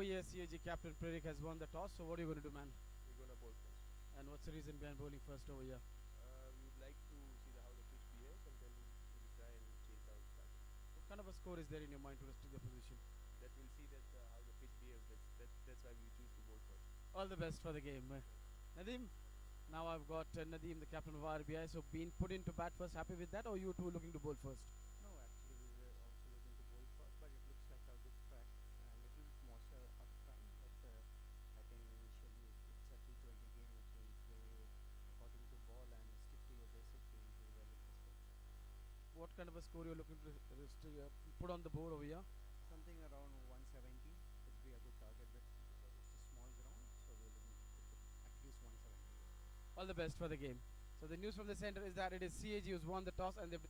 here, CAG captain Prerik has won the toss. So what are you going to do, man? We're going to bowl first. And what's the reason behind bowling first over here? We would like to see how the pitch behaves, and then we'll try and chase down the target. What kind of a score is there in your mind to restrict the position? That we'll see that how the pitch behaves. That's why we choose to bowl first. All the best for the game. Nadeem, now I've got Nadeem, the captain of RBI. So being put into bat first, happy with that, or you two looking to bowl first? No, actually we were also looking to bowl first, but it looks like a good track and a little bit moisture up front. But I think initially it's a T20 game which will play according to ball and stick to your basic game to well in this pitch. What kind of a score you're looking to put on the board over here? Something around 170 would be a good target because it's a small ground, so we're looking to put at least 170. All the best for the game. So the news from the center is that it is CAG who's won the toss and they've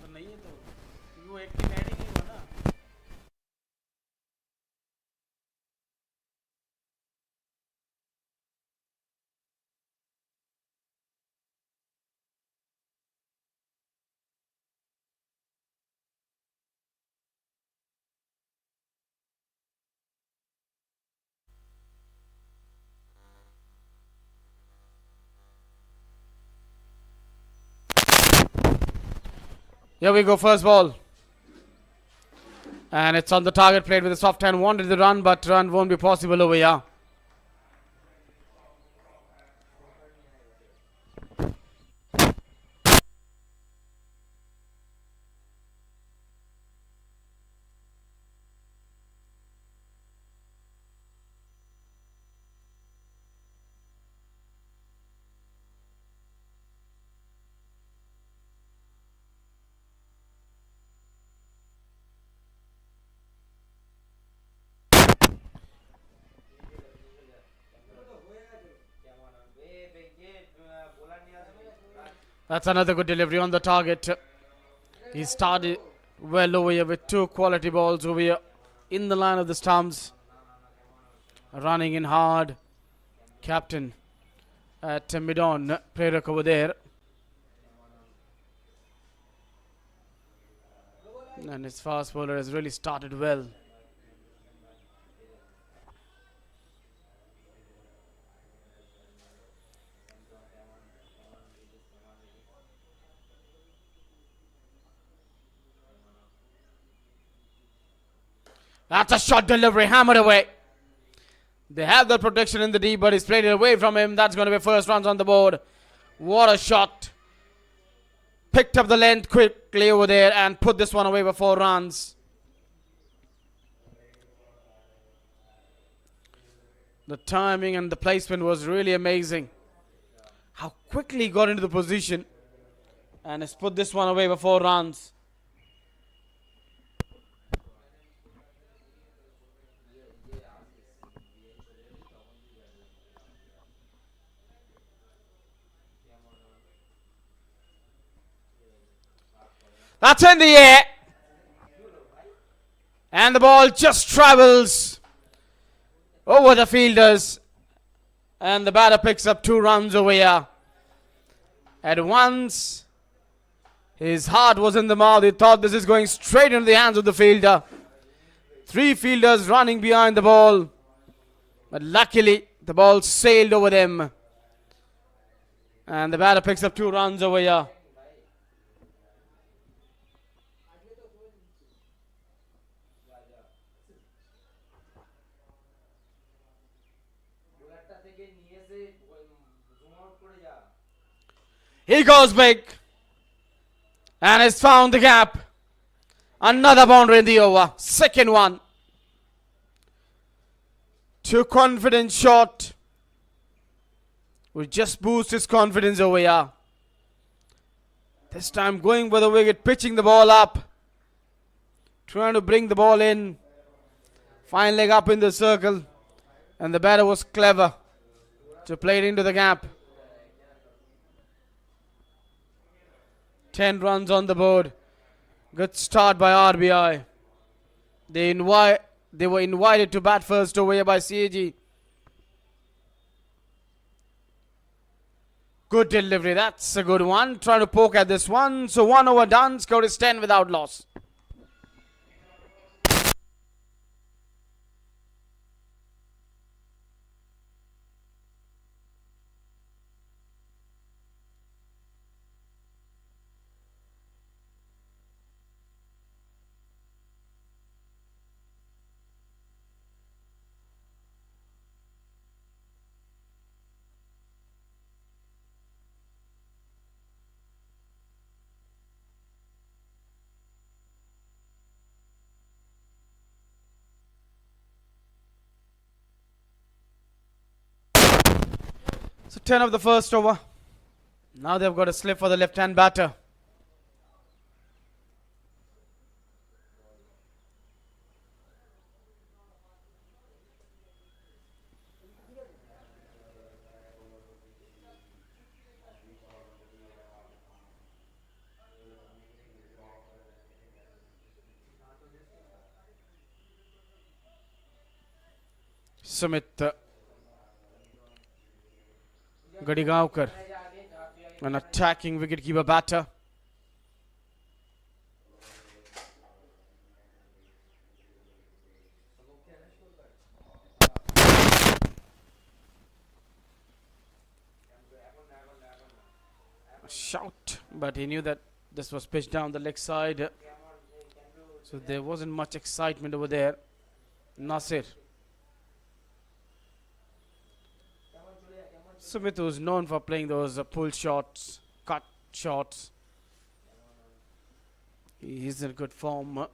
नहीं है तो वो एक की batting ही हुआ ना. Here we go, first ball. And it's on the target plate with a soft hand. Wanted the run, but run won't be possible over here. That's another good delivery on the target. He started well over here with two quality balls over here in the line of the stumps. Running in hard. Captain at mid-on. Prerik over there. And his fast bowler has really started well. That's a shot delivery, hammered away. They have the protection in the deep, but he's played it away from him. That's going to be first runs on the board. What a shot. Picked up the length quickly over there and put this one away for 4 runs. The timing and the placement was really amazing. How quickly he got into the position and has put this one away for 4 runs. That's in the air. And the ball just travels over the fielders. And the batter picks up 2 runs over here. At once, his heart was in the mouth. He thought this is going straight into the hands of the fielder. 3 fielders running behind the ball. But luckily, the ball sailed over them. And the batter picks up 2 runs over here. He goes big and has found the gap. Another boundary in the over. Second one. Too confident shot. Will just boost his confidence over here. This time going for the wicket, pitching the ball up. Trying to bring the ball in. Fine leg up in the circle. And the batter was clever to play it into the gap. 10 runs on the board. Good start by RBI. They were invited to bat first over here by CAG. Good delivery. That's a good one. Trying to poke at this one. So 1 over done. Score is 10 without loss. So 10 of the first over. Now they've got a slip for the left-hand batter. Sumit Gadigaonkar, an attacking wicketkeeper batter. Shout, but he knew that this was pitched down the leg side, so there wasn't much excitement over there. Nasir. Sumit was known for playing those pull shots, cut shots. He's in good form.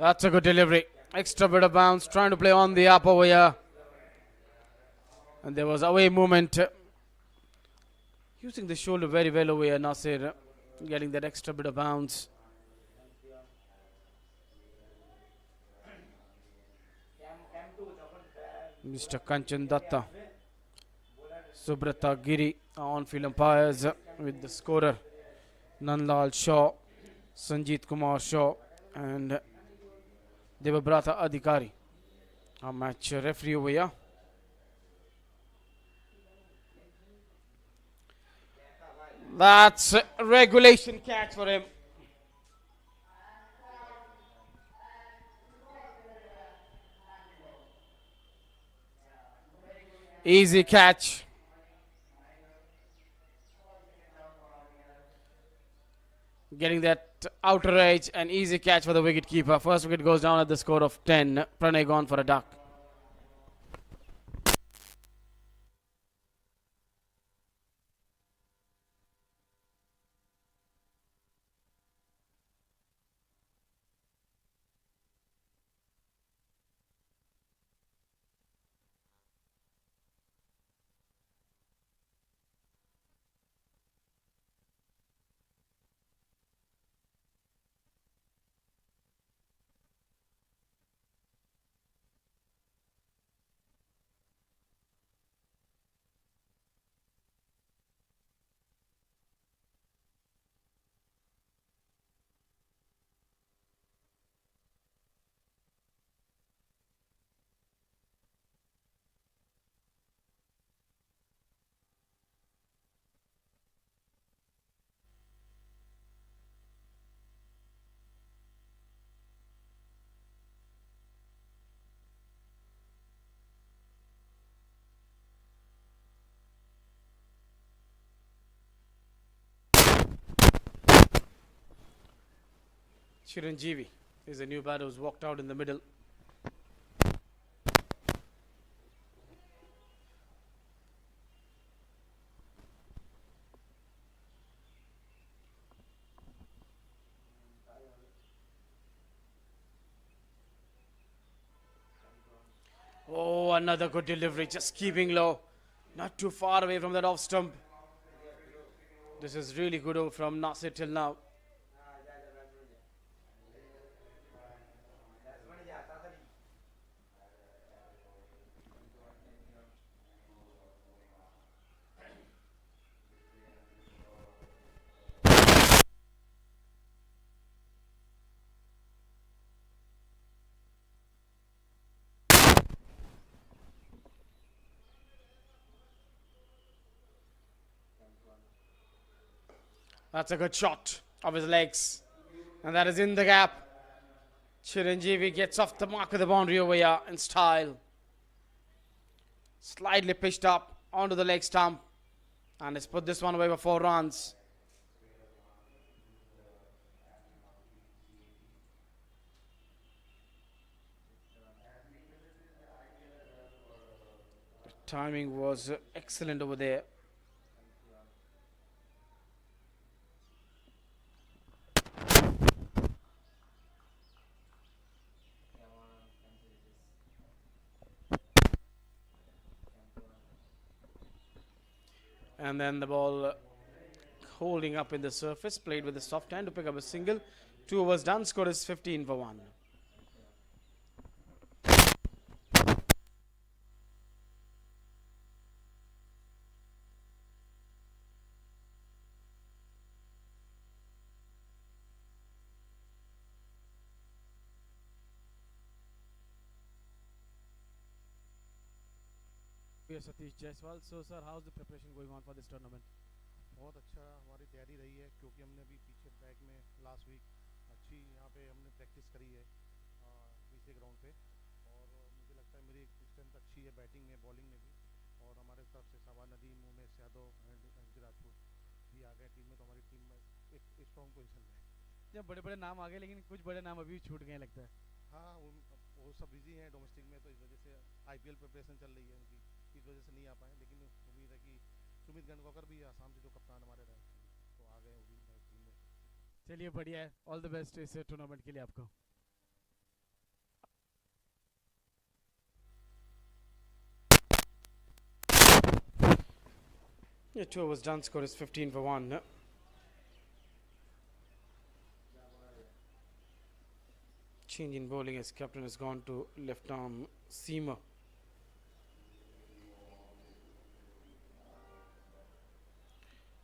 That's a good delivery. Extra bit of bounce, trying to play on the up over here. And there was away movement. Using the shoulder very well over here, Nasir. Getting that extra bit of bounce. Mr. Kanchan Datta. Subrata Giri, on-field umpires with the scorer. Nanlal Shaw, Sanjeet Kumar Shaw, and Devabrata Adhikari, our match referee over here. That's a regulation catch for him. Easy catch. Getting that outer edge, and easy catch for the wicketkeeper. First wicket goes down at the score of 10. Pranay gone for a duck. Chiranjeevi is a new batter who's walked out in the middle. another good delivery, just keeping low. Not too far away from that off stump. This is really good over from Nasir till now. That's a good shot of his legs. And that is in the gap. Chiranjeevi gets off the mark of the boundary over here in style. Slightly pitched up onto the leg stump. And it's put this one away for 4 runs. The timing was excellent over there. And then the ball holding up in the surface, played with the soft hand to pick up a single. 2 overs done, score is 15 for 1. We are Satish Jaiswal. So sir, how's the preparation going on for this tournament? बहुत अच्छा हमारी तैयारी रही है क्योंकि हमने अभी पीछे बैक में लास्ट वीक अच्छी यहाँ पे हमने प्रैक्टिस करी है पीछे ग्राउंड पे और मुझे लगता है मेरी स्ट्रेंथ अच्छी है बैटिंग में बॉलिंग में भी और हमारे तरफ से शाबाज नदीम उमेश यादव एंड एमजी राजपूत भी आ गए टीम में तो हमारी टीम में एक स्ट्रॉन्ग पोजीशन में है। जब बड़े बड़े नाम आ गए लेकिन कुछ बड़े नाम अभी भी छूट गए लगता है। हाँ वो सब बिजी हैं डोमेस्टिक में तो इस वजह से आईपीएल प्रिपरेशन चल रही है उनकी इस वजह से नहीं आ पाए लेकिन उम्मीद है कि सुमित गंगोकर भी आसाम से जो कप्तान हमारे रहे तो आ गए वो भी टीम में। चलिए बढ़िया है, ऑल द बेस्ट इस टूर्नामेंट के लिए आपको। Yeah, 2 overs done, score is 15 for 1. Change in bowling as captain has gone to left arm seamer.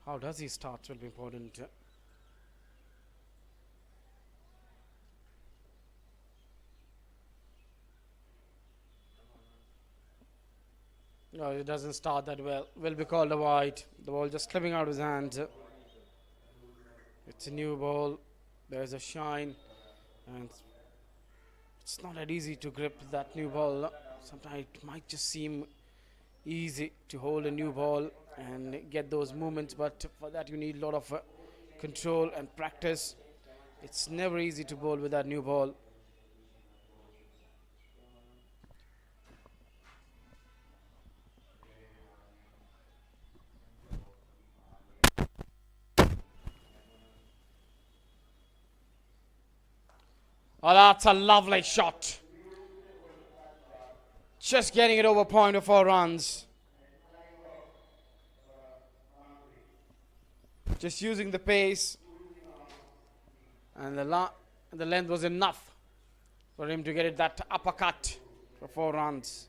How does he start will be important. No, it doesn't start that well. Will be called a wide. The ball just slipping out of his hand. It's a new ball. There's a shine. And it's not that easy to grip that new ball. Sometimes it might just seem easy to hold a new ball and get those movements, but for that you need a lot of control and practice. It's never easy to bowl with that new ball. Oh, that's a lovely shot. Just getting it over point of 4 runs. Just using the pace. And the length was enough for him to get it that uppercut for 4 runs.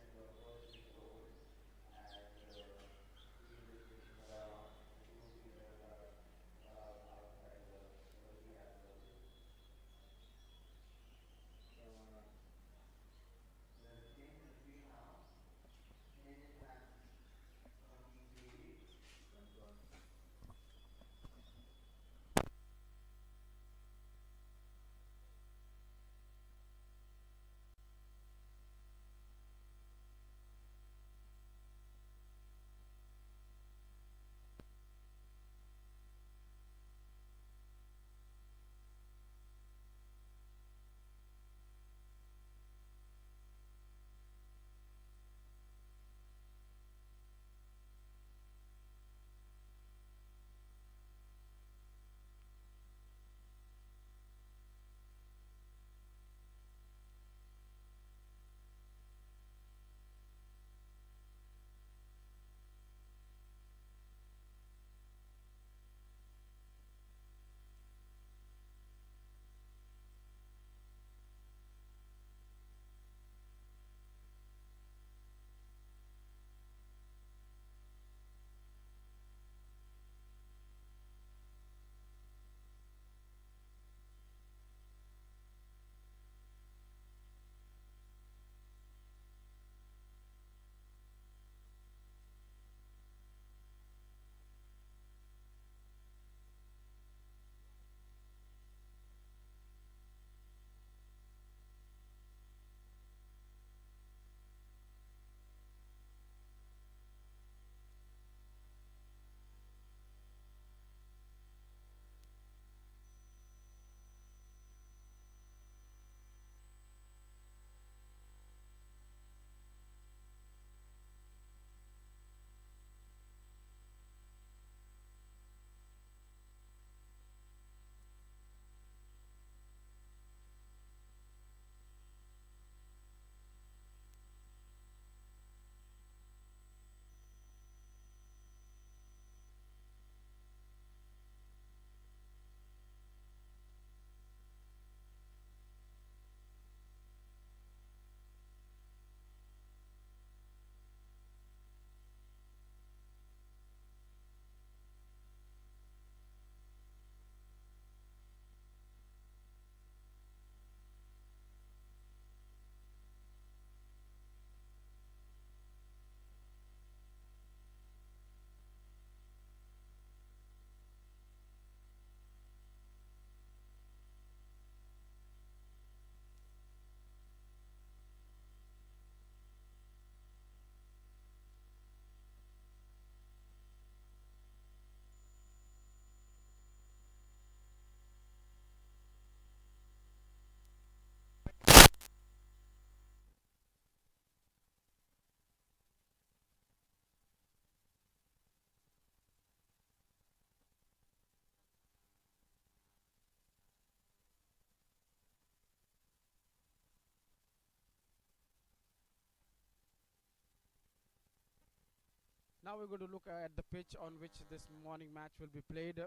Now we're going to look at the pitch on which this morning match will be played.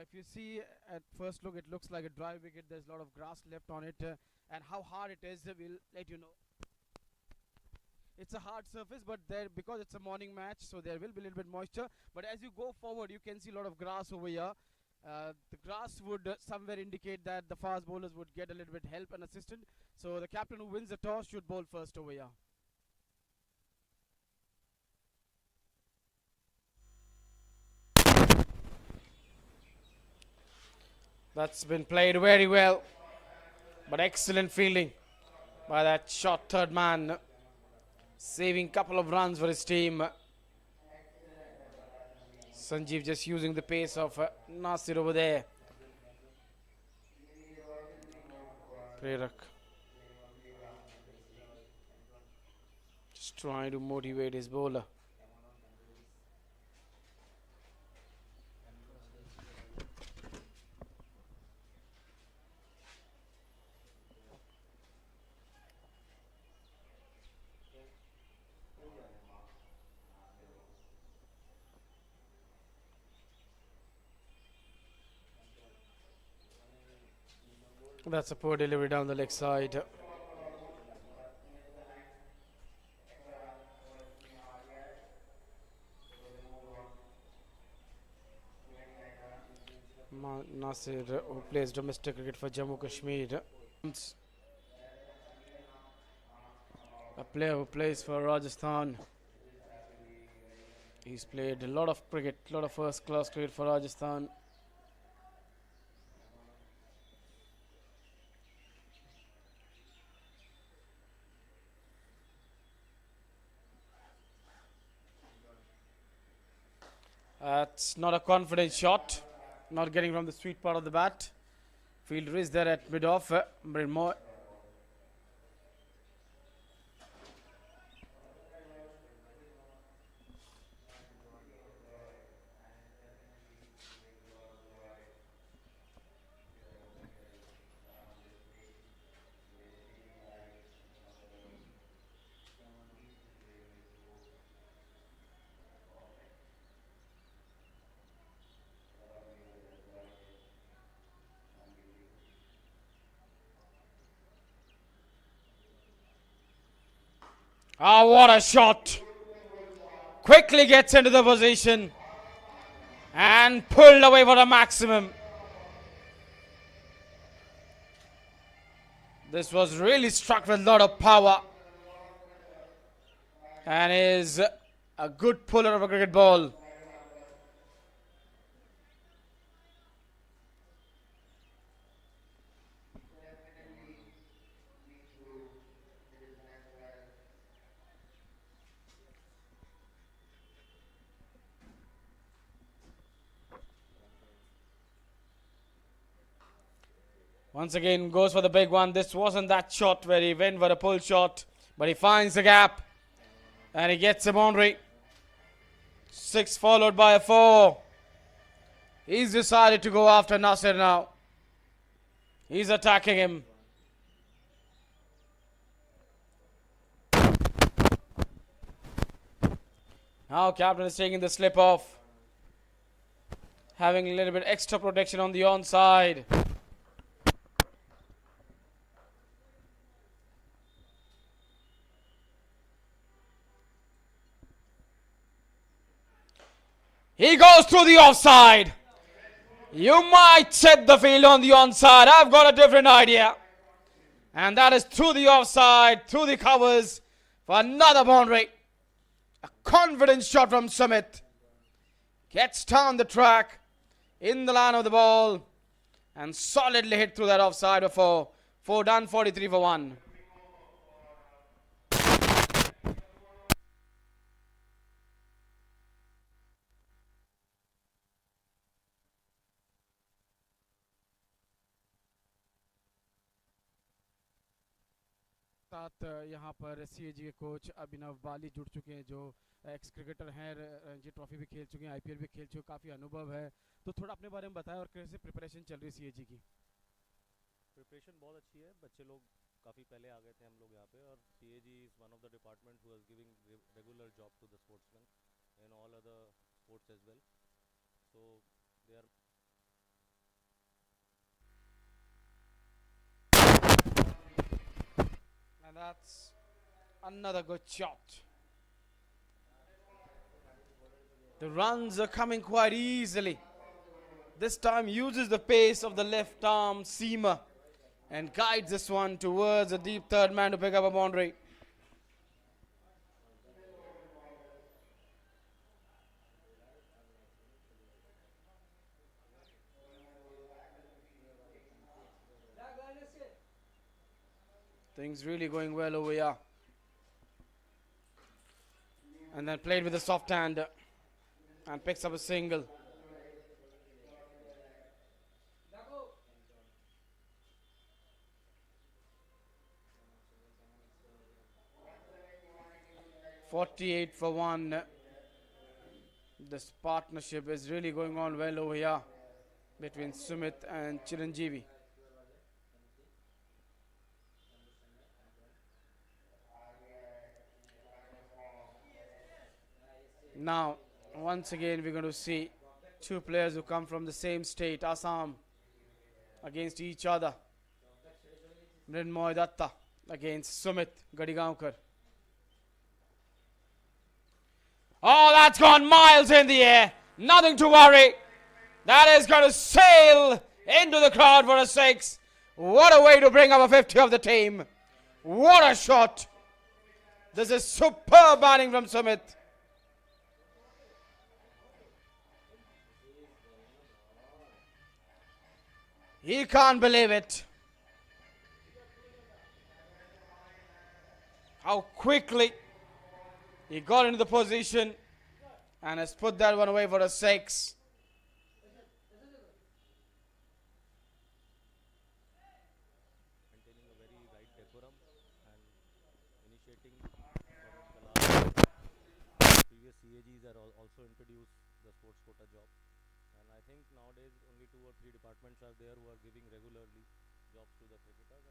If you see at first look, it looks like a dry wicket. There's a lot of grass left on it, and how hard it is, we'll let you know. It's a hard surface, but there, because it's a morning match, so there will be a little bit moisture. But as you go forward, you can see a lot of grass over here. The grass would somewhere indicate that the fast bowlers would get a little bit help and assistance. So the captain who wins the toss should bowl first over here. That's been played very well, but excellent fielding by that short third man, saving couple of runs for his team. Sanjeev just using the pace of Nasir over there. Prerak just trying to motivate his bowler. That's a poor delivery down the leg side. Nasir, who plays domestic cricket for Jammu Kashmir. A player who plays for Rajasthan. He's played a lot of cricket, a lot of first class cricket for Rajasthan. It's not a confident shot, not getting from the sweet part of the bat. Fielder is there at mid-off. Ah, what a shot! Quickly gets into the position and pulled away for the maximum. This was really struck with a lot of power and is a good puller of a cricket ball. Once again goes for the big one. This wasn't that shot where he went for a pull shot, but he finds the gap and he gets a boundary. 6 followed by a 4. He's decided to go after Nasir now. He's attacking him. Now captain is taking the slip off, having a little bit extra protection on the onside. He goes through the offside. You might set the field on the onside. I've got a different idea. And that is through the offside, through the covers for another boundary. A confident shot from Sumit. Gets down the track in the line of the ball and solidly hit through that offside for 4 done, 43 for 1. साथ यहाँ पर CAG के coach अभिनव बाली जुड़ चुके हैं, जो x cricketer हैं, Ranji trophy भी खेल चुके हैं, IPL भी खेल चुके हैं, काफ़ी अनुभव है. तो थोड़ा अपने बारे में बताएं और कैसे प्रिपरेशन चल रही है CAG की. प्रिपरेशन बहुत अच्छी है. बच्चे लोग काफ़ी पहले आ गए थे हम लोग यहाँ पे, और CAG is one of the department who is giving regular job to the sportsman in all other sports as well. So they are And that's another good shot. The runs are coming quite easily. This time uses the pace of the left arm seamer and guides this one towards a deep third man to pick up a boundary. Things really going well over here. And then played with a soft hand and picks up a single. .48 for 1. This partnership is really going on well over here between Sumit and Chiranjeevi. Now, once again, we're going to see two players who come from the same state, Assam, against each other. Mrinmoy Datta against Sumit Gadigaonkar. Oh, that's gone miles in the air. Nothing to worry. That is going to sail into the crowd for a 6. What a way to bring up a 50 of the team. What a shot. This is superb batting from Sumit. He can't believe it. How quickly he got into the position and has put that one away for a 6. maintaining a very right decorum and initiating from the last previous CAGs are also introduced the sports quota job. And I think nowadays only 2 or 3 departments are there who are giving regularly jobs to the cricketers.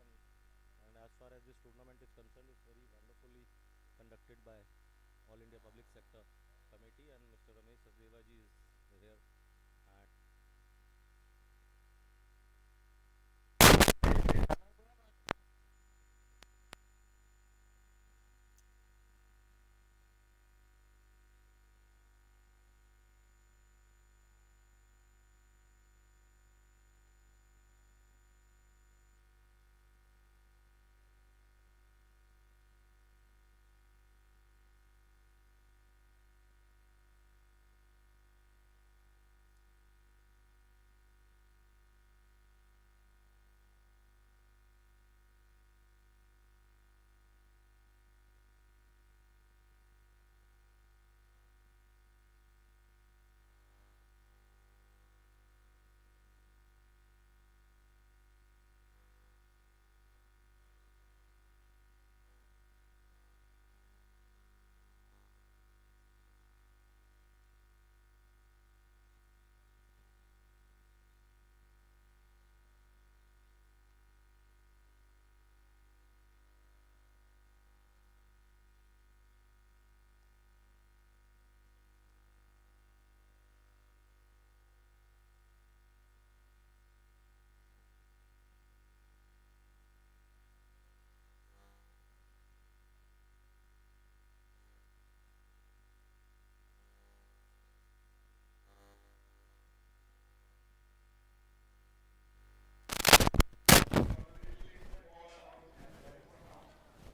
And as far as this tournament is concerned, it's very wonderfully conducted by All India Public Sector Committee, and Mr. Ramesh Sachdevaji is here at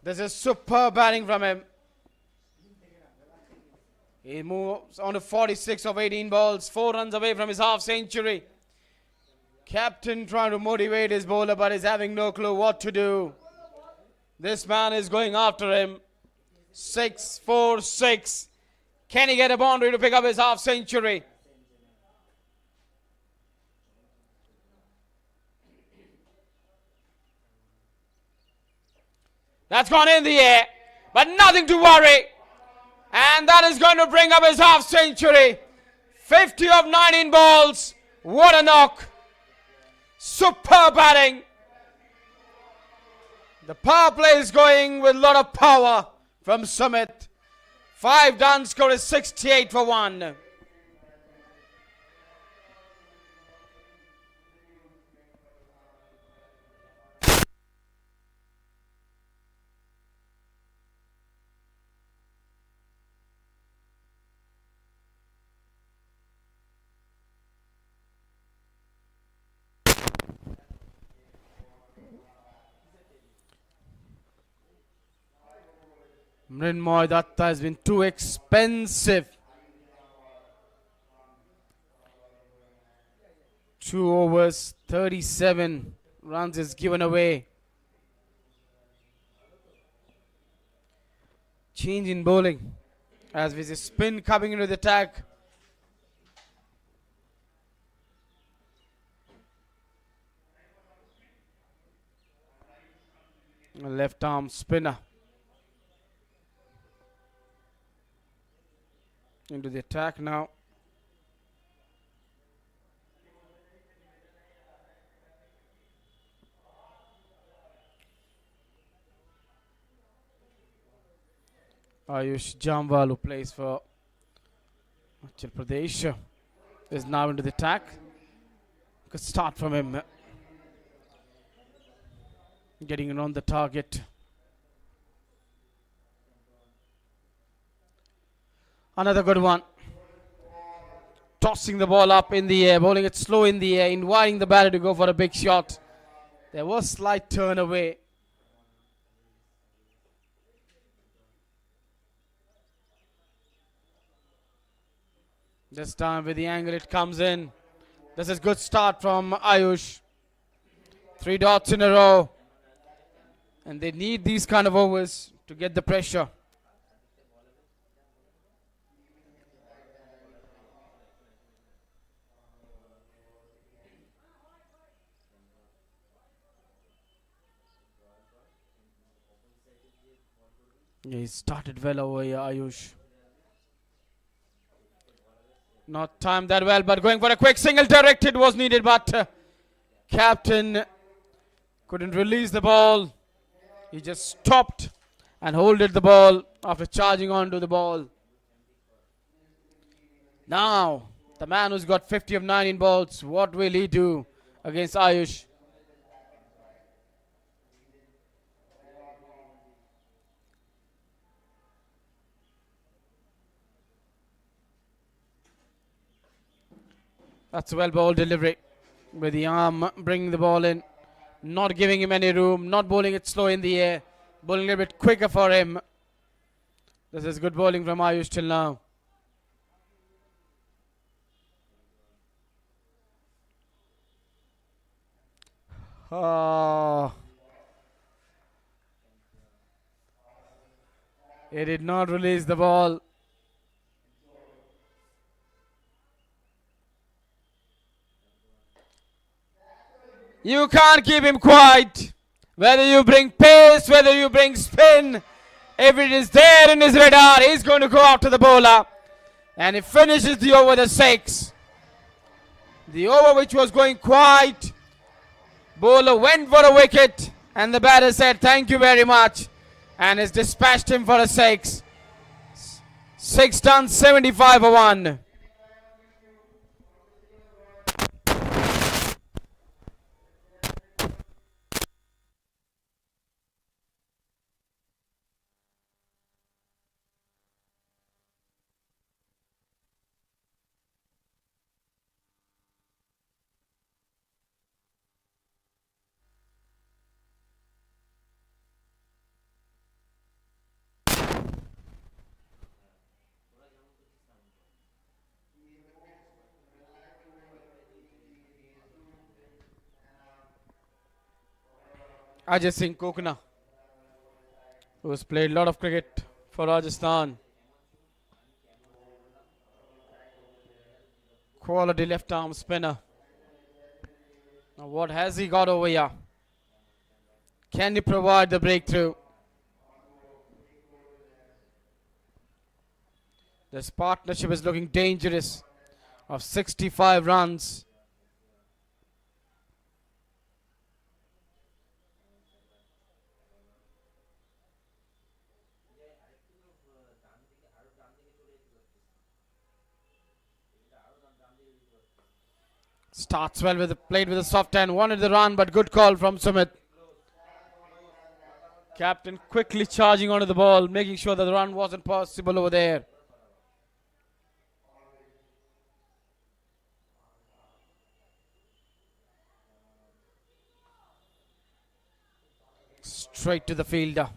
This is superb batting from him. He moves on to 46 of 18 balls, 4 runs away from his half century. Captain trying to motivate his bowler, but is having no clue what to do. This man is going after him. 6, 4, 6. Can he get a boundary to pick up his half century? That's gone in the air, but nothing to worry. And that is going to bring up his half century. 50 of 19 balls. What a knock. Superb batting. The power play is going with a lot of power from Sumit. 5 done, score is 68 for 1. Mrinmoy Datta has been too expensive. 2 overs, 37 runs is given away. Change in bowling as with a spin coming into the attack. A left arm spinner into the attack now. Ayush Jamwal, who plays for Uttar Pradesh, is now into the attack. Good start from him. Getting around the target. Another good one. Tossing the ball up in the air, bowling it slow in the air, inviting the batter to go for a big shot. There was slight turn away. This time with the angle it comes in. This is good start from Ayush. 3 dots in a row. And they need these kind of overs to get the pressure. Yeah, he started well over here, Ayush. Not timed that well, but going for a quick single directed was needed, but captain couldn't release the ball. He just stopped and holded the ball after charging onto the ball. Now, the man who's got 50 of 9 in balls, what will he do against Ayush? That's a well bowled delivery with the arm bringing the ball in, not giving him any room, not bowling it slow in the air, bowling a little bit quicker for him. This is good bowling from Ayush till now. Oh. He did not release the ball. You can't keep him quiet. Whether you bring pace, whether you bring spin, if it is there in his radar, he's going to go after the bowler. And he finishes the over the 6. The over which was going quiet. Bowler went for a wicket and the batter said thank you very much and has dispatched him for a 6. 6 done, 75 for 1. Ajay Singh Kokna, who has played a lot of cricket for Rajasthan. Quality left arm spinner. Now what has he got over here? Can he provide the breakthrough? This partnership is looking dangerous. Of 65 runs. Starts well with played with a soft hand, wanted the run, but good call from Sumit. Captain quickly charging onto the ball, making sure that the run wasn't possible over there. Straight to the fielder.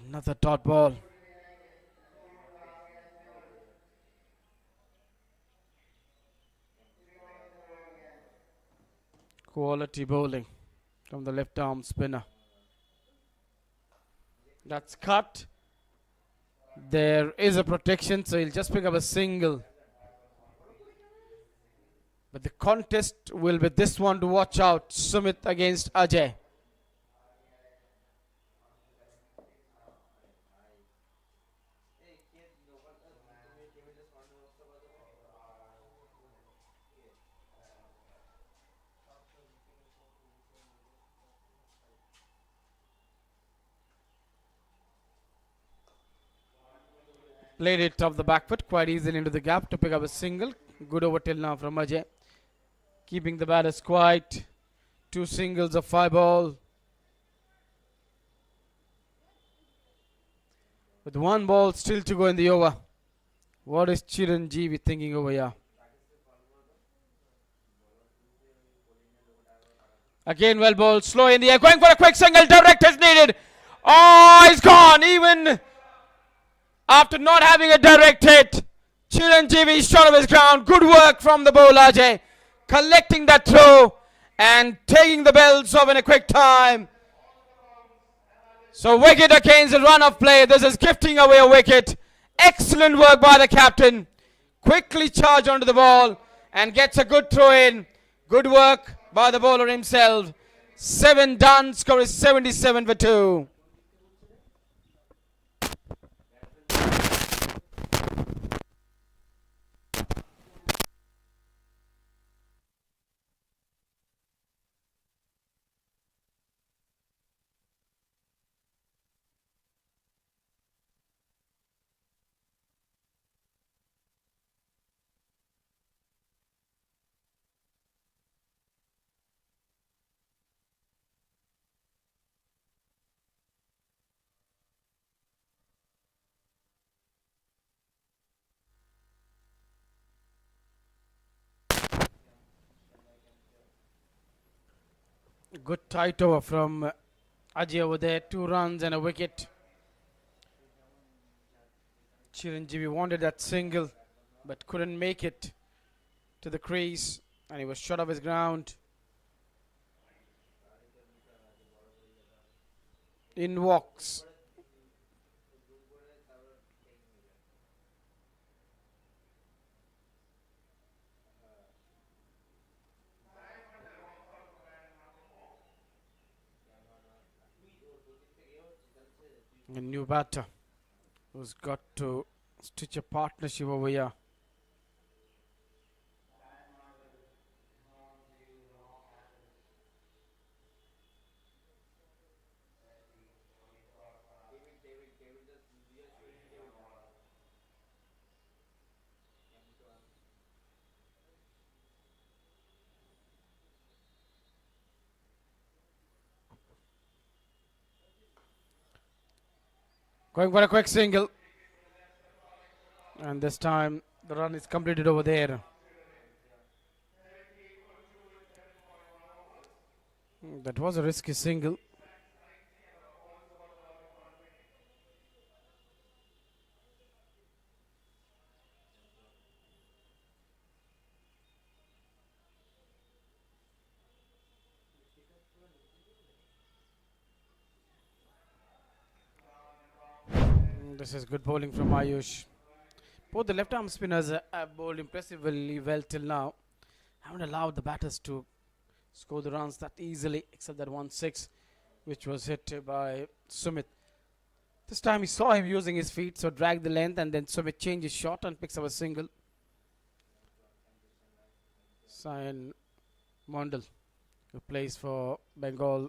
Another dot ball. Quality bowling from the left arm spinner. That's cut. There is a protection, so he'll just pick up a single. But the contest will be this one to watch out. Sumit against Ajay. Played it off the back foot quite easily into the gap to pick up a single. Good over till now from Ajay. Keeping the batters quiet. 2 singles of 5 ball. With 1 ball still to go in the over. What is Chiranjeevi thinking over here? Again well bowled, slow in the air, going for a quick single, direct is needed. Oh, he's gone even after not having a direct hit. Chiranjeevi is short of his ground. Good work from the bowler Ajay, collecting that throw and taking the bells off in a quick time. So wicket against the run of play. This is gifting away a wicket. Excellent work by the captain. Quickly charge onto the ball and gets a good throw in. Good work by the bowler himself. 7 done. Score is 77 for 2. Good tight over from Ajay over there. 2 runs and a wicket. Chiranjeevi wanted that single but couldn't make it to the crease and he was short of his ground. In walks a new batter who's got to stitch a partnership over here. Going for a quick single. And this time the run is completed over there. That was a risky single. This is good bowling from Ayush. Both the left arm spinners have bowled impressively well till now. Haven't allowed the batters to score the runs that easily, except that 1-6 which was hit by Sumit. This time he saw him using his feet, so dragged the length and then Sumit changed his shot and picks up a single. Sayan Mondal, who plays for Bengal.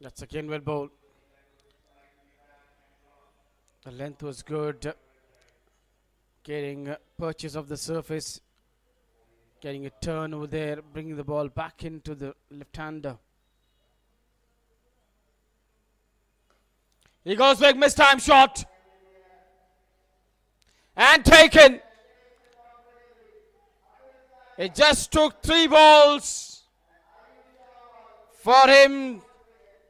That's again well bowled. The length was good. Getting purchase of the surface. Getting a turn over there. Bringing the ball back into the left-hander. He goes big, mistime shot. And taken. It just took 3 balls for him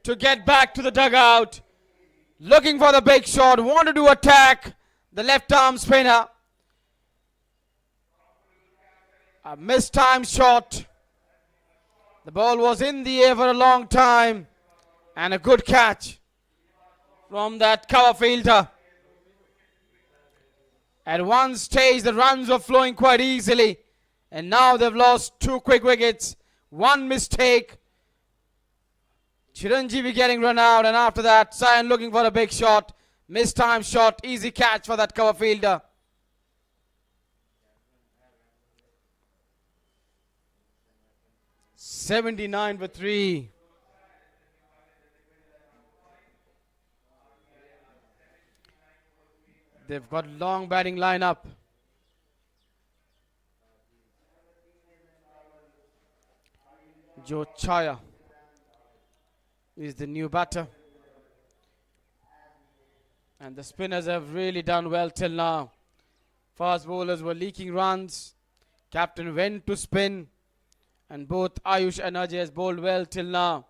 to get back to the dugout. Looking for the big shot. Wanted to attack the left arm spinner. A mistimed shot. The ball was in the air for a long time. And a good catch from that cover fielder. At one stage the runs were flowing quite easily. And now they've lost 2 quick wickets. 1 mistake. Chiranjeevi getting run out, and after that Sayan looking for a big shot. Mistimed shot. Easy catch for that cover fielder. $79 for 3. They've got long batting lineup. Joe Chaya is the new batter. And the spinners have really done well till now. Fast bowlers were leaking runs. Captain went to spin. And both Ayush and Ajay has bowled well till now.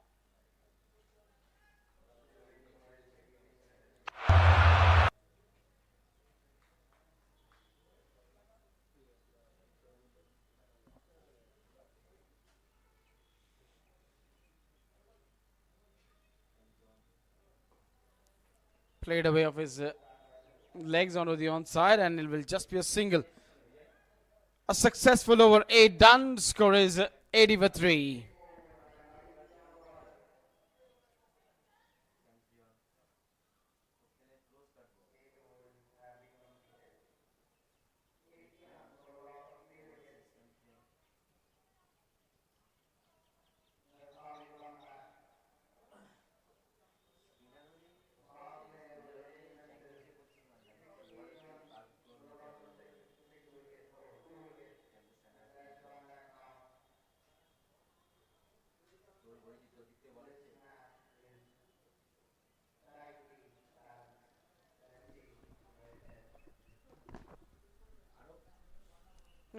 Played away of his legs onto the onside, and it will just be a single. A successful over 8 done. Score is 80 for 3.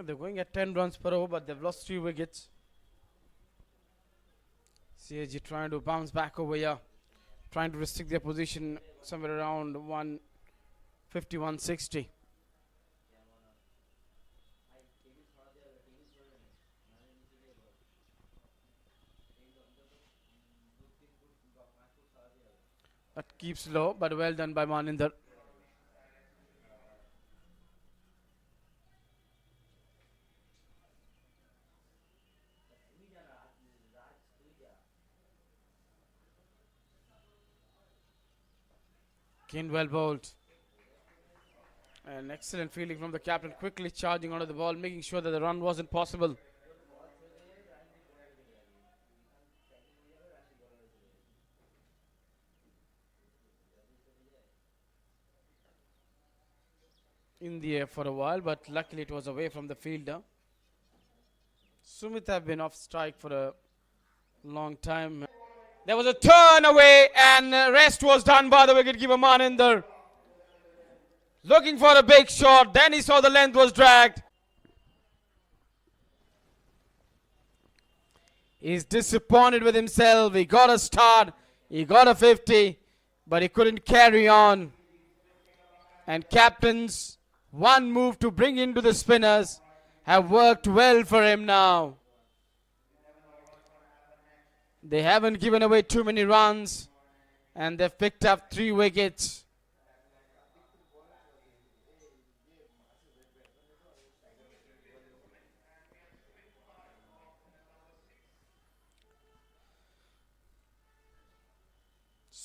They're going at 10 runs per over, but they've lost 3 wickets. CAG trying to bounce back over here, trying to restrict their position somewhere around 150, 160. That keeps low, but well done by Maninder. Again well bowled. An excellent fielding from the captain, quickly charging onto the ball, making sure that the run wasn't possible. In the air for a while, but luckily it was away from the fielder. Sumit have been off strike for a long time. There was a turn away, and rest was done by the wicketkeeper Maninder. Looking for a big shot, then he saw the length was dragged. He's disappointed with himself. He got a start, he got a 50, but he couldn't carry on. And captains, one move to bring into the spinners, have worked well for him now. They haven't given away too many runs, and they've picked up 3 wickets.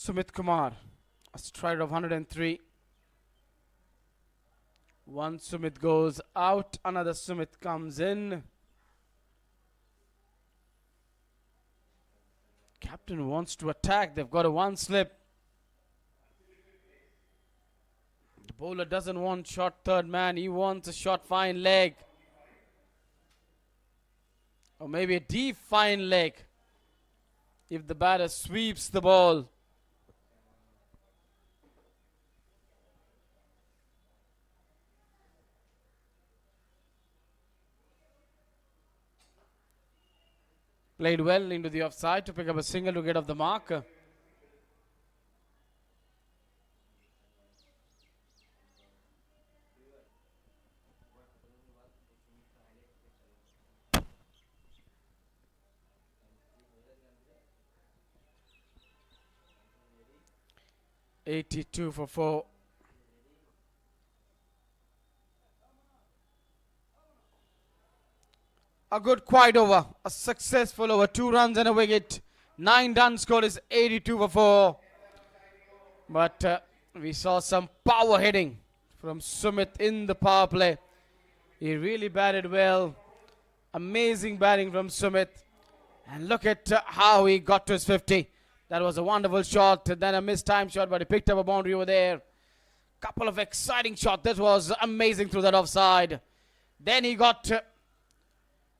Sumit Kumar, a strider of 103. One Sumit goes out, another Sumit comes in. Captain wants to attack. They've got a one slip. The bowler doesn't want short third man. He wants a short fine leg. Or maybe a deep fine leg. If the batter sweeps the ball. Played well into the offside to pick up a single to get off the mark. (82 for 4). A good quiet over, a successful over, 2 runs and a wicket. 9 done, score is 82 for 4. But we saw some power hitting from Sumit in the power play. He really batted well. Amazing batting from Sumit. And look at how he got to his 50. That was a wonderful shot, then a mistimed shot, but he picked up a boundary over there. Couple of exciting shots. That was amazing through that offside. Then he got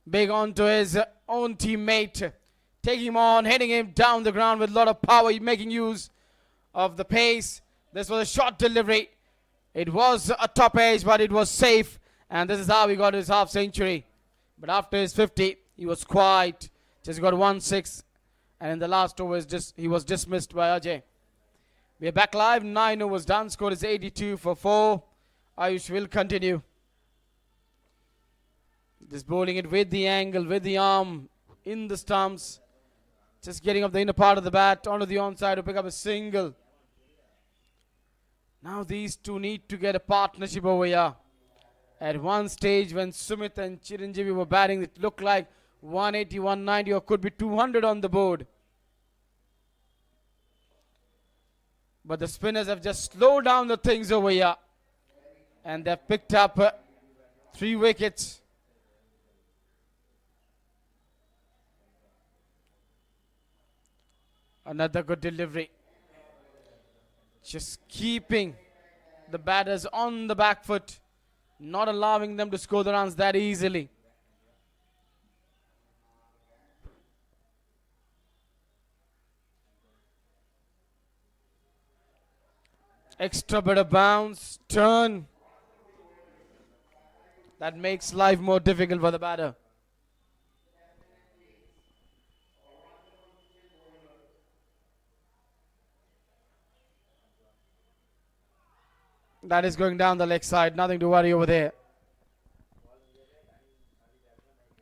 big onto his own teammate, taking him on, hitting him down the ground with a lot of power, making use of the pace. This was a short delivery. It was a top edge, but it was safe, and this is how he got his half century. But after his 50, he was quiet, just got 1-6, and in the last over, he was dismissed by Ajay. We are back live. 9 overs done. Score is 82 for 4. Ayush will continue. Just bowling it with the angle, with the arm, in the stumps. Just getting up the inner part of the bat onto the onside to pick up a single. Now these two need to get a partnership over here. At one stage when Sumit and Chiranjeevi were batting, it looked like 180, 190 or could be 200 on the board. But the spinners have just slowed down the things over here. And they've picked up 3 wickets. Another good delivery. Just keeping the batters on the back foot. Not allowing them to score the runs that easily. Extra bit of bounce, turn. That makes life more difficult for the batter. That is going down the leg side. Nothing to worry over there.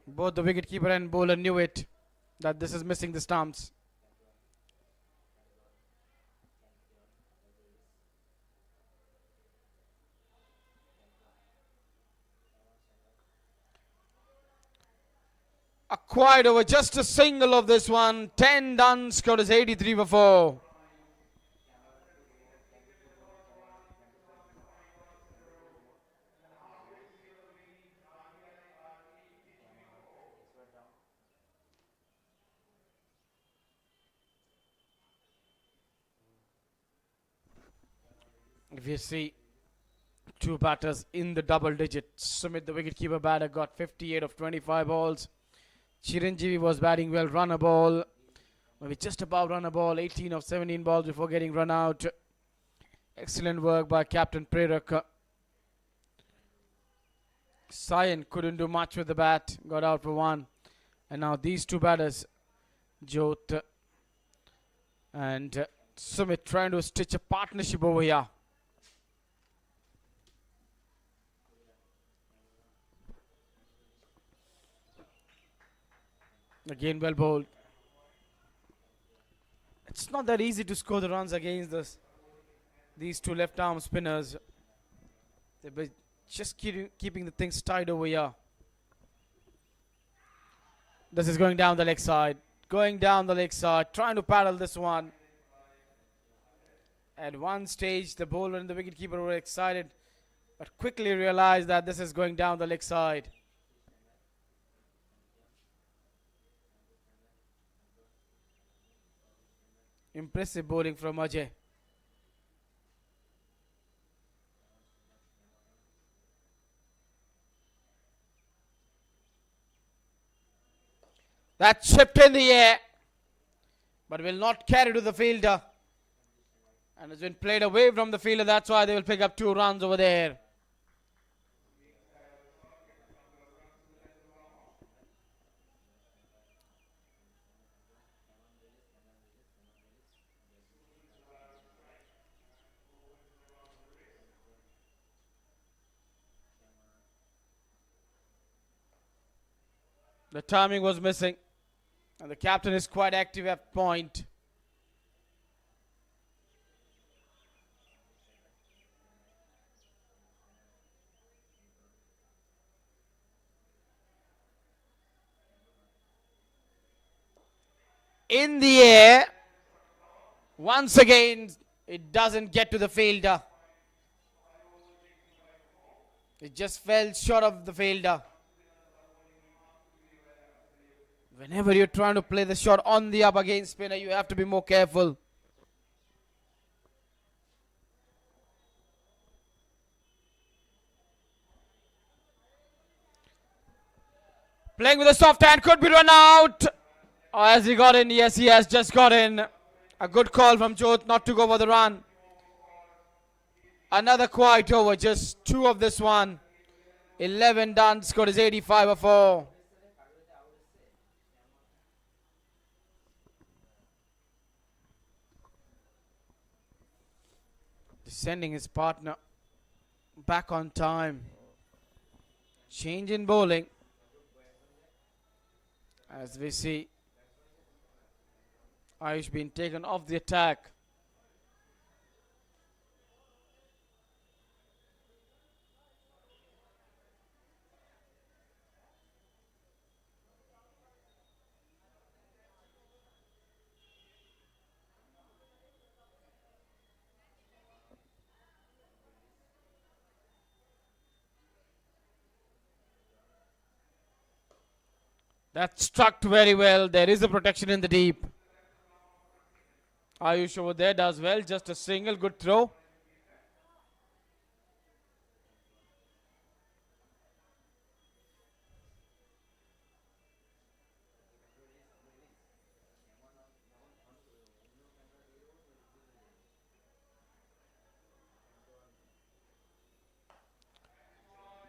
Both the wicketkeeper and bowler knew it, that this is missing the stumps. A quiet over, just a single of this one. 10 done, score is 83 for 4. If you see 2 batters in the double digits, Sumit, the wicketkeeper batter, got 58 of 25 balls. Chiranjeevi was batting well, run a ball, maybe just about run a ball, 18 of 17 balls before getting run out. Excellent work by Captain Prerak. Sayan couldn't do much with the bat, got out for 1. And now these 2 batters, Jyot and Sumit, trying to stitch a partnership over here. Again, well bowled. It's not that easy to score the runs against these 2 left-arm spinners. They're just keeping the things tight over here. This is going down the leg side. Going down the leg side. Trying to paddle this one. At one stage, the bowler and the wicketkeeper were excited, but quickly realized that this is going down the leg side. Impressive bowling from Ajay. That chipped in the air, but will not carry to the fielder. And has been played away from the fielder. That's why they will pick up 2 runs over there. The timing was missing. And the captain is quite active at point. In the air. Once again, it doesn't get to the fielder. It just fell short of the fielder. Whenever you're trying to play the shot on the up against spinner, you have to be more careful. Playing with a soft hand, could be run out. Oh, has he got in? Yes, he has just got in. A good call from Jodh not to go for the run. Another quiet over, just 2 of this one. 11 done, score is 85 or 4. Sending his partner back on time. Change in bowling. As we see Ayush being taken off the attack. That struck very well. There is a protection in the deep. Ayush over there does well. Just a single good throw.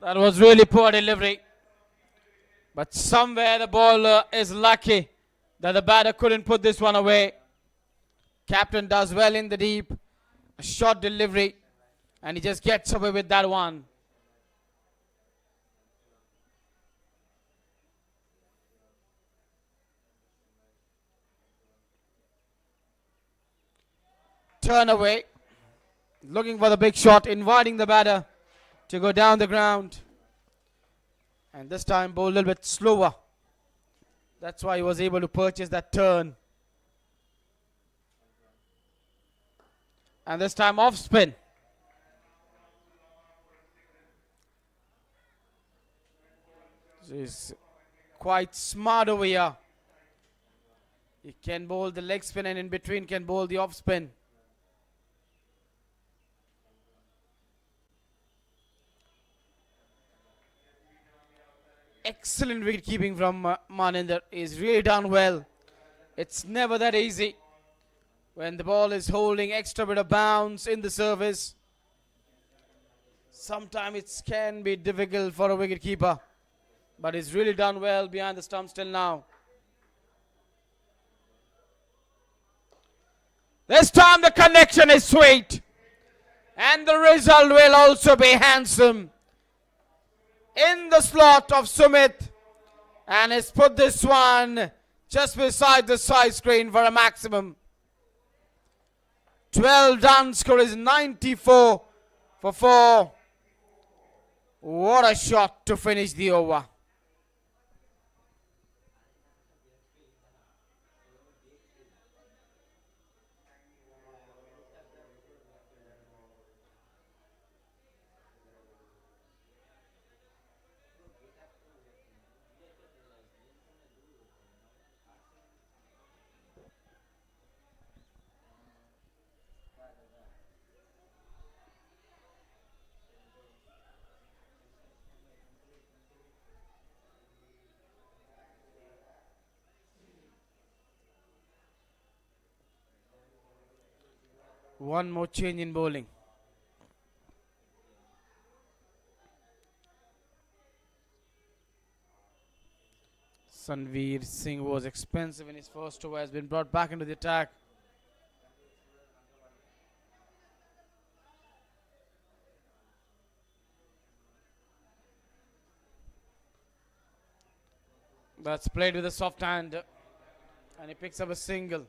That was really poor delivery. But somewhere the bowler is lucky that the batter couldn't put this one away. Captain does well in the deep. A short delivery. And he just gets away with that one. Turn away. Looking for the big shot. Inviting the batter to go down the ground. And this time bowled a little bit slower. That's why he was able to purchase that turn. And this time off spin. So he's quite smart over here. He can bowl the leg spin and in between can bowl the off spin. Excellent wicket keeping from Maninder. He's really done well. It's never that easy when the ball is holding extra bit of bounce in the service. Sometimes it can be difficult for a wicket keeper, but he's really done well behind the stumps till now. This time the connection is sweet and the result will also be handsome. In the slot of Sumit, and has put this one just beside the side screen for a maximum. 12 done, score is 94 for 4. What a shot to finish the over. One more change in bowling. Sanveer Singh was expensive in his first over, has been brought back into the attack. That's played with a soft hand, and he picks up a single.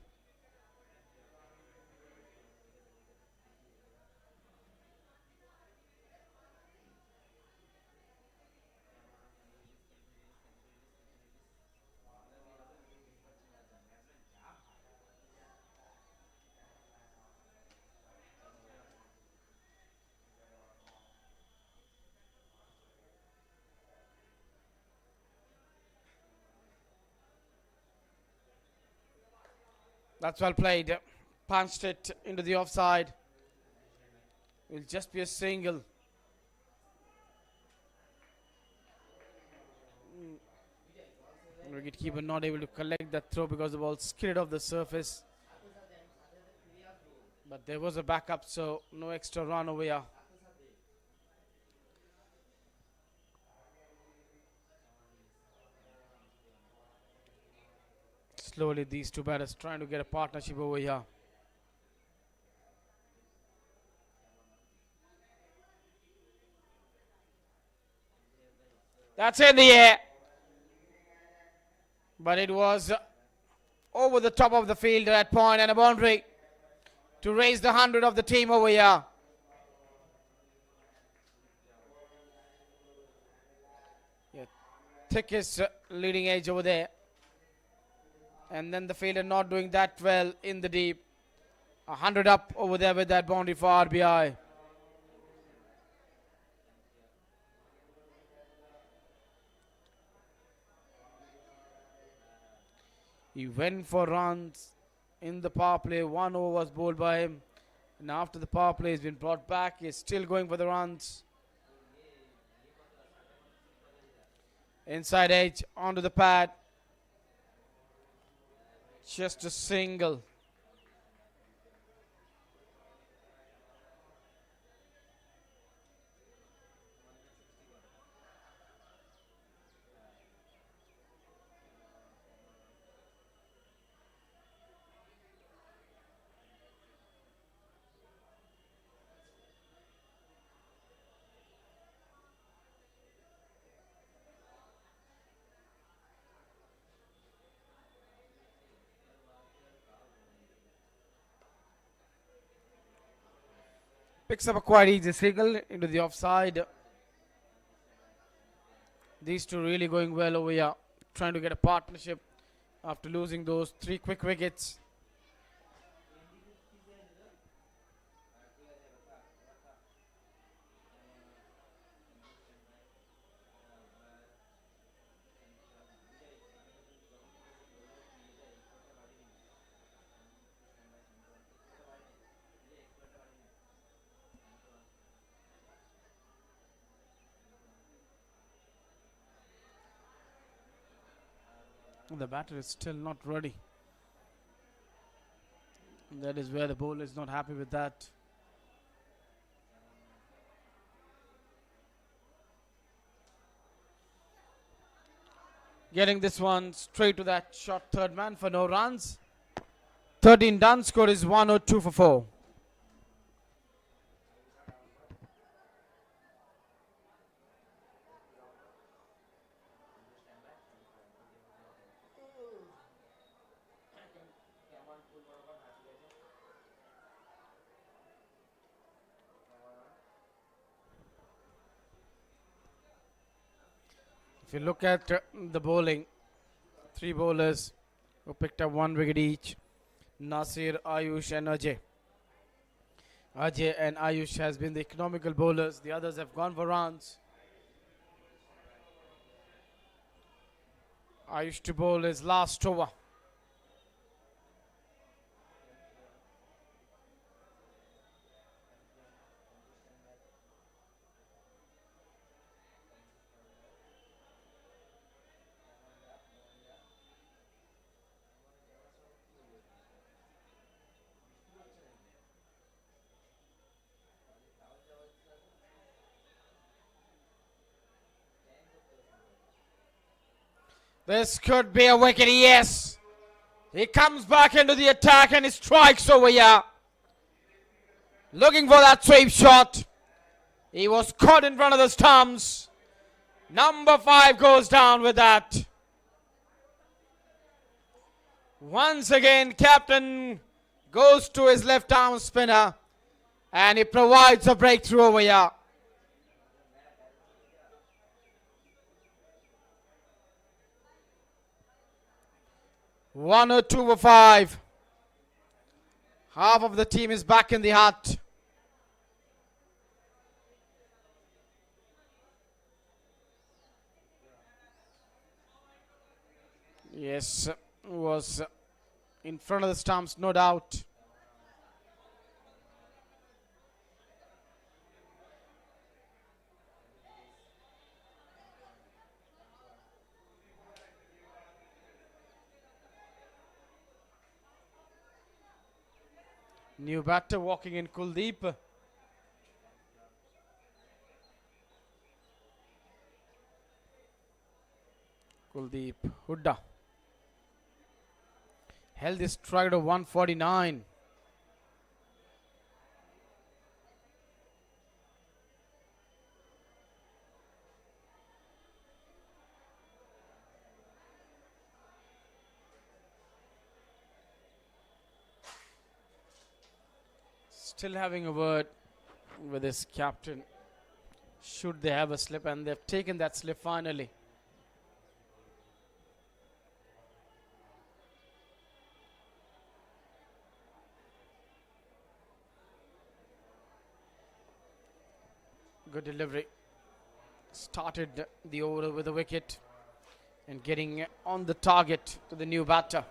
That's well played. Punched it into the offside. Will just be a single. Wicketkeeper not able to collect that throw because the ball skidded off the surface. But there was a backup, so no extra run over here. Slowly, these two batters trying to get a partnership over here. That's in the air. But it was over the top of the field at that point, and a boundary to raise the 100 of the team over here. Yeah, thickest leading edge over there. And then the fielder not doing that well in the deep. 100 up over there with that boundary for RBI. He went for runs in the power play. 1 over was bowled by him. And after the power play has been brought back, he's still going for the runs. Inside edge onto the pad. Just a single. Picks up a quite easy single into the offside. These two really going well over here, trying to get a partnership after losing those 3 quick wickets. The batter is still not ready. And that is where the bowler is not happy with that. Getting this one straight to that short third man for no runs. 13 done, score is 102 for 4. If you look at the bowling, 3 bowlers who picked up 1 wicket each. Nasir, Ayush and Ajay. Ajay and Ayush has been the economical bowlers. The others have gone for runs. Ayush to bowl his last over. This could be a wicket, yes. He comes back into the attack and he strikes over here. Looking for that sweep shot. He was caught in front of the stumps. Number 5 goes down with that. Once again, captain goes to his left arm spinner and he provides a breakthrough over here. One or two for 5. Half of the team is back in the hut. Yes, was in front of the stumps, no doubt. New batter walking in, Kuldeep. Kuldeep Hooda held his strike to 149. Still having a word with his captain. Should they have a slip, and they've taken that slip finally. Good delivery. Started the over with a wicket and getting on the target to the new batter.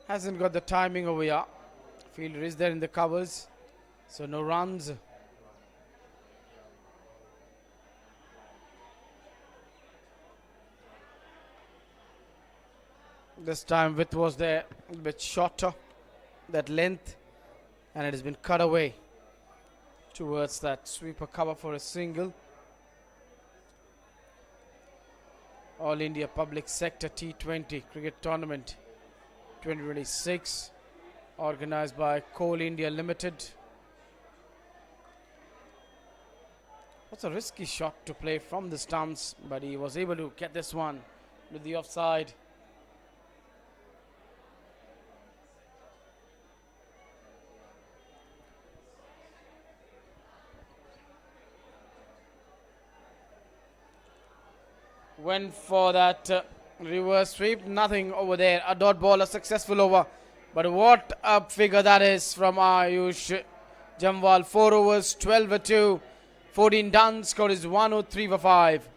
Hasn't got the timing over here. Fielder is there in the covers, so no runs. This time width was there, a bit shorter, that length, and it has been cut away towards that sweeper cover for a single. All India Public Sector T20 Cricket Tournament 2026, organized by Coal India Limited. What's a risky shot to play from the stumps, but he was able to get this one with the offside. Went for that reverse sweep, nothing over there. A dot ball, a successful over. But what a figure that is from Ayush Jamwal. 4 overs, 12 for 2, 14 done. Score is 103 for 5.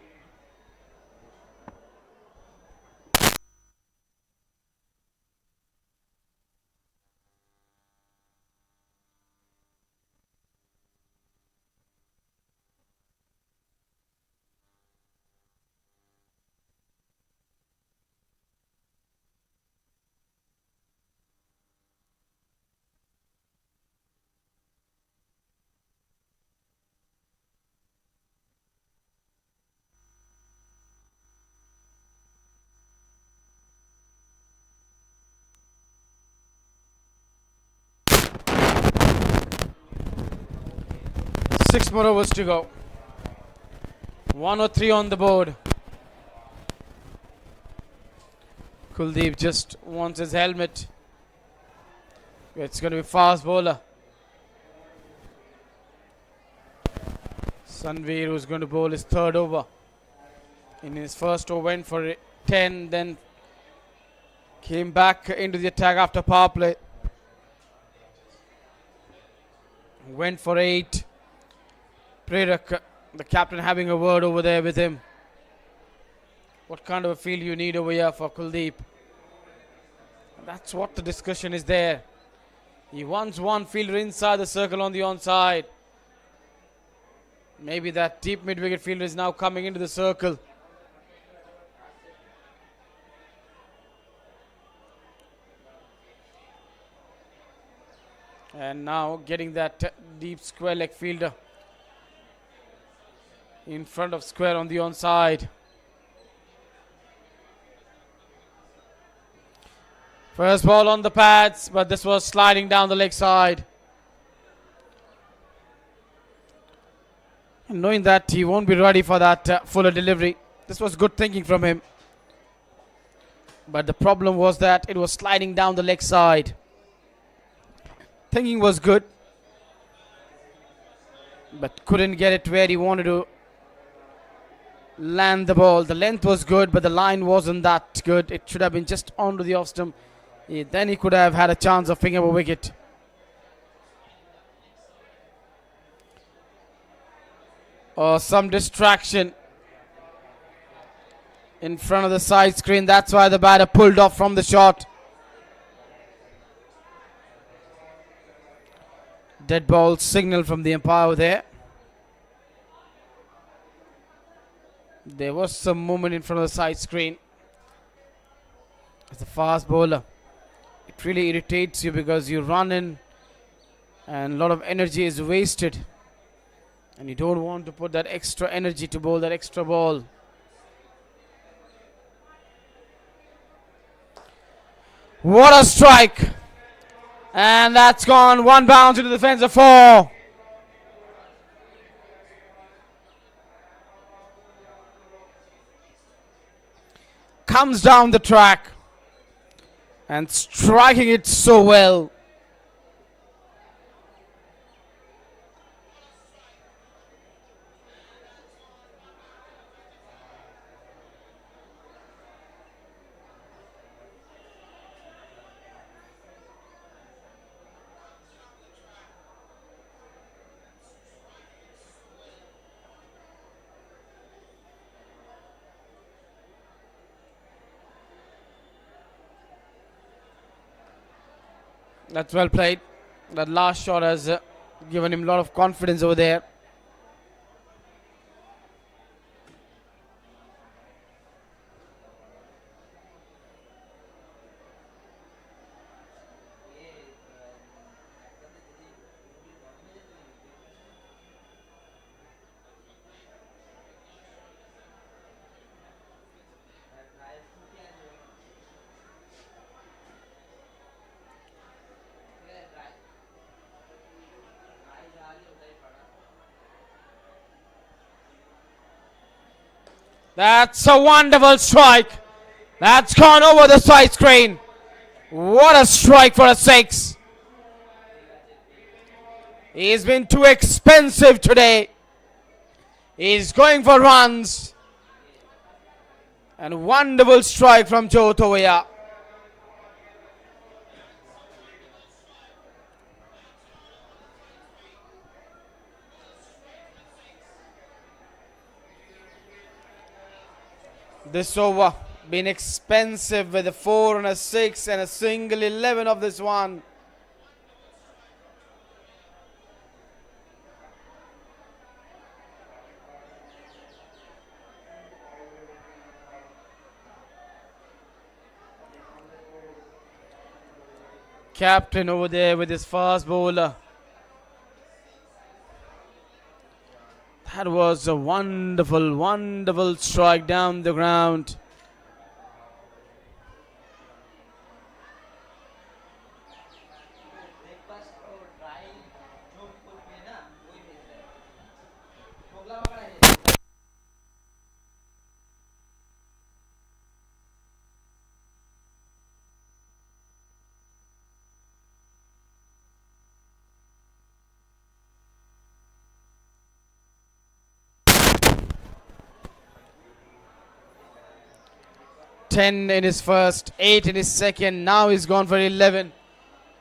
Six more overs to go. 103 on the board. Kuldeep just wants his helmet. It's going to be fast bowler. Sanveer, who's going to bowl his third over. In his first over went for 10, then came back into the attack after power play. Went for 8. Prerak, the captain, having a word over there with him. What kind of a field you need over here for Kuldeep? That's what the discussion is there. He wants one fielder inside the circle on the onside. Maybe that deep mid-wicket fielder is now coming into the circle. And now getting that deep square leg fielder in front of square on the onside. First ball on the pads, but this was sliding down the leg side. And knowing that he won't be ready for that fuller delivery, this was good thinking from him. But the problem was that it was sliding down the leg side. Thinking was good, but couldn't get it where he wanted to land the ball. The length was good, but the line wasn't that good. It should have been just onto the off stump. Then he could have had a chance of picking up a wicket. Or some distraction in front of the side screen. That's why the batter pulled off from the shot. Dead ball signal from the umpire there. There was some movement in front of the side screen. As a fast bowler, it really irritates you because you run in and a lot of energy is wasted. And you don't want to put that extra energy to bowl that extra ball. What a strike! And that's gone one bounce into the fence of 4. Comes down the track and striking it so well. That's well played. That last shot has given him a lot of confidence over there. That's a wonderful strike. That's gone over the side screen. What a strike for a 6. He's been too expensive today. He's going for runs. And wonderful strike from Joe Toya. This over been expensive with a 4 and a 6 and a single 11 of this one. Captain over there with his fast bowler. That was a wonderful, wonderful strike down the ground. Ten in his first, 8 in his second. Now he's gone for 11.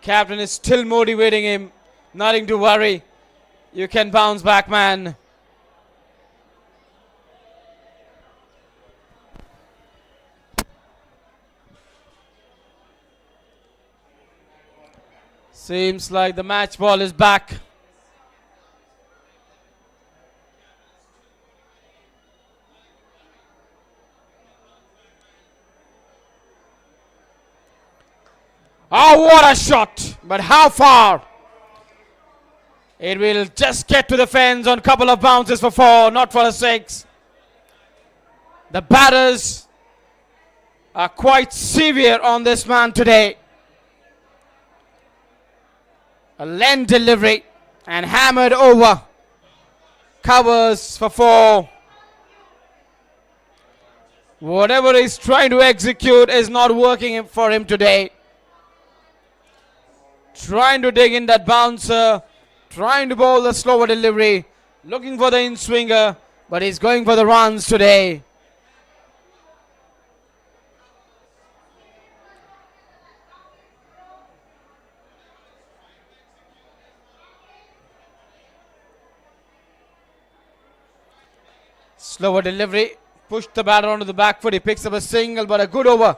Captain is still motivating him. Nothing to worry. You can bounce back, man. Seems like the match ball is back. Oh, what a shot! But how far? It will just get to the fence on couple of bounces for 4, not for a 6. The batters are quite severe on this man today. A length delivery and hammered over. Covers for 4. Whatever he's trying to execute is not working for him today. Trying to dig in that bouncer, trying to bowl the slower delivery, looking for the in-swinger, but he's going for the runs today. Slower delivery, pushed the batter onto the back foot. He picks up a single, but a good over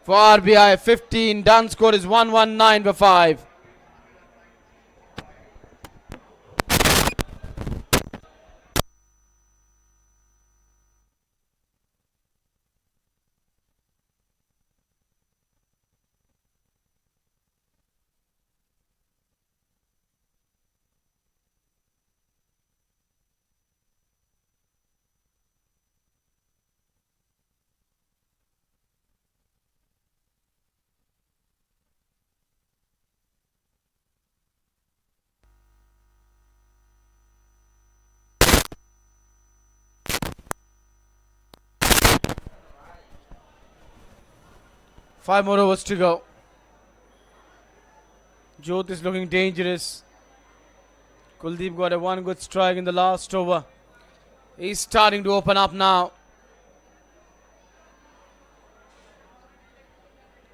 for RBI. 15 done. Score is 119 for 5. Five more overs to go. Jyot is looking dangerous. Kuldeep got a one good strike in the last over. He's starting to open up now.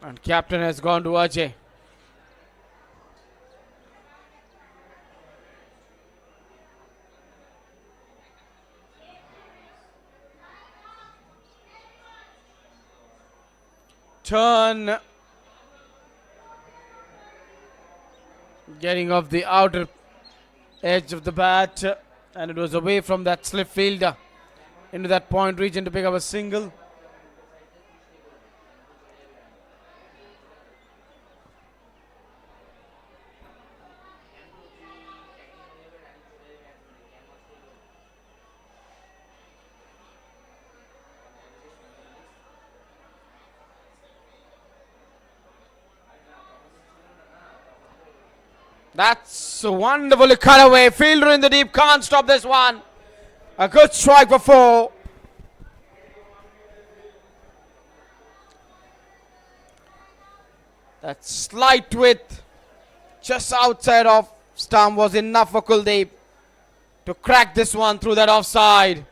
And captain has gone to Ajay. Turn. Getting off the outer edge of the bat, and it was away from that slip fielder into that point region to pick up a single. That's a wonderfully cut away. Fielder in the deep, can't stop this one. A good strike for 4. That slight width just outside of stump was enough for Kuldeep to crack this one through that offside.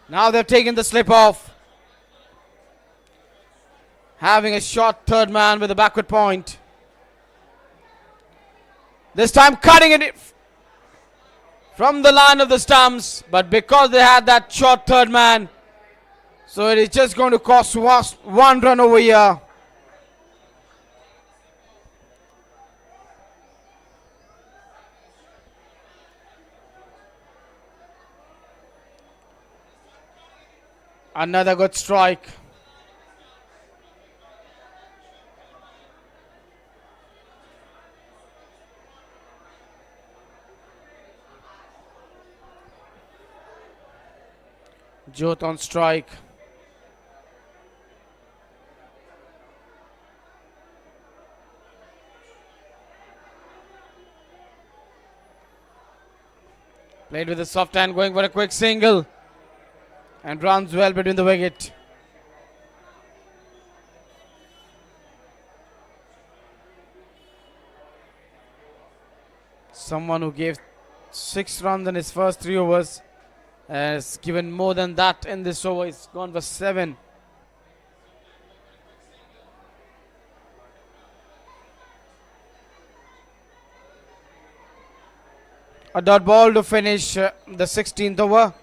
Now they've taken the slip off. Having a short third man with a backward point. This time cutting it from the line of the stumps, but because they had that short third man, so it is just going to cost one run over here. Another good strike. Jyot on strike. Played with a soft hand, going for a quick single. And runs well between the wicket. Someone who gave 6 runs in his first 3 overs has given more than that in this over. He's gone for 7. A dot ball to finish the 16th over.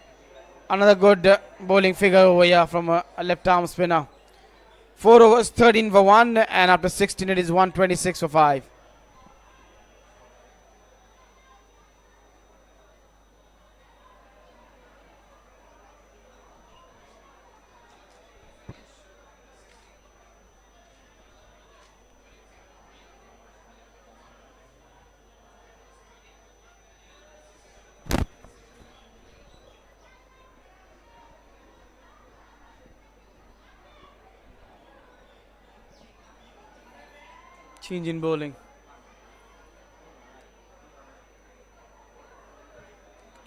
Another good bowling figure over here from a left arm spinner. 4 overs, 13 for 1, and after 16 it is 126 for 5. Change in bowling.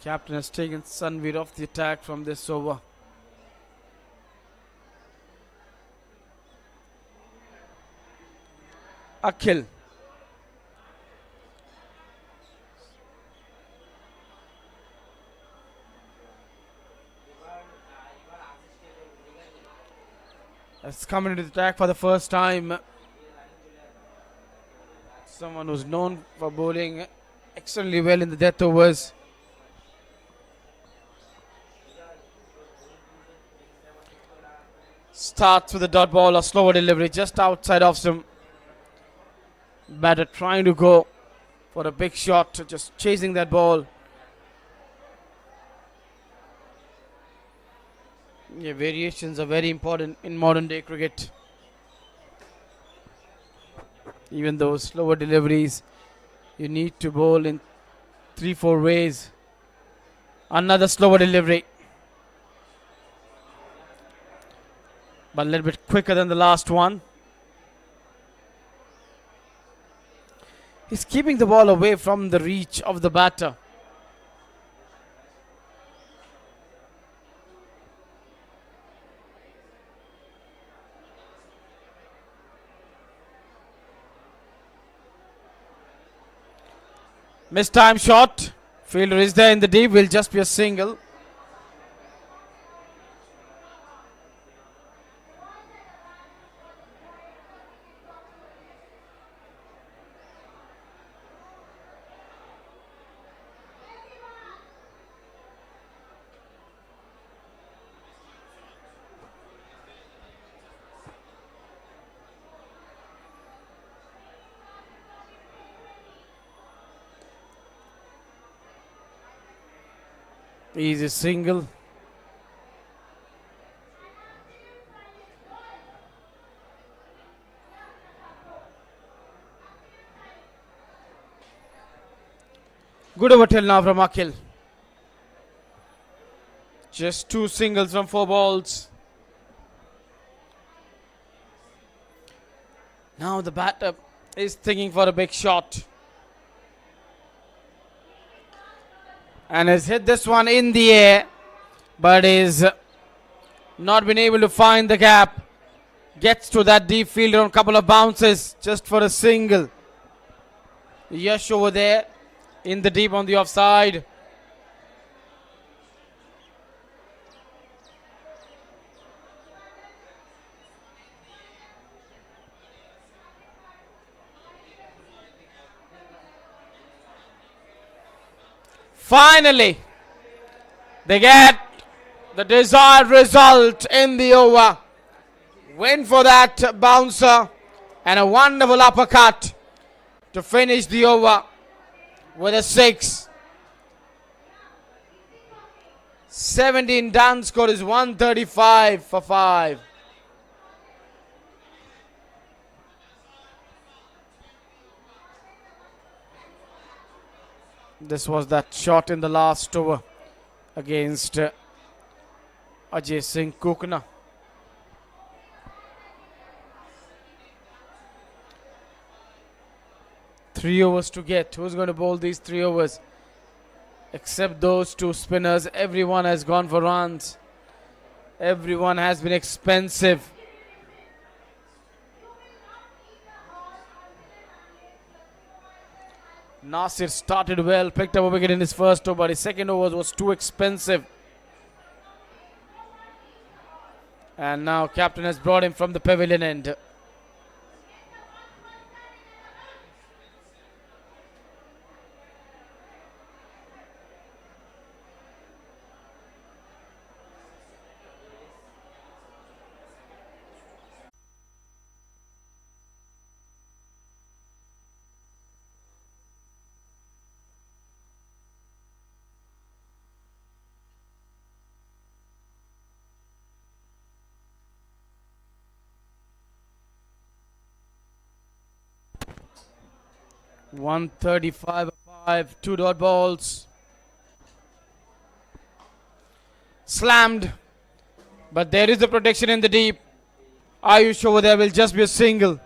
Captain has taken Sanveer off the attack from this over. Akhil. Has come into the attack for the first time. Someone who's known for bowling extremely well in the death overs. Starts with a dot ball, a slower delivery just outside off stump. Batter trying to go for a big shot, just chasing that ball. Yeah, variations are very important in modern day cricket. Even those slower deliveries, you need to bowl in 3-4 ways. Another slower delivery, but a little bit quicker than the last one. He's keeping the ball away from the reach of the batter. Missed time shot. Fielder is there in the deep, will just be a single. Easy single. Good over till now from Akhil. Just 2 singles from 4 balls. Now the batter is thinking for a big shot. And has hit this one in the air, but is not been able to find the gap. Gets to that deep fielder on a couple of bounces just for a single. Yash over there in the deep on the offside. Finally, they get the desired result in the over. Went for that bouncer and a wonderful uppercut to finish the over with a 6. 17 done, score is 135 for 5. This was that shot in the last over against Ajay Singh Kukna. Three overs to get. Who's going to bowl these 3 overs? Except those 2 spinners, everyone has gone for runs. Everyone has been expensive. Nasir started well, picked up a wicket in his first over, but his second over was too expensive. And now captain has brought him from the pavilion end. .135 2 dot balls. Slammed, but there is a protection in the deep. Ayush over there will just be a single.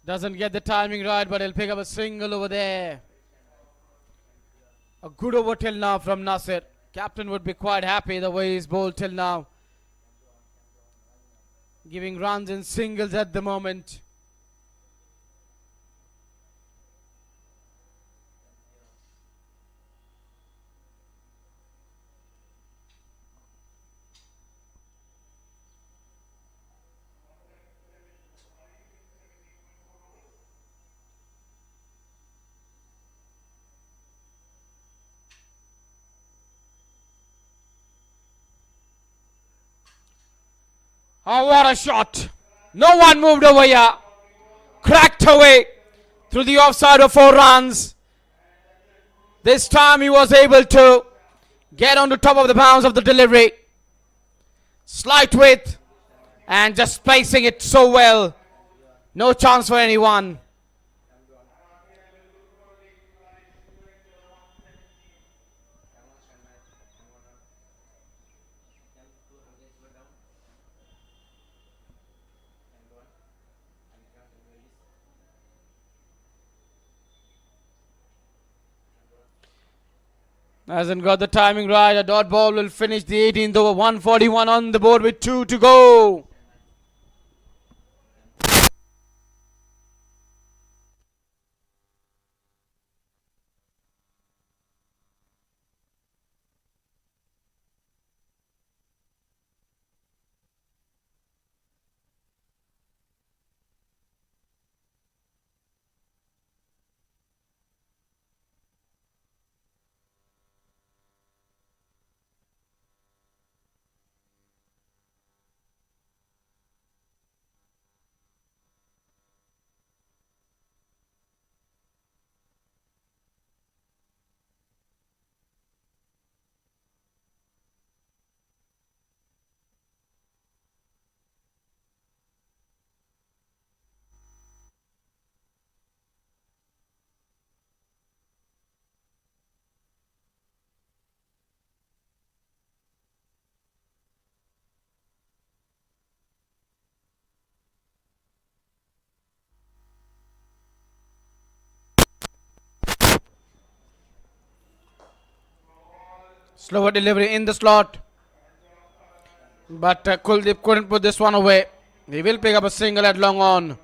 Doesn't get the timing right, but he'll pick up a single over there. A good over till now from Nasir. Captain would be quite happy the way he's bowled till now. Giving runs and singles at the moment. Oh, what a shot. No one moved over here. Cracked away through the offside of 4 runs. This time he was able to get on the top of the bounce of the delivery. Slight width and just placing it so well. No chance for anyone. Hasn't got the timing right. A dot ball will finish the 18th over. 141 on the board with 2 to go. Slower delivery in the slot. But Kuldeep couldn't put this one away. He will pick up a single at long on.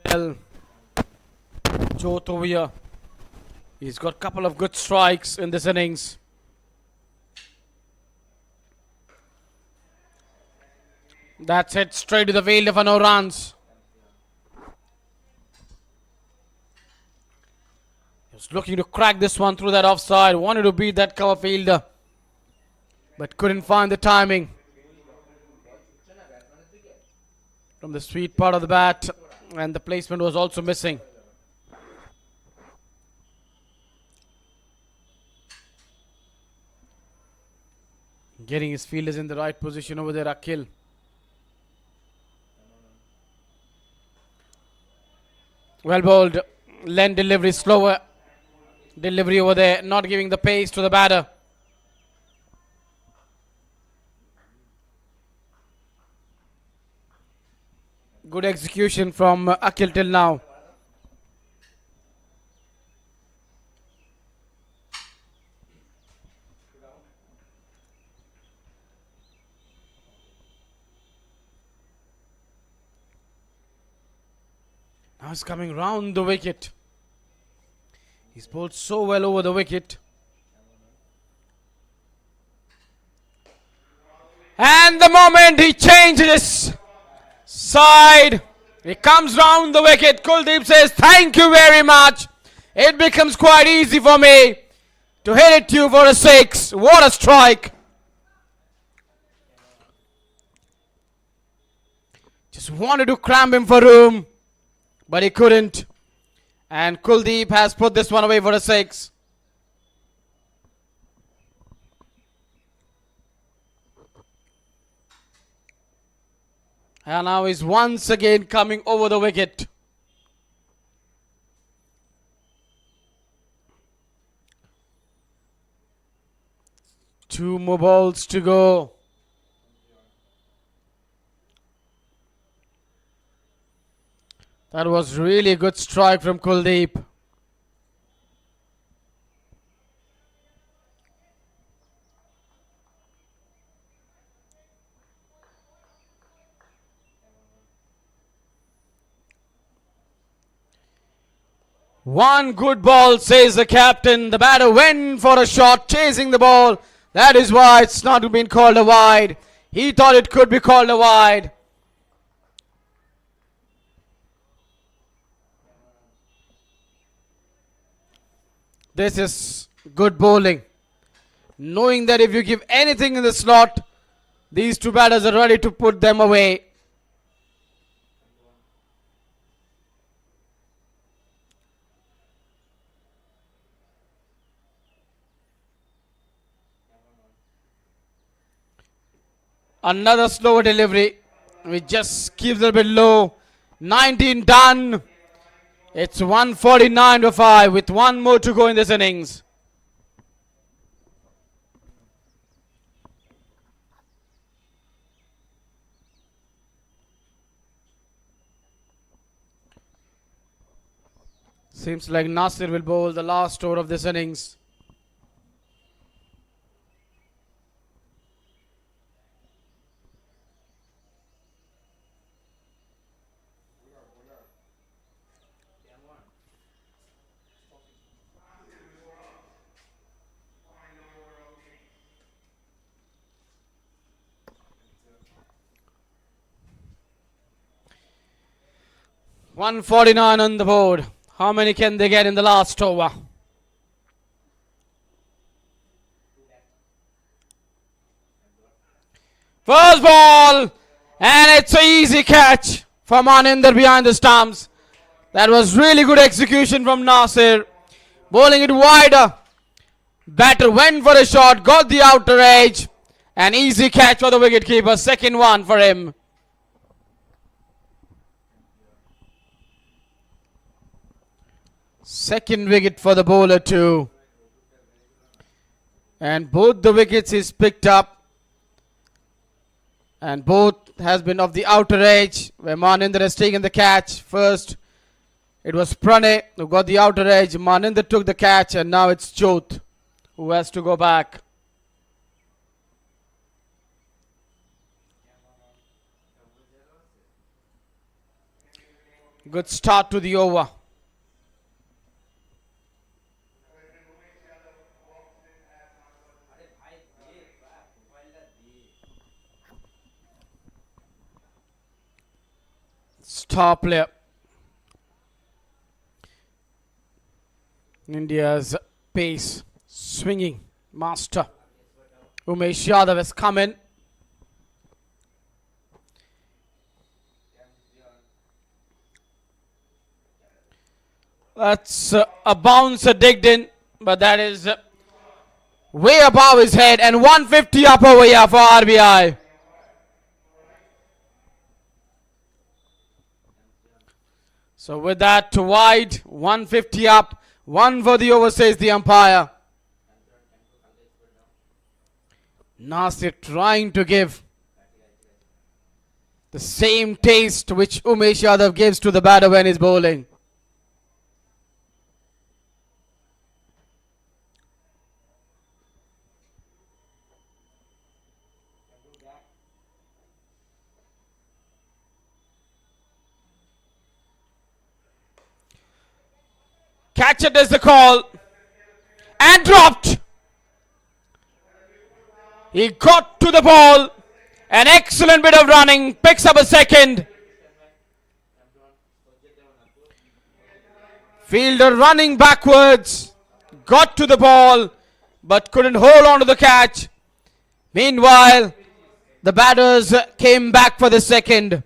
Well, Jyot over here. He's got a couple of good strikes in this innings. That's it, straight to the fielder for no runs. He was looking to crack this one through that offside. Wanted to beat that cover fielder, but couldn't find the timing. From the sweet part of the bat, and the placement was also missing. Getting his fielders in the right position over there, Akhil. Well bowled. Len delivery slower. Delivery over there, not giving the pace to the batter. Good execution from Akhil till now. Now he's coming round the wicket. He's bowled so well over the wicket. And the moment he changes side, he comes round the wicket. Kuldeep says, thank you very much. It becomes quite easy for me to hit it to you for a 6. What a strike. Just wanted to cram him for room, but he couldn't. And Kuldeep has put this one away for a 6. And now he's once again coming over the wicket. Two more balls to go. That was really a good strike from Kuldeep. One good ball, says the captain. The batter went for a shot, chasing the ball. That is why it's not been called a wide. He thought it could be called a wide. This is good bowling. Knowing that if you give anything in the slot, these two batters are ready to put them away. Another slower delivery. We just keeps it a bit low. 19 done. It's 149 to 5 with one more to go in this innings. Seems like Nasir will bowl the last over of this innings. $149 on the board. How many can they get in the last over? First ball, and it's an easy catch from Maninder behind the stumps. That was really good execution from Nasir. Bowling it wider. Batter went for a shot, got the outer edge. An easy catch for the wicketkeeper. Second one for him. Second wicket for the bowler too. And both the wickets is picked up. And both has been of the outer edge where Maninder has taken the catch. First it was Pranay who got the outer edge. Maninder took the catch and now it's Jyot who has to go back. Good start to the over. Star player. India's pace swinging master Umesh Yadav has come in. That's a bouncer digged in, but that is way above his head, and 150 up over here for RBI. So with that to wide, 150 up, one for the over, says the umpire. Nasir trying to give the same taste which Umesh Yadav gives to the batter when he's bowling. Catch it is the call. And dropped. He got to the ball. An excellent bit of running. Picks up a second. Fielder running backwards. Got to the ball. But couldn't hold on to the catch. Meanwhile, the batters came back for the second.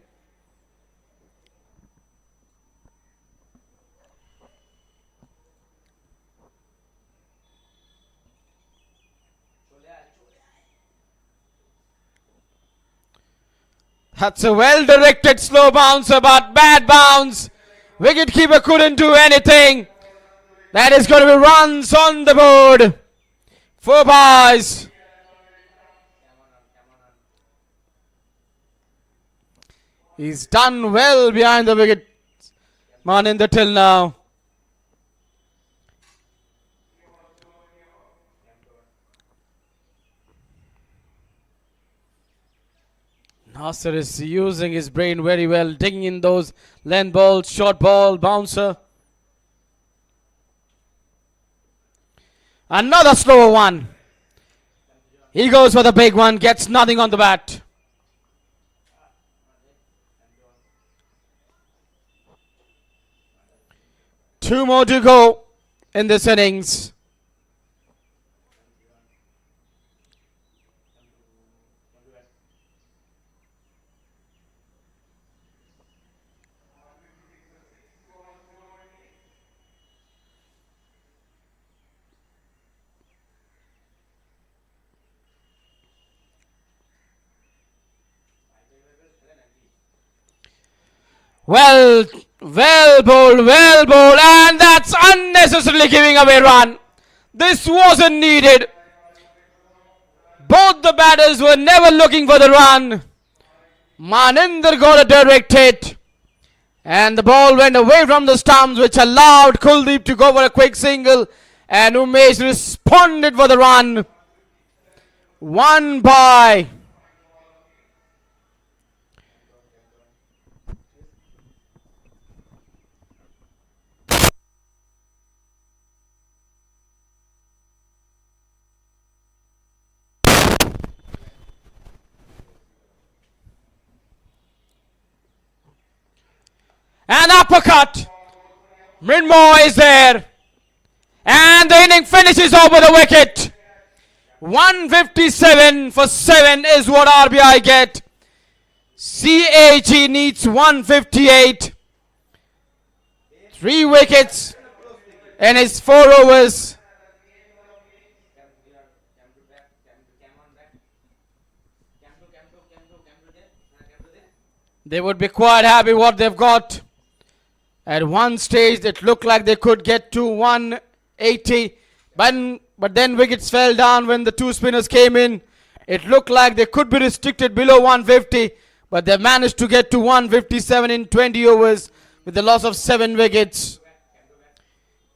That's a well-directed slow bouncer, but bad bounce. Wicketkeeper couldn't do anything. That is going to be runs on the board. 4 bars. He's done well behind the wicket, Maninder, till now. Nasser is using his brain very well, digging in those length balls, short ball, bouncer. Another slower one. He goes for the big one, gets nothing on the bat. Two more to go in this innings. Well bowled, and that's unnecessarily giving away run. This wasn't needed. Both the batters were never looking for the run. Maninder got a direct hit, and the ball went away from the stumps, which allowed Kuldeep to go for a quick single, and Umesh responded for the run. One by. An uppercut. Minmo is there. And the inning finishes over the wicket. 157 for 7 is what RBI get. CAG needs 158. 3 wickets in his 4 overs. They would be quite happy what they've got. At one stage, it looked like they could get to 180, but then wickets fell down when the 2 spinners came in. It looked like they could be restricted below 150, but they managed to get to 157 in 20 overs with the loss of 7 wickets.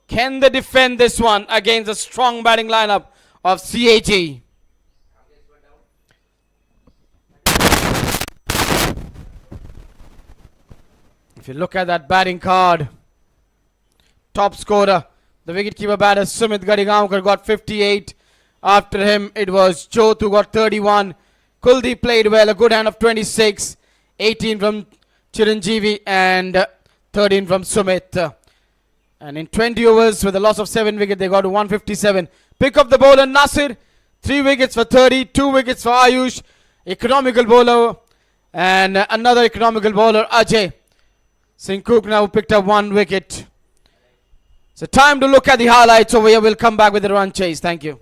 Can they defend this one against a strong batting lineup of CAG? If you look at that batting card, top scorer, the wicketkeeper batter Sumit Gadigaonkar got 58. After him, it was Jyot who got 31. Kuldeep played well, a good hand of 26. 18 from Chiranjeevi and 13 from Sumit. And in 20 overs with a loss of 7 wickets, they got to 157. Pick up the bowler Nasir, 3 wickets for 30, 2 wickets for Ayush, economical bowler, and another economical bowler Ajay. Singh now picked up 1 wicket. So time to look at the highlights over here. We'll come back with the run chase. Thank you.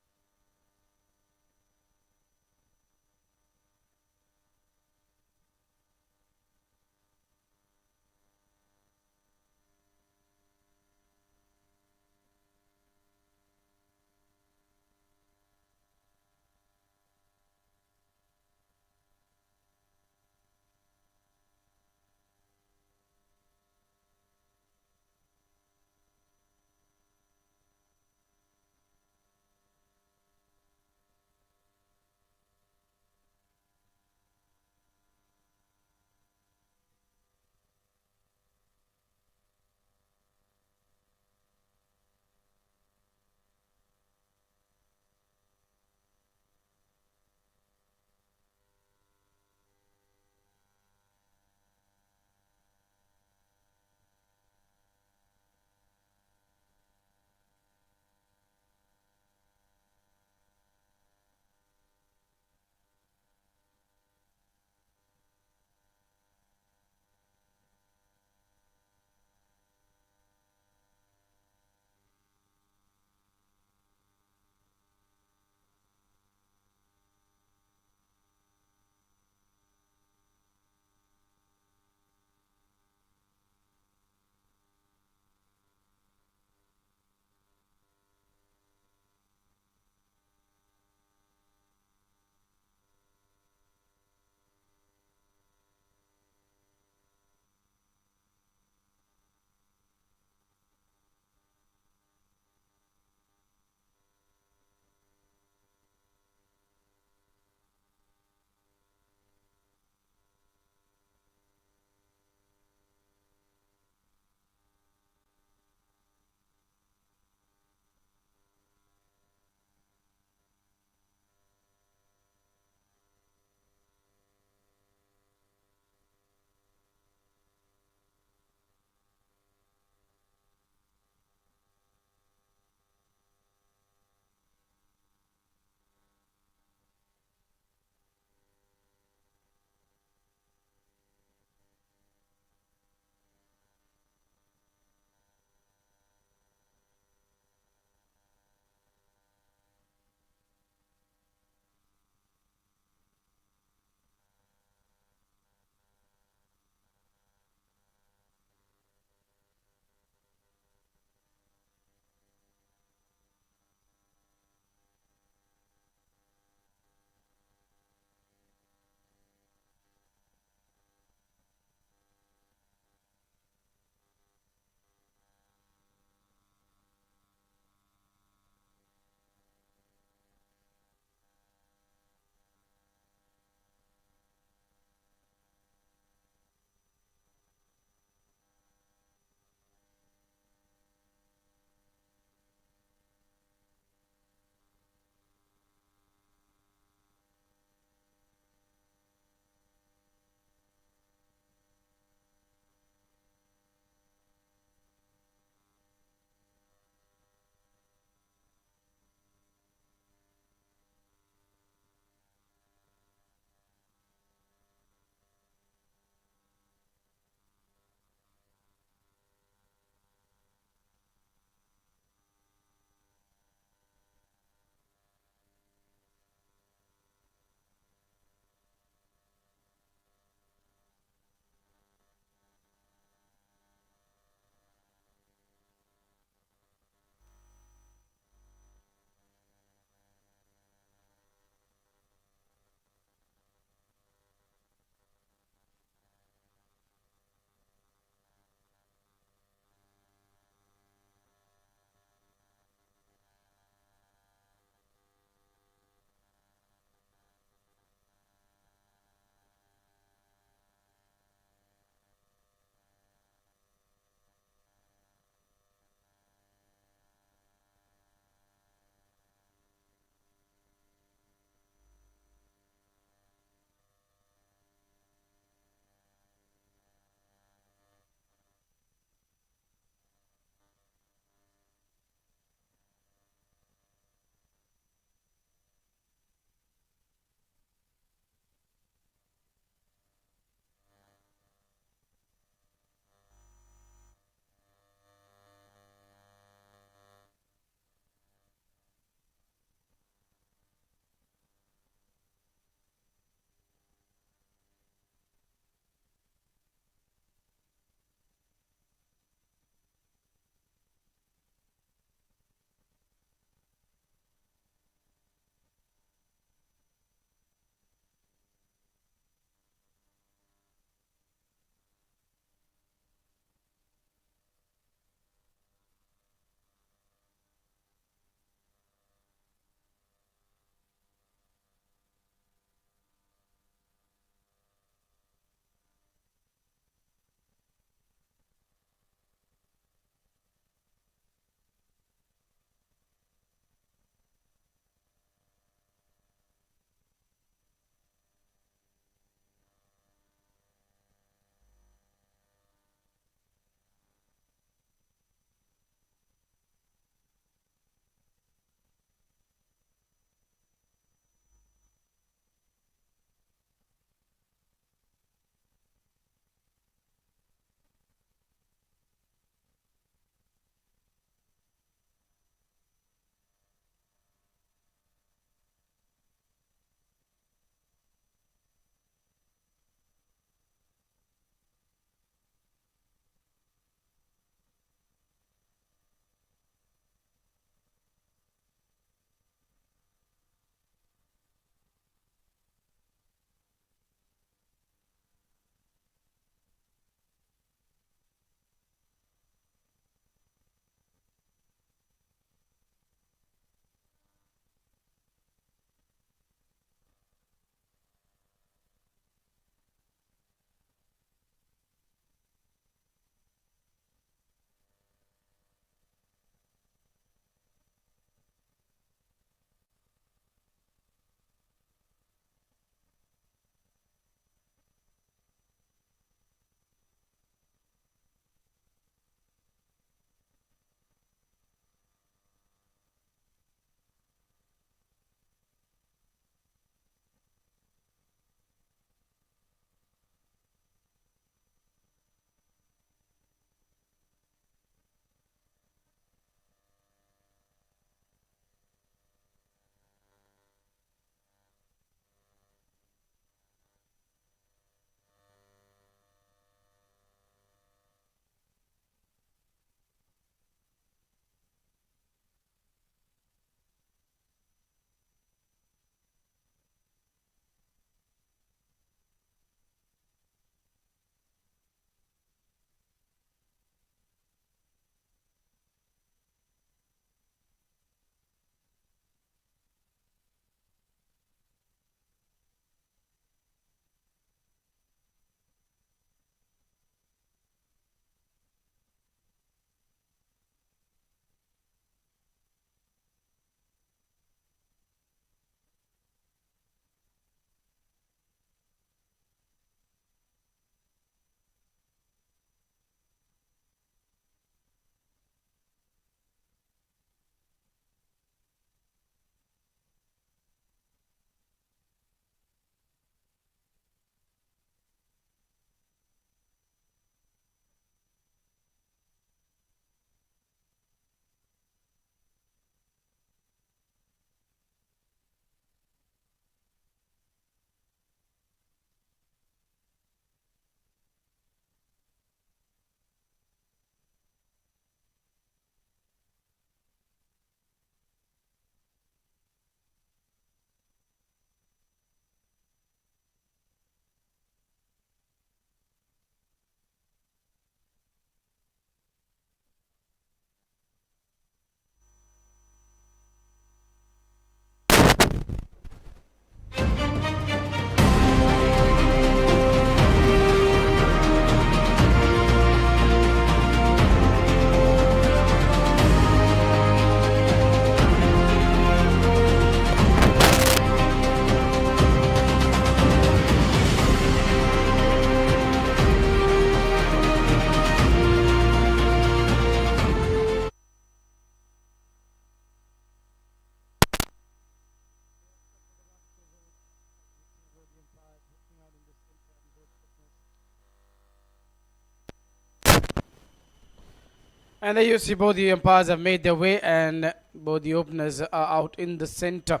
And there you see both the umpires have made their way and both the openers are out in the center.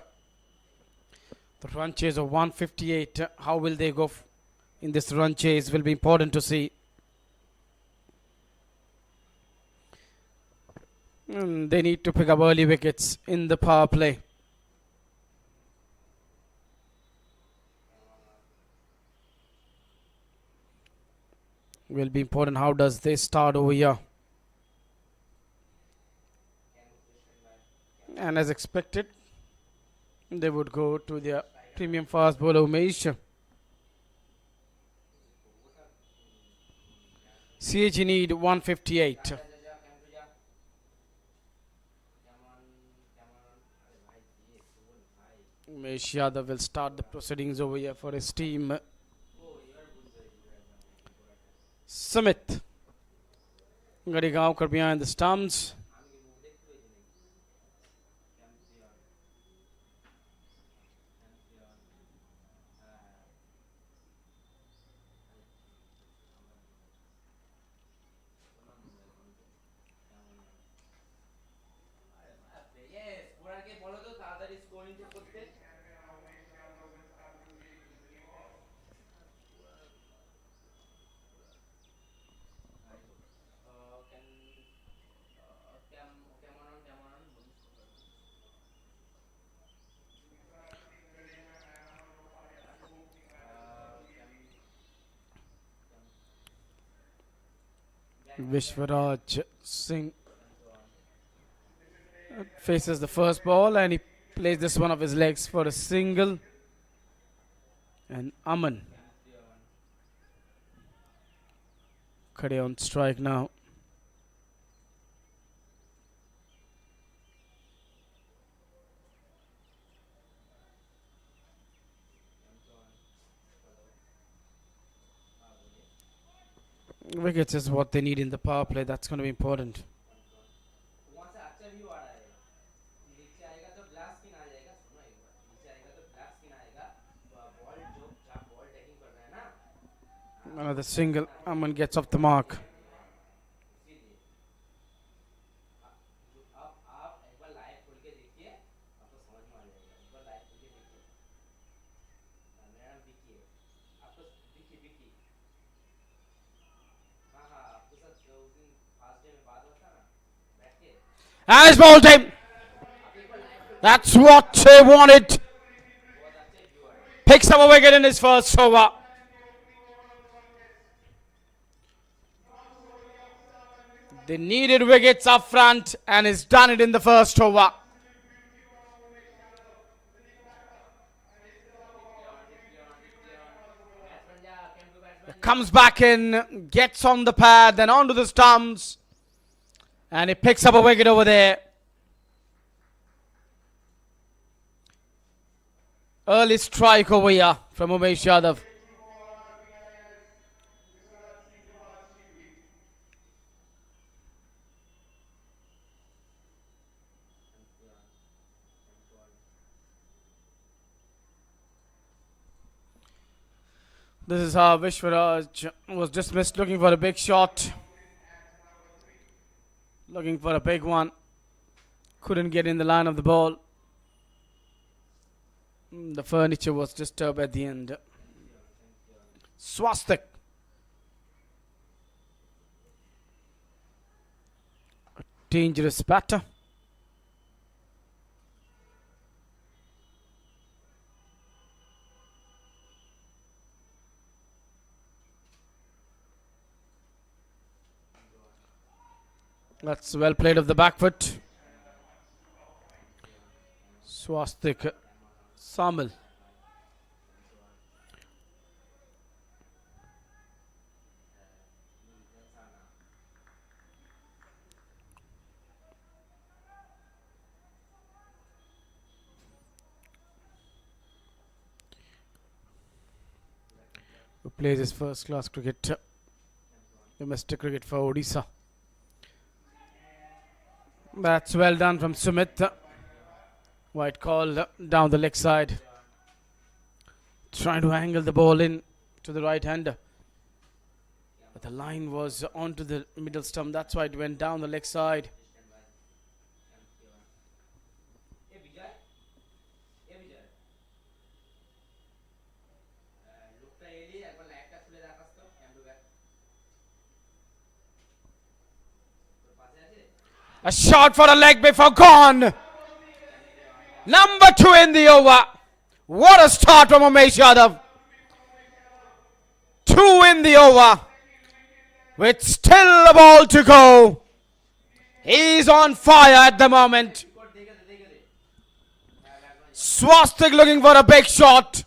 The run chase of 158. How will they go in this run chase will be important to see. They need to pick up early wickets in the power play. Will be important. How does they start over here? And as expected, they would go to their premium fast bowler Umesh. CAG need 158. Umesh Yadav will start the proceedings over here for his team. Sumit Gadigaonkar behind the stumps. Vishwaraj Singh faces the first ball and he plays this one of his legs for a single. And Aman Khade on strike now. Wickets is what they need in the power play. That's going to be important. Another single. Aman gets off the mark. And it's ball time. That's what they wanted. Picks up a wicket in his first over. They needed wickets up front and he's done it in the first over. Comes back in, gets on the pad, then onto the stumps. And he picks up a wicket over there. Early strike over here from Umesh Yadav. This is how Vishwaraj was dismissed, looking for a big shot. Looking for a big one. Couldn't get in the line of the ball. The furniture was disturbed at the end. Swastik. A dangerous batter. That's well played of the back foot. Swastik Samal. Who plays his first class cricket, domestic cricket for Odisha. That's well done from Sumit. White call down the leg side. Trying to angle the ball in to the right hander. But the line was onto the middle stump. That's why it went down the leg side. A shot for a leg before gone. Number 2 in the over. What a start from Umesh Yadav. 2 in the over. With still a ball to go. He's on fire at the moment. Swastik looking for a big shot.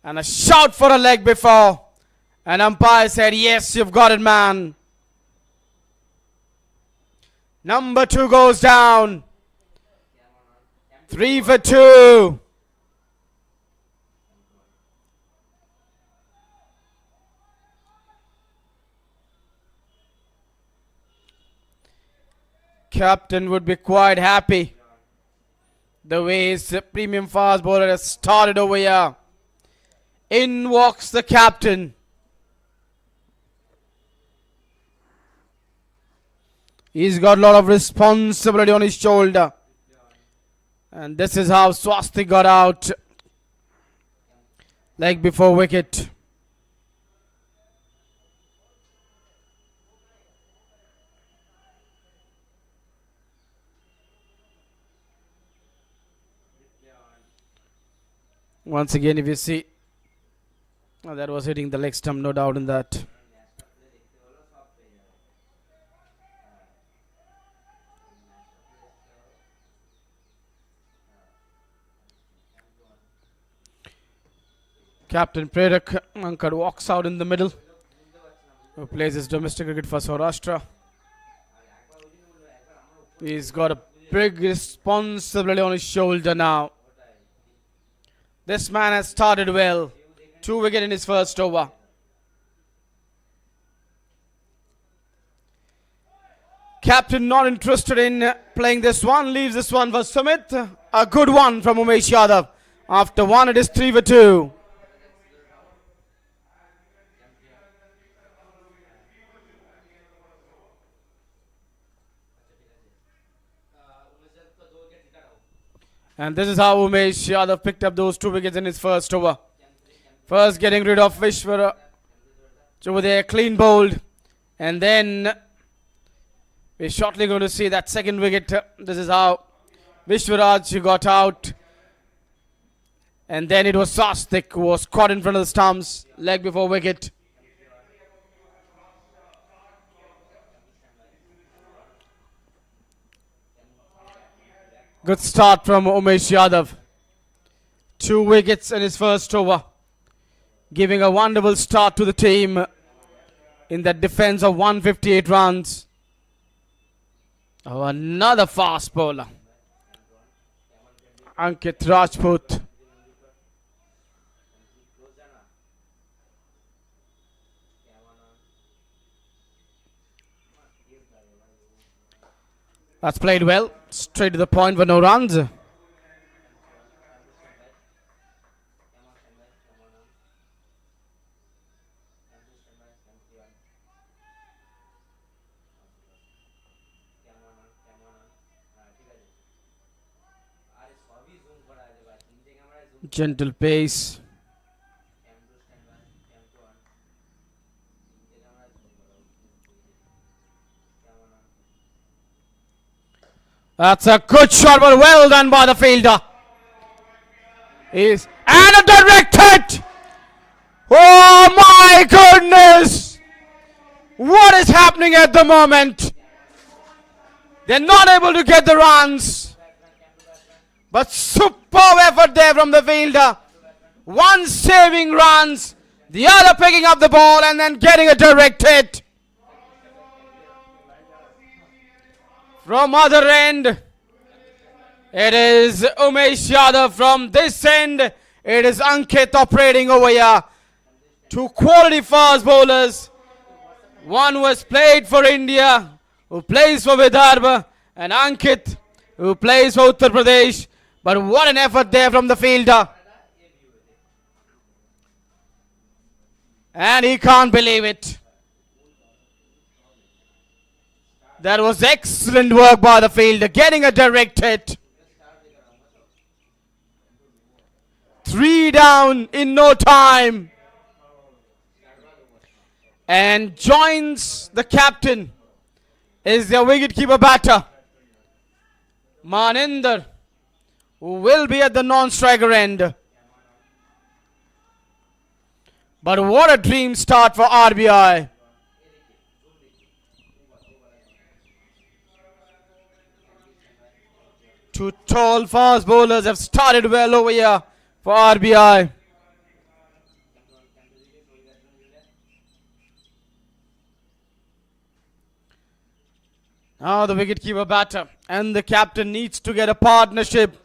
And a shout for a leg before. And umpire said, yes, you've got it, man. Number 2 goes down. 3 for 2. Captain would be quite happy. The way his premium fast bowler has started over here. In walks the captain. He's got a lot of responsibility on his shoulder. And this is how Swastik got out. Leg before wicket. Once again, if you see, that was hitting the leg stump, no doubt in that. Captain Prerak Ankar walks out in the middle, who plays his domestic cricket for Saurashtra. He's got a big responsibility on his shoulder now. This man has started well. 2 wickets in his first over. Captain not interested in playing this one. Leaves this one for Sumit. A good one from Umesh Yadav. After 1, it is 3 for 2. And this is how Umesh Yadav picked up those 2 wickets in his first over. First getting rid of Vishwara over there, clean bowled. And then we're shortly going to see that second wicket. This is how Vishwaraj got out. And then it was Swastik who was caught in front of the stumps. Leg before wicket. Good start from Umesh Yadav. 2 wickets in his first over. Giving a wonderful start to the team in that defense of 158 runs. Oh, another fast bowler. Ankit Rajput. That's played well. Straight to the point for no runs. Gentle pace. That's a good shot, but well done by the fielder. And a direct hit. Oh my goodness. What is happening at the moment? They're not able to get the runs. But superb effort there from the fielder. One saving runs, the other picking up the ball and then getting a direct hit. From other end, it is Umesh Yadav. From this end, it is Ankit operating over here. 2 quality fast bowlers. One who has played for India, who plays for Vidarbha, and Ankit, who plays for Uttar Pradesh. But what an effort there from the fielder. And he can't believe it. That was excellent work by the fielder, getting a direct hit. 3 down in no time. And joins the captain is their wicketkeeper batter, Maninder, who will be at the non-striker end. But what a dream start for RBI. Two tall fast bowlers have started well over here for RBI. Now the wicketkeeper batter and the captain needs to get a partnership.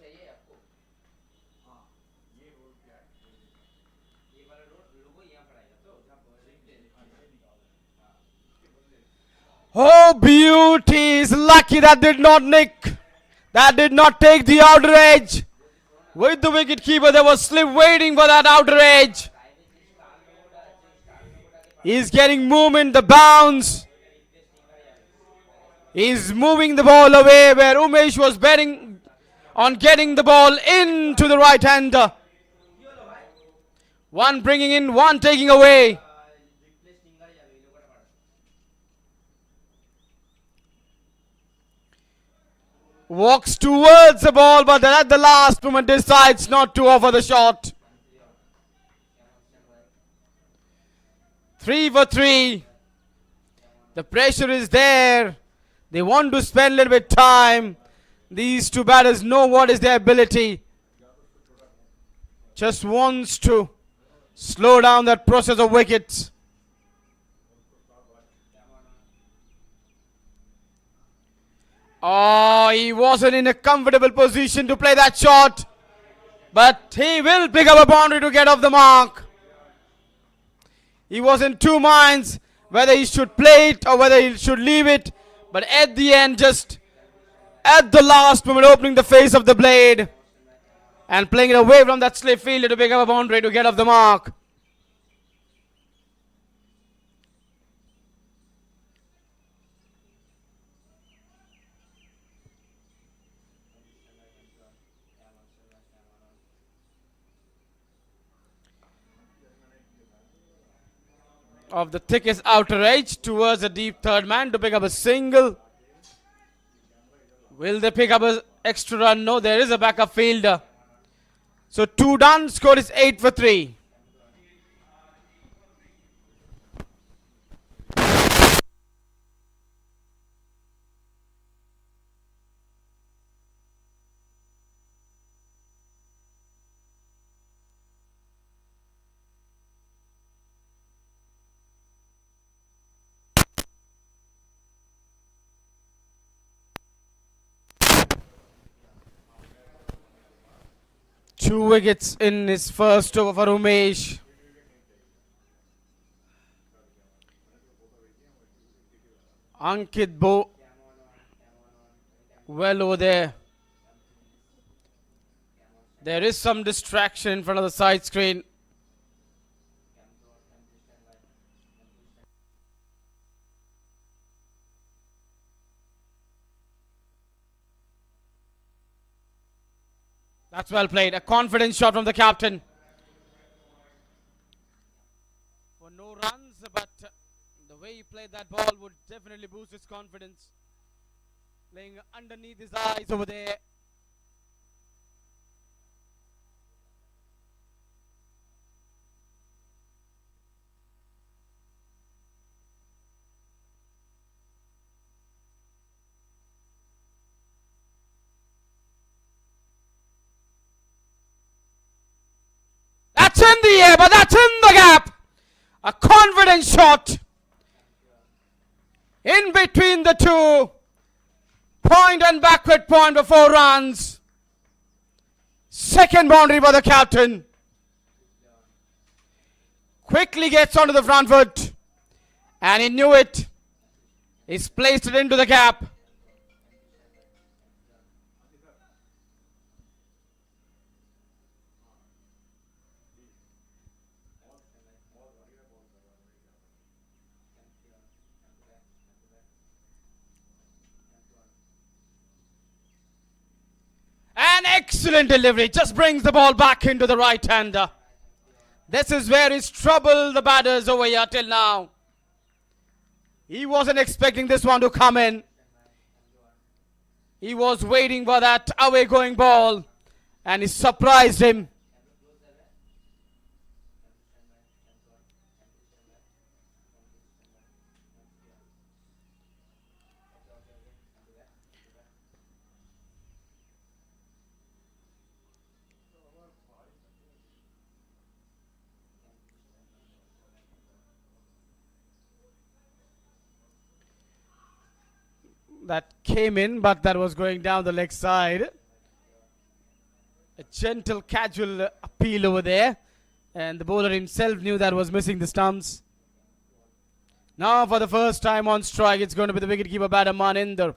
Oh, beauties! Lucky that did not nick. That did not take the outer edge. With the wicketkeeper, there was slip waiting for that outer edge. He's getting movement, the bounce. He's moving the ball away where Umesh was betting on getting the ball into the right hander. One bringing in, one taking away. Walks towards the ball, but at the last moment decides not to offer the shot. 3 for 3. The pressure is there. They want to spend a little bit time. These two batters know what is their ability. Just wants to slow down that process of wickets. Oh, he wasn't in a comfortable position to play that shot. But he will pick up a boundary to get off the mark. He was in two minds whether he should play it or whether he should leave it. But at the end, just at the last moment, opening the face of the blade and playing it away from that slip fielder to pick up a boundary to get off the mark. Of the thickest outer edge towards the deep third man to pick up a single. Will they pick up an extra run? No, there is a backup fielder. So 2 done, score is 8 for 3. Two wickets in his first over for Umesh. Ankit Bo well over there. There is some distraction in front of the side screen. That's well played. A confident shot from the captain. For no runs, but the way he played that ball would definitely boost his confidence. Playing underneath his eyes over there. That's in the air, but that's in the gap. A confident shot. In between the two. Point and backward point for 4 runs. Second boundary for the captain. Quickly gets onto the front foot. And he knew it. He's placed it into the gap. Excellent delivery. Just brings the ball back into the right hander. This is where he's troubled the batters over here till now. He wasn't expecting this one to come in. He was waiting for that away going ball and he surprised him. That came in, but that was going down the leg side. A gentle, casual appeal over there. And the bowler himself knew that was missing the stumps. Now for the first time on strike, it's going to be the wicketkeeper batter Maninder.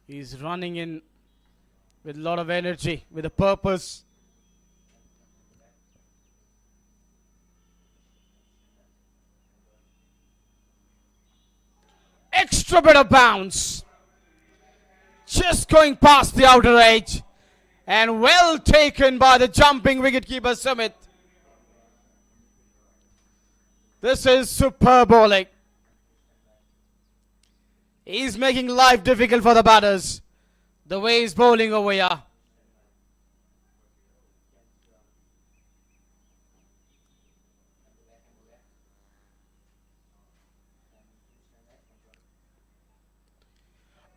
He's running in with a lot of energy, with a purpose. Extra bit of bounce. Just going past the outer edge. And well taken by the jumping wicketkeeper Sumit. This is superb bowling. He's making life difficult for the batters. The way he's bowling over here.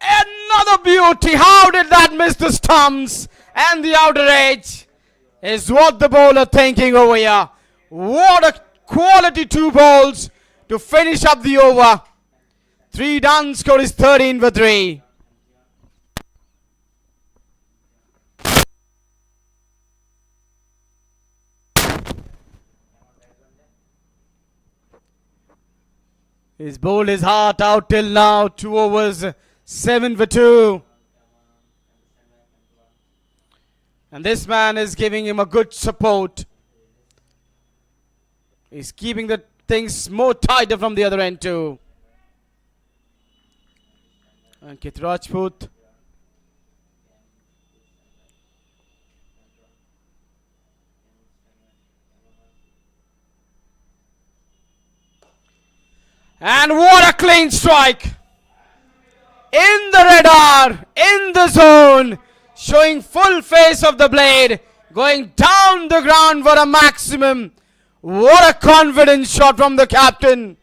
Another beauty. How did that miss the stumps? And the outer edge is what the bowler thinking over here. What a quality 2 balls to finish up the over. 3 done. Score is 13 for 3. He's bowled his heart out till now. 2 overs, 7 for 2. And this man is giving him a good support. He's keeping the things more tighter from the other end too. Ankit Rajput. And what a clean strike. In the radar, in the zone, showing full face of the blade, going down the ground for a maximum. What a confident shot from the captain.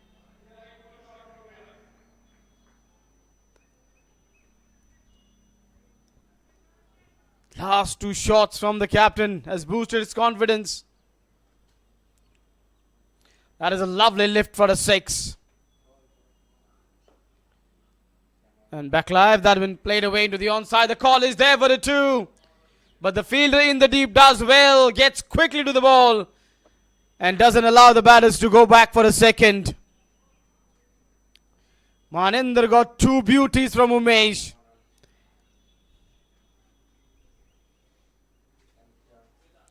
Last 2 shots from the captain has boosted his confidence. That is a lovely lift for a 6. And back live, that been played away into the onside. The call is there for the 2. But the fielder in the deep does well, gets quickly to the ball and doesn't allow the batters to go back for a second. Maninder got 2 beauties from Umesh.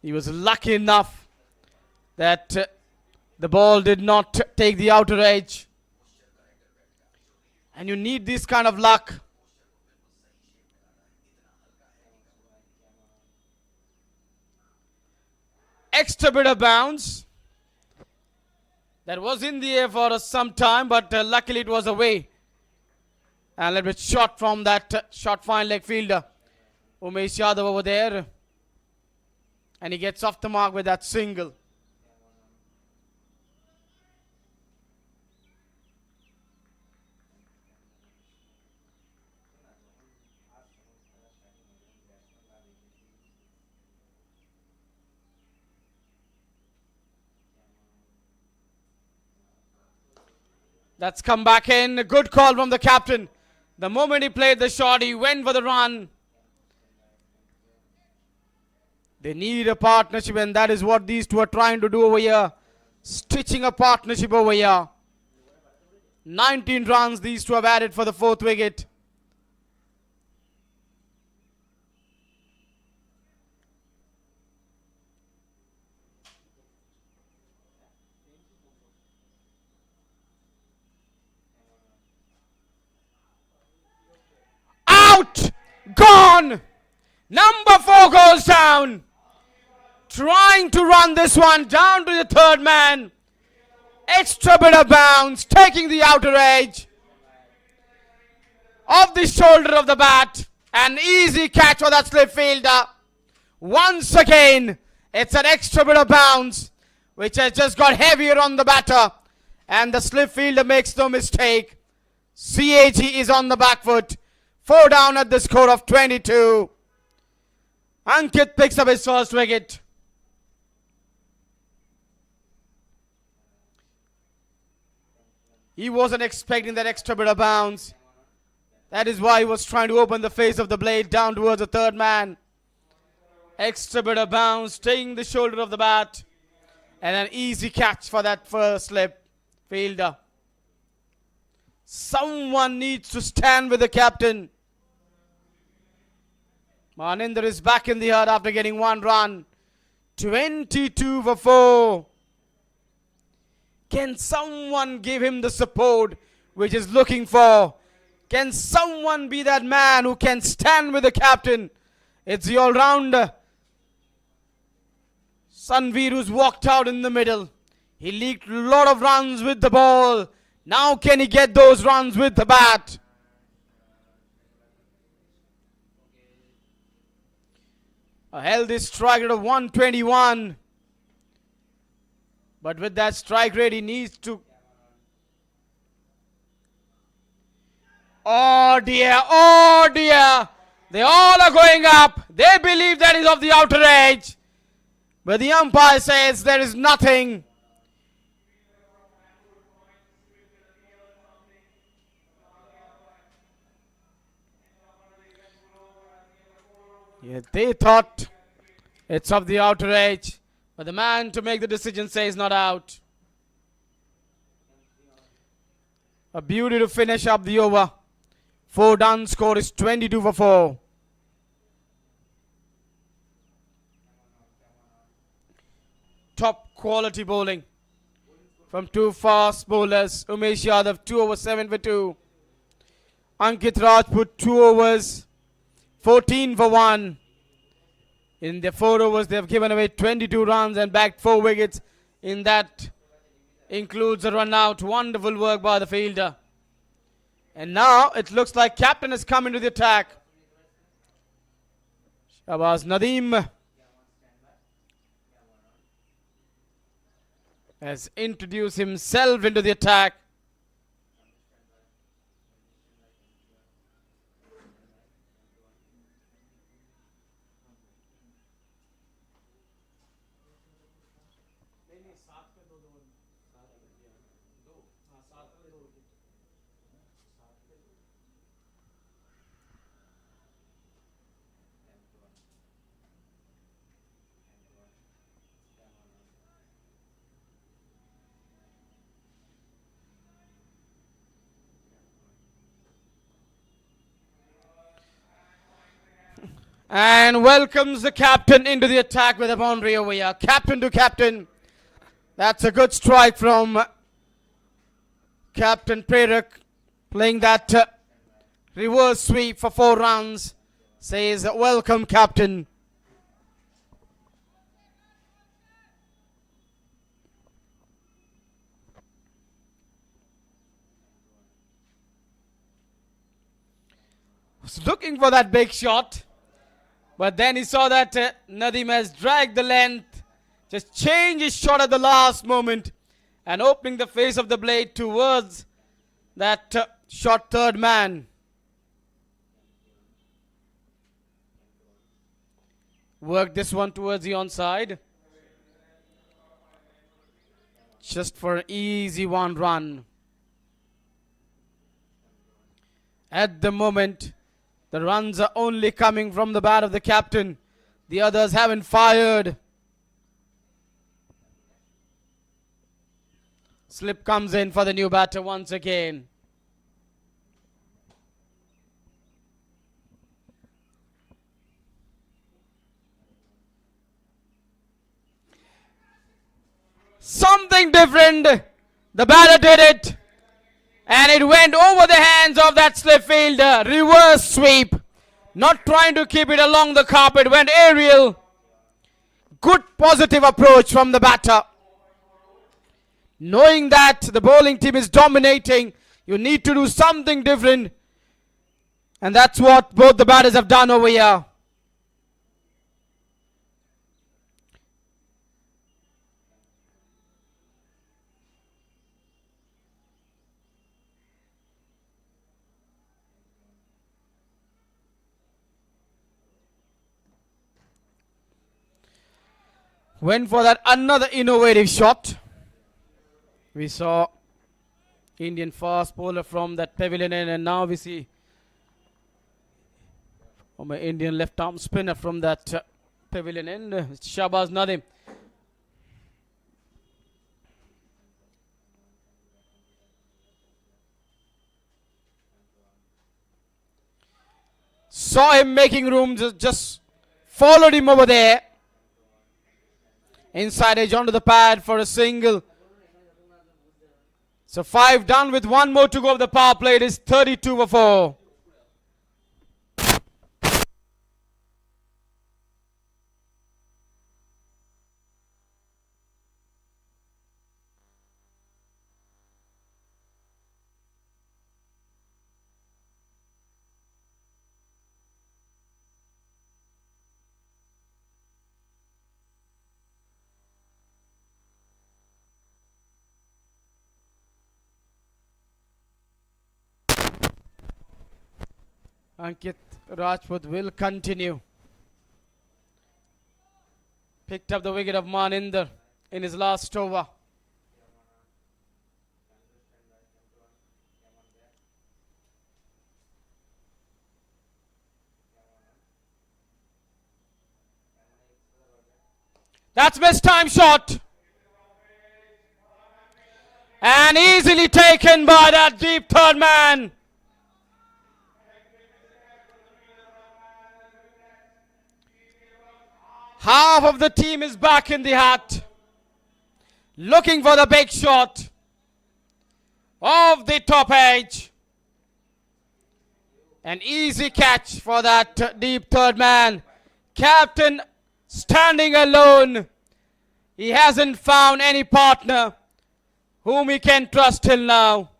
He was lucky enough that the ball did not take the outer edge. And you need this kind of luck. Extra bit of bounce. That was in the air for some time, but luckily it was away. And a little bit short from that short fine leg fielder. Umesh Yadav over there. And he gets off the mark with that single. That's come back in. A good call from the captain. The moment he played the shot, he went for the run. They need a partnership, and that is what these 2 are trying to do over here. Stitching a partnership over here. 19 runs these 2 have added for the 4th wicket. Out! Gone! Number 4 goes down. Trying to run this one down to the third man. Extra bit of bounce, taking the outer edge of the shoulder of the bat. An easy catch for that slip fielder. Once again, it's an extra bit of bounce, which has just got heavier on the batter. And the slip fielder makes no mistake. CAG is on the back foot. 4 down at the score of 22. Ankit picks up his first wicket. He wasn't expecting that extra bit of bounce. That is why he was trying to open the face of the blade down towards the third man. Extra bit of bounce, taking the shoulder of the bat. And an easy catch for that first slip fielder. Someone needs to stand with the captain. Maninder is back in the herd after getting 1 run. 22 for 4. Can someone give him the support which he's looking for? Can someone be that man who can stand with the captain? It's the all-rounder Sanveer who's walked out in the middle. He leaked a lot of runs with the ball. Now can he get those runs with the bat? A healthy strike rate of 121. But with that strike rate, he needs to... Oh dear, oh dear. They all are going up. They believe that is off the outer edge. But the umpire says there is nothing. Yeah, they thought it's off the outer edge. But the man to make the decision says not out. A beauty to finish up the over. 4 done, score is 22 for 4. Top quality bowling from 2 fast bowlers. Umesh Yadav 2 over 7 for 2. Ankit Rajput 2 overs 14 for 1. In their 4 overs, they have given away 22 runs and bagged 4 wickets. In that includes a run out. Wonderful work by the fielder. And now it looks like captain has come into the attack. Shahbaz Nadeem has introduced himself into the attack. And welcomes the captain into the attack with a boundary over here. Captain to captain. That's a good strike from Captain Prerak. Playing that reverse sweep for 4 runs. Says, welcome captain. Was looking for that big shot. But then he saw that Nadeem has dragged the length. Just changed his shot at the last moment. And opening the face of the blade towards that shot third man. Work this one towards the onside. Just for an easy 1 run. At the moment, the runs are only coming from the bat of the captain. The others haven't fired. Slip comes in for the new batter once again. Something different. The batter did it. And it went over the hands of that slip fielder. Reverse sweep. Not trying to keep it along the carpet, went aerial. Good positive approach from the batter. Knowing that the bowling team is dominating, you need to do something different. And that's what both the batters have done over here. Went for that another innovative shot. We saw Indian fast bowler from that pavilion end, and now we see an Indian left arm spinner from that pavilion end, Shahbaz Nadim. Saw him making room, just followed him over there. Inside edge onto the pad for a single. So 5 done with 1 more to go of the power play. It is 32 for 4. Ankit Rajput will continue. Picked up the wicket of Maninder in his last over. That's missed time shot. And easily taken by that deep third man. Half of the team is back in the hat, looking for the big shot of the top edge. An easy catch for that deep third man. Captain standing alone. He hasn't found any partner whom he can trust till now.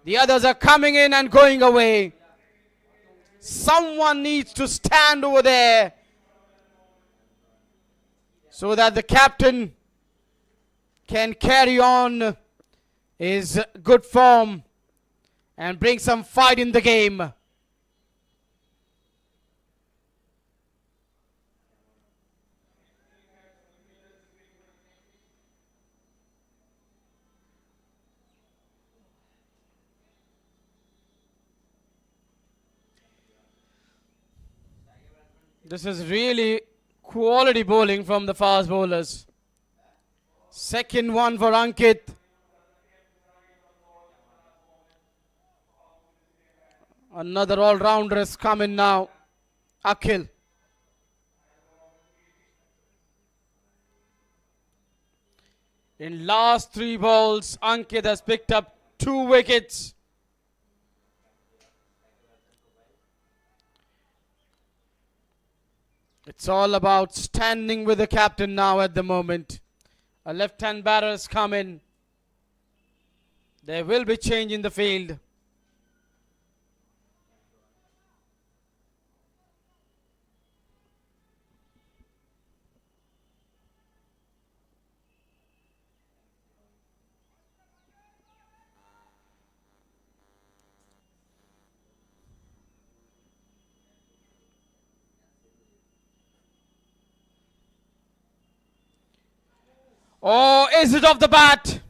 The others are coming in and going away. Someone needs to stand over there so that the captain can carry on his good form and bring some fight in the game. This is really quality bowling from the fast bowlers. Second one for Ankit. Another all-rounder is coming now. Akhil. In last 3 balls, Ankit has picked up 2 wickets. It's all about standing with the captain now at the moment. A left-hand batter has come in. There will be change in the field. Oh, is it off the bat?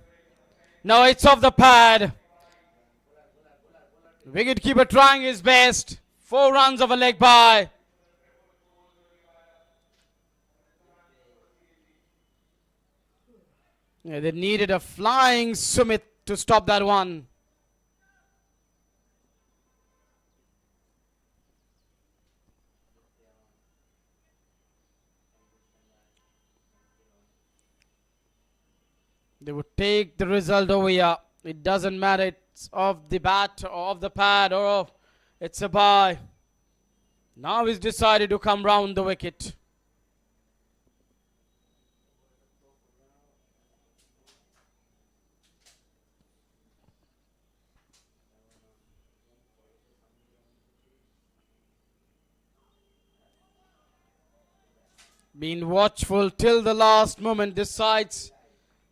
No, it's off the pad. Wicketkeeper trying his best. 4 runs of a leg by. Yeah, they needed a flying Sumit to stop that one. They would take the result over here. It doesn't matter. It's off the bat or off the pad or off. It's a bye. Now he's decided to come round the wicket. Being watchful till the last moment, decides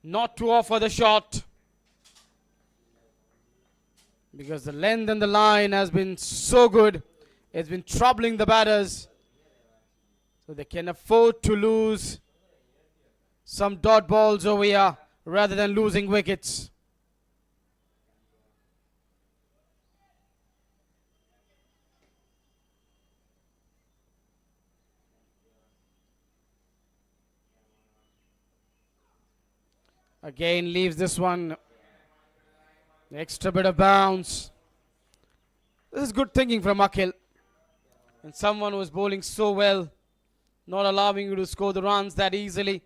not to offer the shot. Because the length and the line has been so good. It's been troubling the batters. So they can afford to lose some dot balls over here rather than losing wickets. Again leaves this one. The extra bit of bounce. This is good thinking from Akhil. And someone who is bowling so well, not allowing you to score the runs that easily.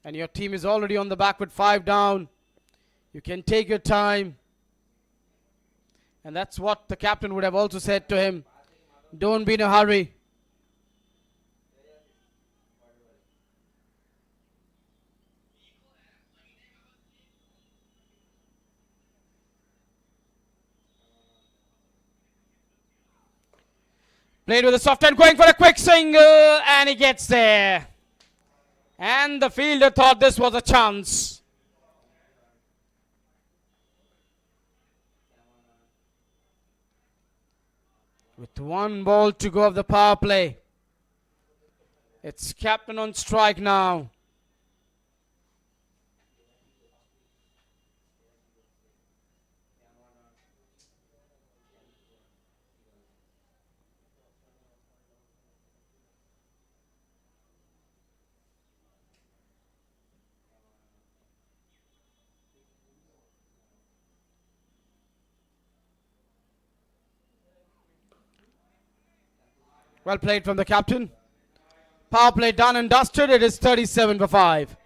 And your team is already on the back with 5 down. You can take your time. And that's what the captain would have also said to him. Don't be in a hurry. Played with a soft end, going for a quick single, and he gets there. And the fielder thought this was a chance. With 1 ball to go of the power play. It's captain on strike now. Well played from the captain. Power play done and dusted. It is 37 for 5.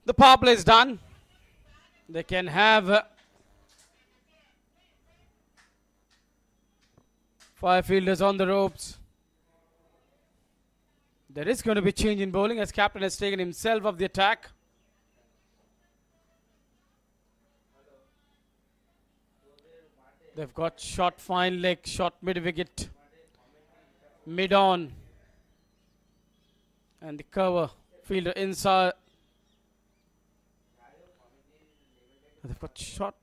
The power play is done. They can have 5 fielders on the ropes. There is going to be change in bowling as captain has taken himself off the attack. They've got shot fine leg, shot mid wicket, mid on, and the cover fielder inside. They've got shot.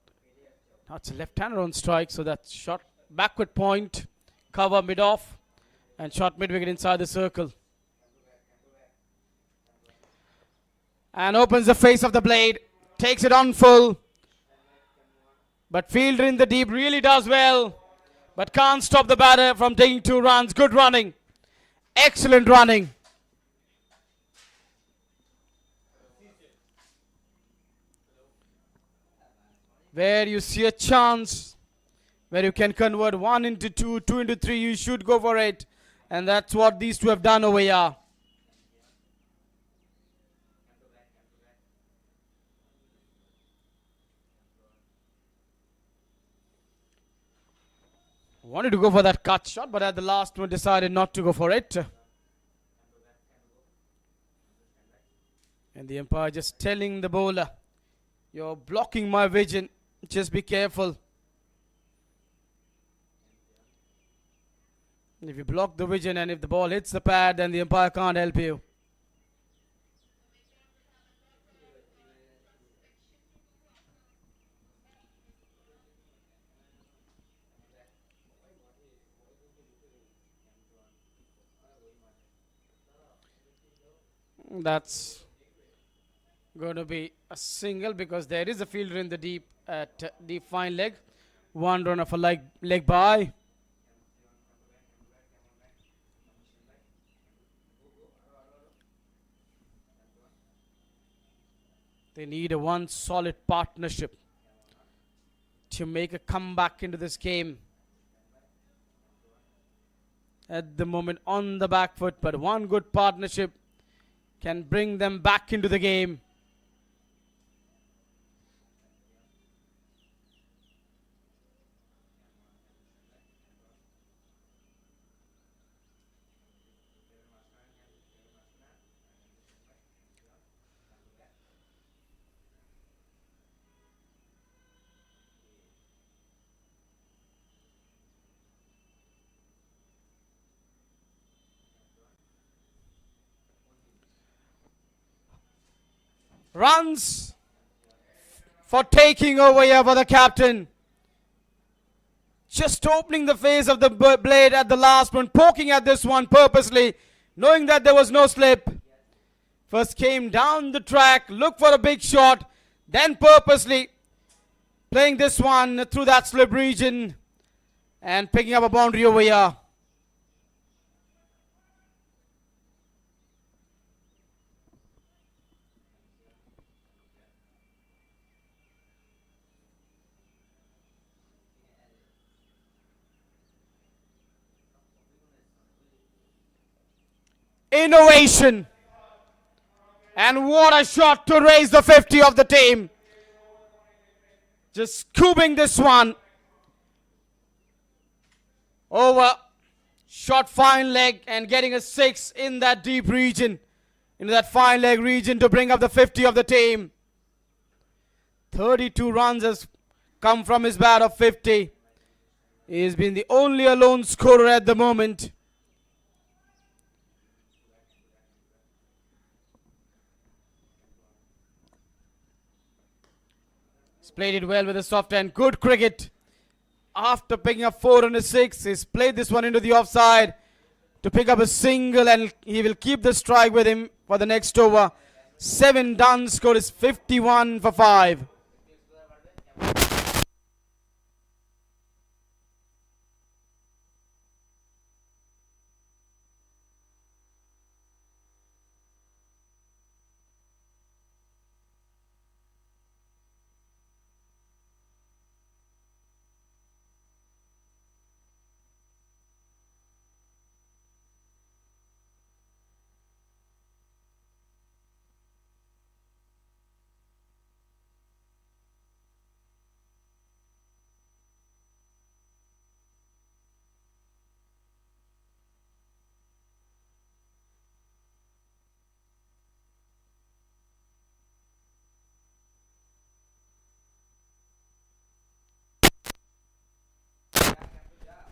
That's a left-hander on strike, so that's shot backward point, cover mid off, and shot mid wicket inside the circle. And opens the face of the blade, takes it on full. But fielder in the deep really does well, but can't stop the batter from taking 2 runs. Good running. Excellent running. Where you see a chance, where you can convert 1 into 2, 2 into 3, you should go for it. And that's what these two have done over here. Wanted to go for that cut shot, but at the last one decided not to go for it. And the umpire just telling the bowler, you're blocking my vision, just be careful. If you block the vision and if the ball hits the pad, then the umpire can't help you. That's going to be a single because there is a fielder in the deep at deep fine leg. One run of a leg by. They need a one solid partnership to make a comeback into this game. At the moment on the back foot, but one good partnership can bring them back into the game. Runs for taking over here for the captain. Just opening the face of the blade at the last one, poking at this one purposely, knowing that there was no slip. First came down the track, looked for a big shot, then purposely playing this one through that slip region and picking up a boundary over here. Innovation. And what a shot to raise the 50 of the team. Just scooping this one over short fine leg and getting a 6 in that deep region, into that fine leg region to bring up the 50 of the team. 32 runs has come from his bat of 50. He has been the only alone scorer at the moment. Played it well with a soft hand. Good cricket. After picking up 4 and a 6, he's played this one into the offside to pick up a single, and he will keep the strike with him for the next over. 7 done. Score is 51 for 5.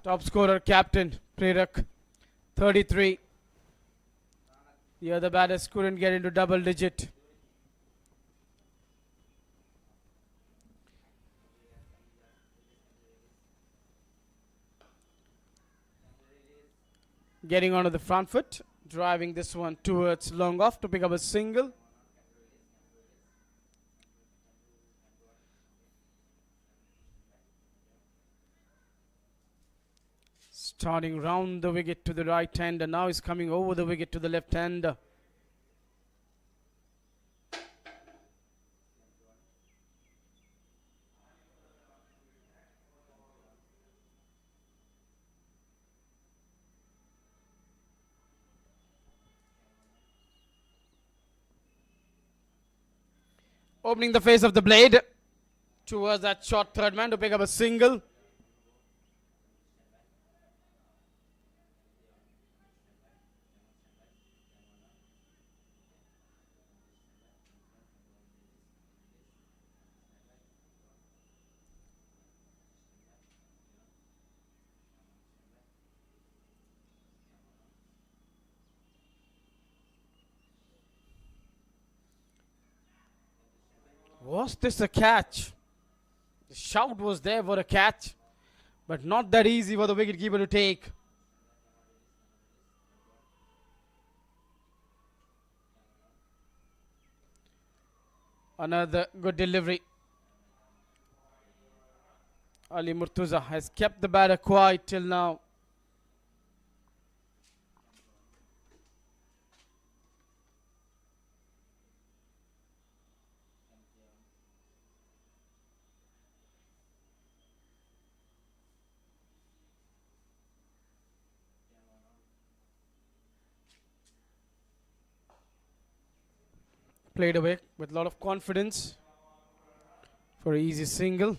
Top scorer, captain Prerak, 33. The other batters couldn't get into double digit. Getting onto the front foot, driving this one towards long off to pick up a single. Starting round the wicket to the right hand, and now he's coming over the wicket to the left hand. Opening the face of the blade towards that short third man to pick up a single. Was this a catch? The shout was there for a catch, but not that easy for the wicketkeeper to take. Another good delivery. Ali Murtuza has kept the batter quiet till now. Played away with a lot of confidence for an easy single.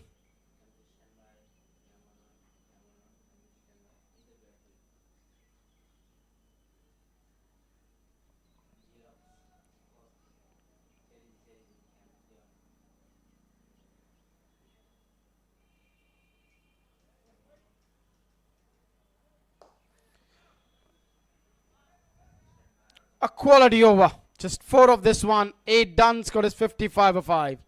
A quality over. Just 4 of this one. 8 done. Score is 55 for 5.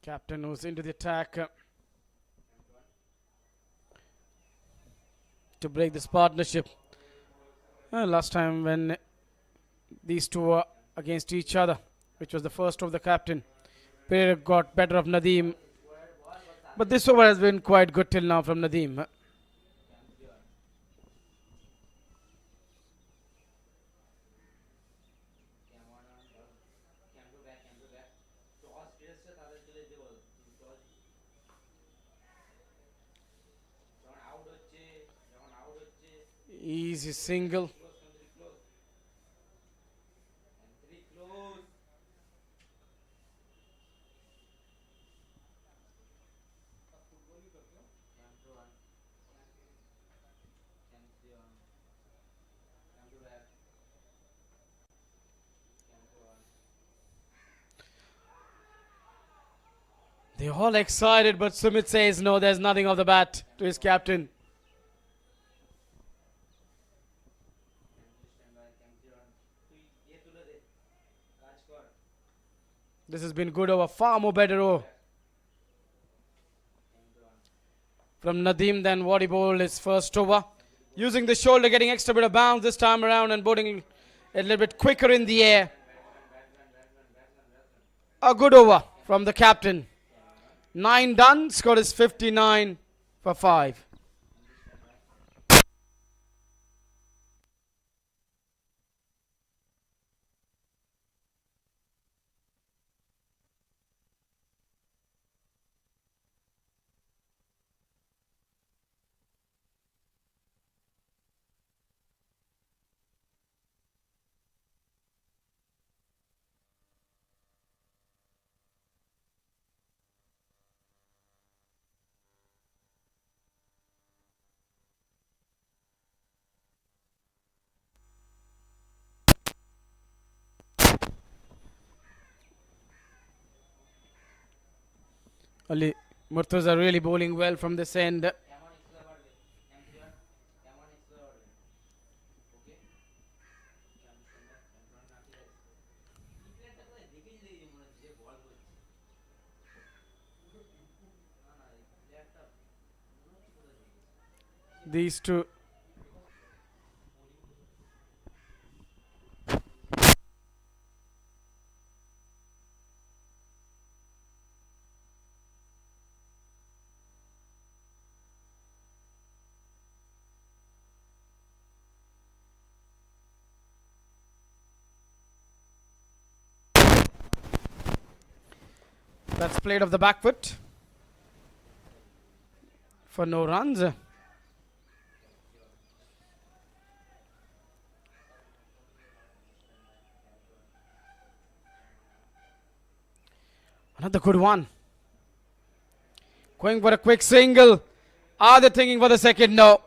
Captain was into the attack to break this partnership. Last time when these two were against each other, which was the first of the captain, Pereira got better of Nadeem. But this over has been quite good till now from Nadeem. Easy single. They're all excited, but Sumit says no, there's nothing of the bat to his captain. This has been good over, far more better over from Nadeem than what he bowled his first over. Using the shoulder, getting extra bit of bounce this time around and bowling a little bit quicker in the air. A good over from the captain. 9 done, score is 59 for 5. Ali Murtaza really bowling well from this end. These two. That's played off the back foot for no runs. Another good one. Going for a quick single. Are they thinking for the second? No.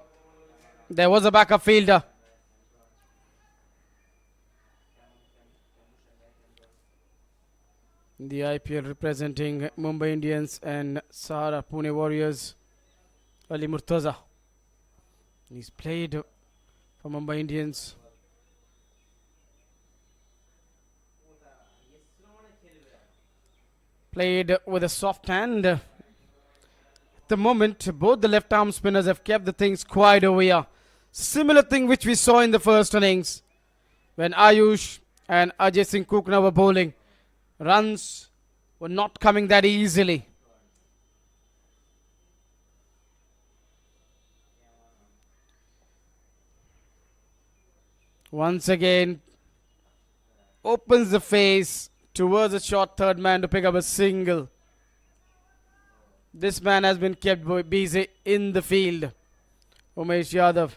There was a backup fielder. The IPL representing Mumbai Indians and Sahara Pune Warriors, Ali Murtaza. He's played for Mumbai Indians. Played with a soft hand. At the moment, both the left arm spinners have kept the things quiet over here. Similar thing which we saw in the first innings when Ayush and Ajay Singh Kukna were bowling. Runs were not coming that easily. Once again, opens the face towards a short third man to pick up a single. This man has been kept busy in the field. Umesh Yadav.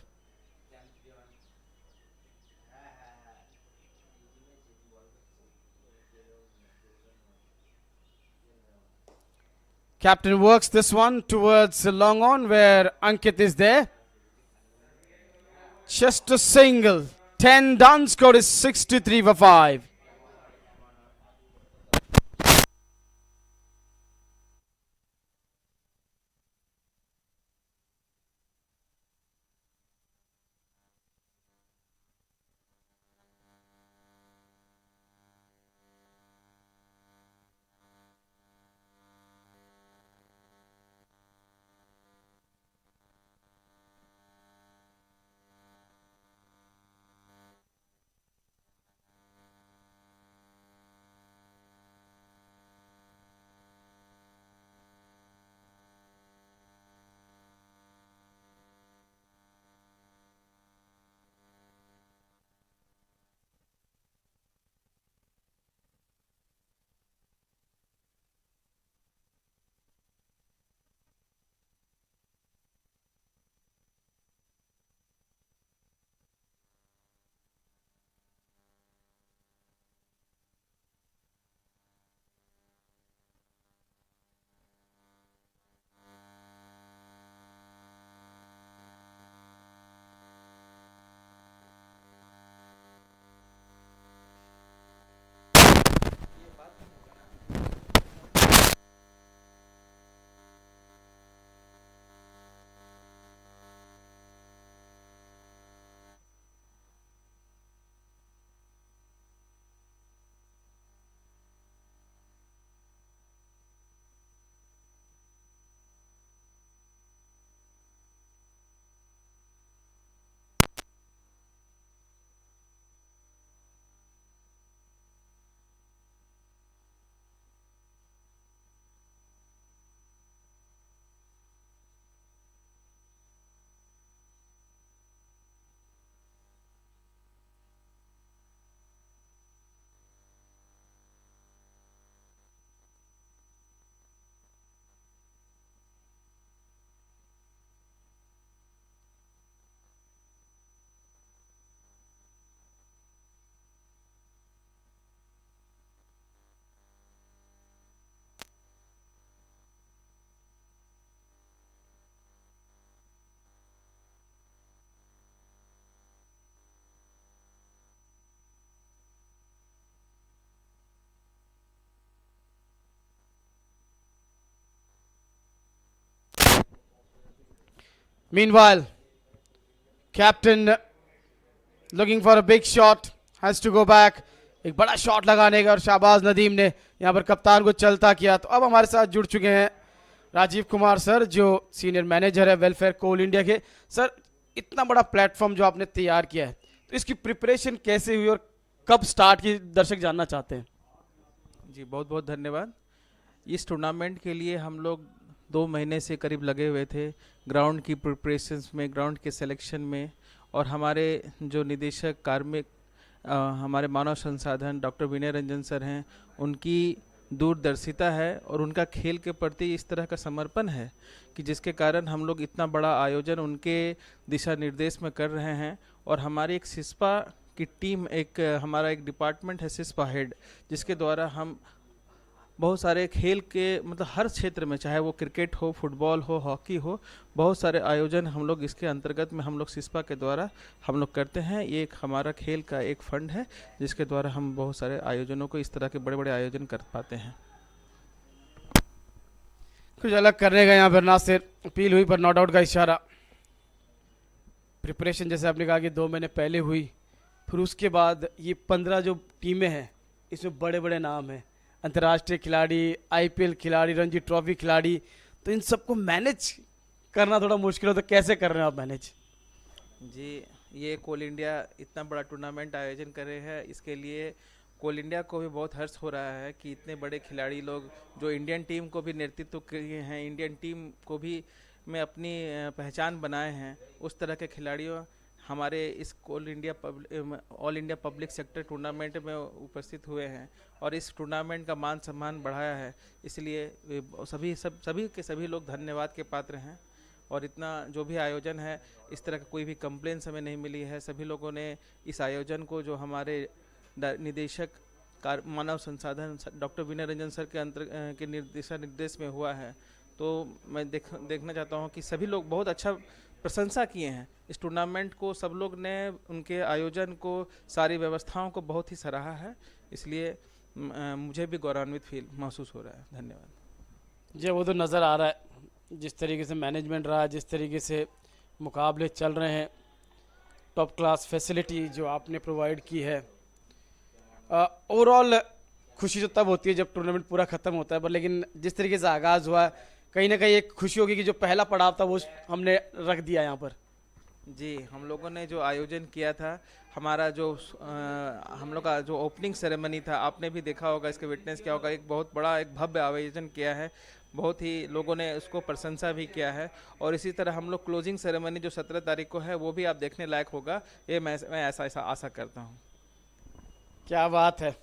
Captain works this one towards long on where Ankit is there. Just a single. 10 done. Score is 63 for 5. Meanwhile, captain looking for a big shot, has to go back. एक बड़ा shot लगाने का और शाहबाज नदीम ने यहाँ पर कप्तान को चलता किया। तो अब हमारे साथ जुड़ चुके हैं राजीव कुमार सर, जो सीनियर मैनेजर है वेलफेयर कोल इंडिया के। सर, इतना बड़ा प्लेटफॉर्म जो आपने तैयार किया है, तो इसकी प्रिपरेशन कैसे हुई और कब स्टार्ट की, दर्शक जानना चाहते हैं। जी बहुत बहुत धन्यवाद। इस टूर्नामेंट के लिए हम लोग 2 महीने से करीब लगे हुए थे, ग्राउंड की प्रिपरेशंस में, ग्राउंड के सिलेक्शन में, और हमारे जो निदेशक कार्मिक हमारे मानव संसाधन डॉक्टर विनय रंजन सर हैं, उनकी दूरदर्शिता है और उनका खेल के प्रति इस तरह का समर्पण है कि जिसके कारण हम लोग इतना बड़ा आयोजन उनके दिशा निर्देश में कर रहे हैं। और हमारी एक सिस्पा की टीम, एक हमारा एक डिपार्टमेंट है सिस्पा हेड, जिसके द्वारा हम बहुत सारे खेल के मतलब हर क्षेत्र में, चाहे वो क्रिकेट हो, फुटबॉल हो, हॉकी हो, बहुत सारे आयोजन हम लोग इसके अंतर्गत में हम लोग सिस्पा के द्वारा हम लोग करते हैं। ये एक हमारा खेल का एक फंड है जिसके द्वारा हम बहुत सारे आयोजनों को, इस तरह के बड़े बड़े आयोजन कर पाते हैं। कुछ अलग करने का यहाँ पर नासिर अपील हुई पर नॉट आउट का इशारा। प्रिपरेशन जैसे आपने कहा कि 2 महीने पहले हुई, फिर उसके बाद ये 15 जो टीमें हैं, इसमें बड़े बड़े नाम हैं, अंतर्राष्ट्रीय खिलाड़ी, आईपीएल खिलाड़ी, रणजी ट्रॉफी खिलाड़ी, तो इन सबको मैनेज करना थोड़ा मुश्किल हो, तो कैसे कर रहे हैं आप मैनेज। जी, ये कोल इंडिया इतना बड़ा टूर्नामेंट आयोजन कर रहे हैं, इसके लिए कोल इंडिया को भी बहुत हर्ष हो रहा है कि इतने बड़े खिलाड़ी लोग जो इंडियन टीम को भी नेतृत्व किए हैं, इंडियन टीम को भी में अपनी पहचान बनाए हैं, उस तरह के खिलाड़ियों हमारे इस all India public sector tournament में उपस्थित हुए हैं और इस टूर्नामेंट का मान सम्मान बढ़ाया है। इसलिए सभी के सभी लोग धन्यवाद के पात्र हैं। और इतना जो भी आयोजन है, इस तरह का कोई भी कंप्लेंट्स हमें नहीं मिली है। सभी लोगों ने इस आयोजन को, जो हमारे निदेशक मानव संसाधन डॉक्टर विनय रंजन सर के निर्देश में हुआ है, तो मैं देखना चाहता हूँ कि सभी लोग बहुत अच्छा प्रशंसा किए हैं इस टूर्नामेंट को। सब लोग ने उनके आयोजन को, सारी व्यवस्थाओं को बहुत ही सराहा है। इसलिए मुझे भी गौरवान्वित फील महसूस हो रहा है। धन्यवाद जी, वो तो नज़र आ रहा है जिस तरीके से मैनेजमेंट रहा है, जिस तरीके से मुकाबले चल रहे हैं, टॉप क्लास फैसिलिटी जो आपने प्रोवाइड की है। ओवरऑल खुशी तो तब होती है जब टूर्नामेंट पूरा ख़त्म होता है, पर लेकिन जिस तरीके से आगाज़ हुआ है, कहीं ना कहीं एक खुशी होगी कि जो पहला पड़ाव था वो हमने रख दिया यहाँ पर। जी, हम लोगों ने जो आयोजन किया था, हमारा जो हम लोग का जो ओपनिंग सेरेमनी था, आपने भी देखा होगा, इसके विटनेस किया होगा, एक बहुत बड़ा एक भव्य आयोजन किया है। बहुत ही लोगों ने उसको प्रशंसा भी किया है। और इसी तरह हम लोग क्लोजिंग सेरेमनी जो 17 तारीख को है, वो भी आप देखने लायक होगा, ये मैं ऐसा आशा करता हूँ। क्या बात है।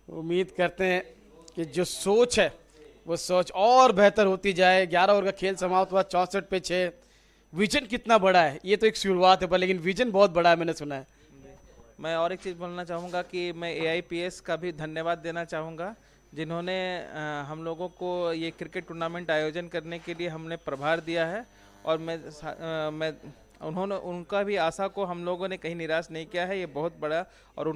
उम्मीद करते हैं कि जो सोच है वो सोच और बेहतर होती जाए। 11 ओवर का खेल समाप्त हुआ, 64 पे 6। विजन कितना बड़ा है, ये तो एक शुरुआत है, पर लेकिन विजन बहुत बड़ा है, मैंने सुना है। मैं और एक चीज़ बोलना चाहूँगा कि मैं AIPS का भी धन्यवाद देना चाहूँगा, जिन्होंने हम लोगों को ये क्रिकेट टूर्नामेंट आयोजन करने के लिए हमने प्रभार दिया है। और मैं उनका भी आशा को हम लोगों ने कहीं निराश नहीं किया है। ये बहुत बड़ा, और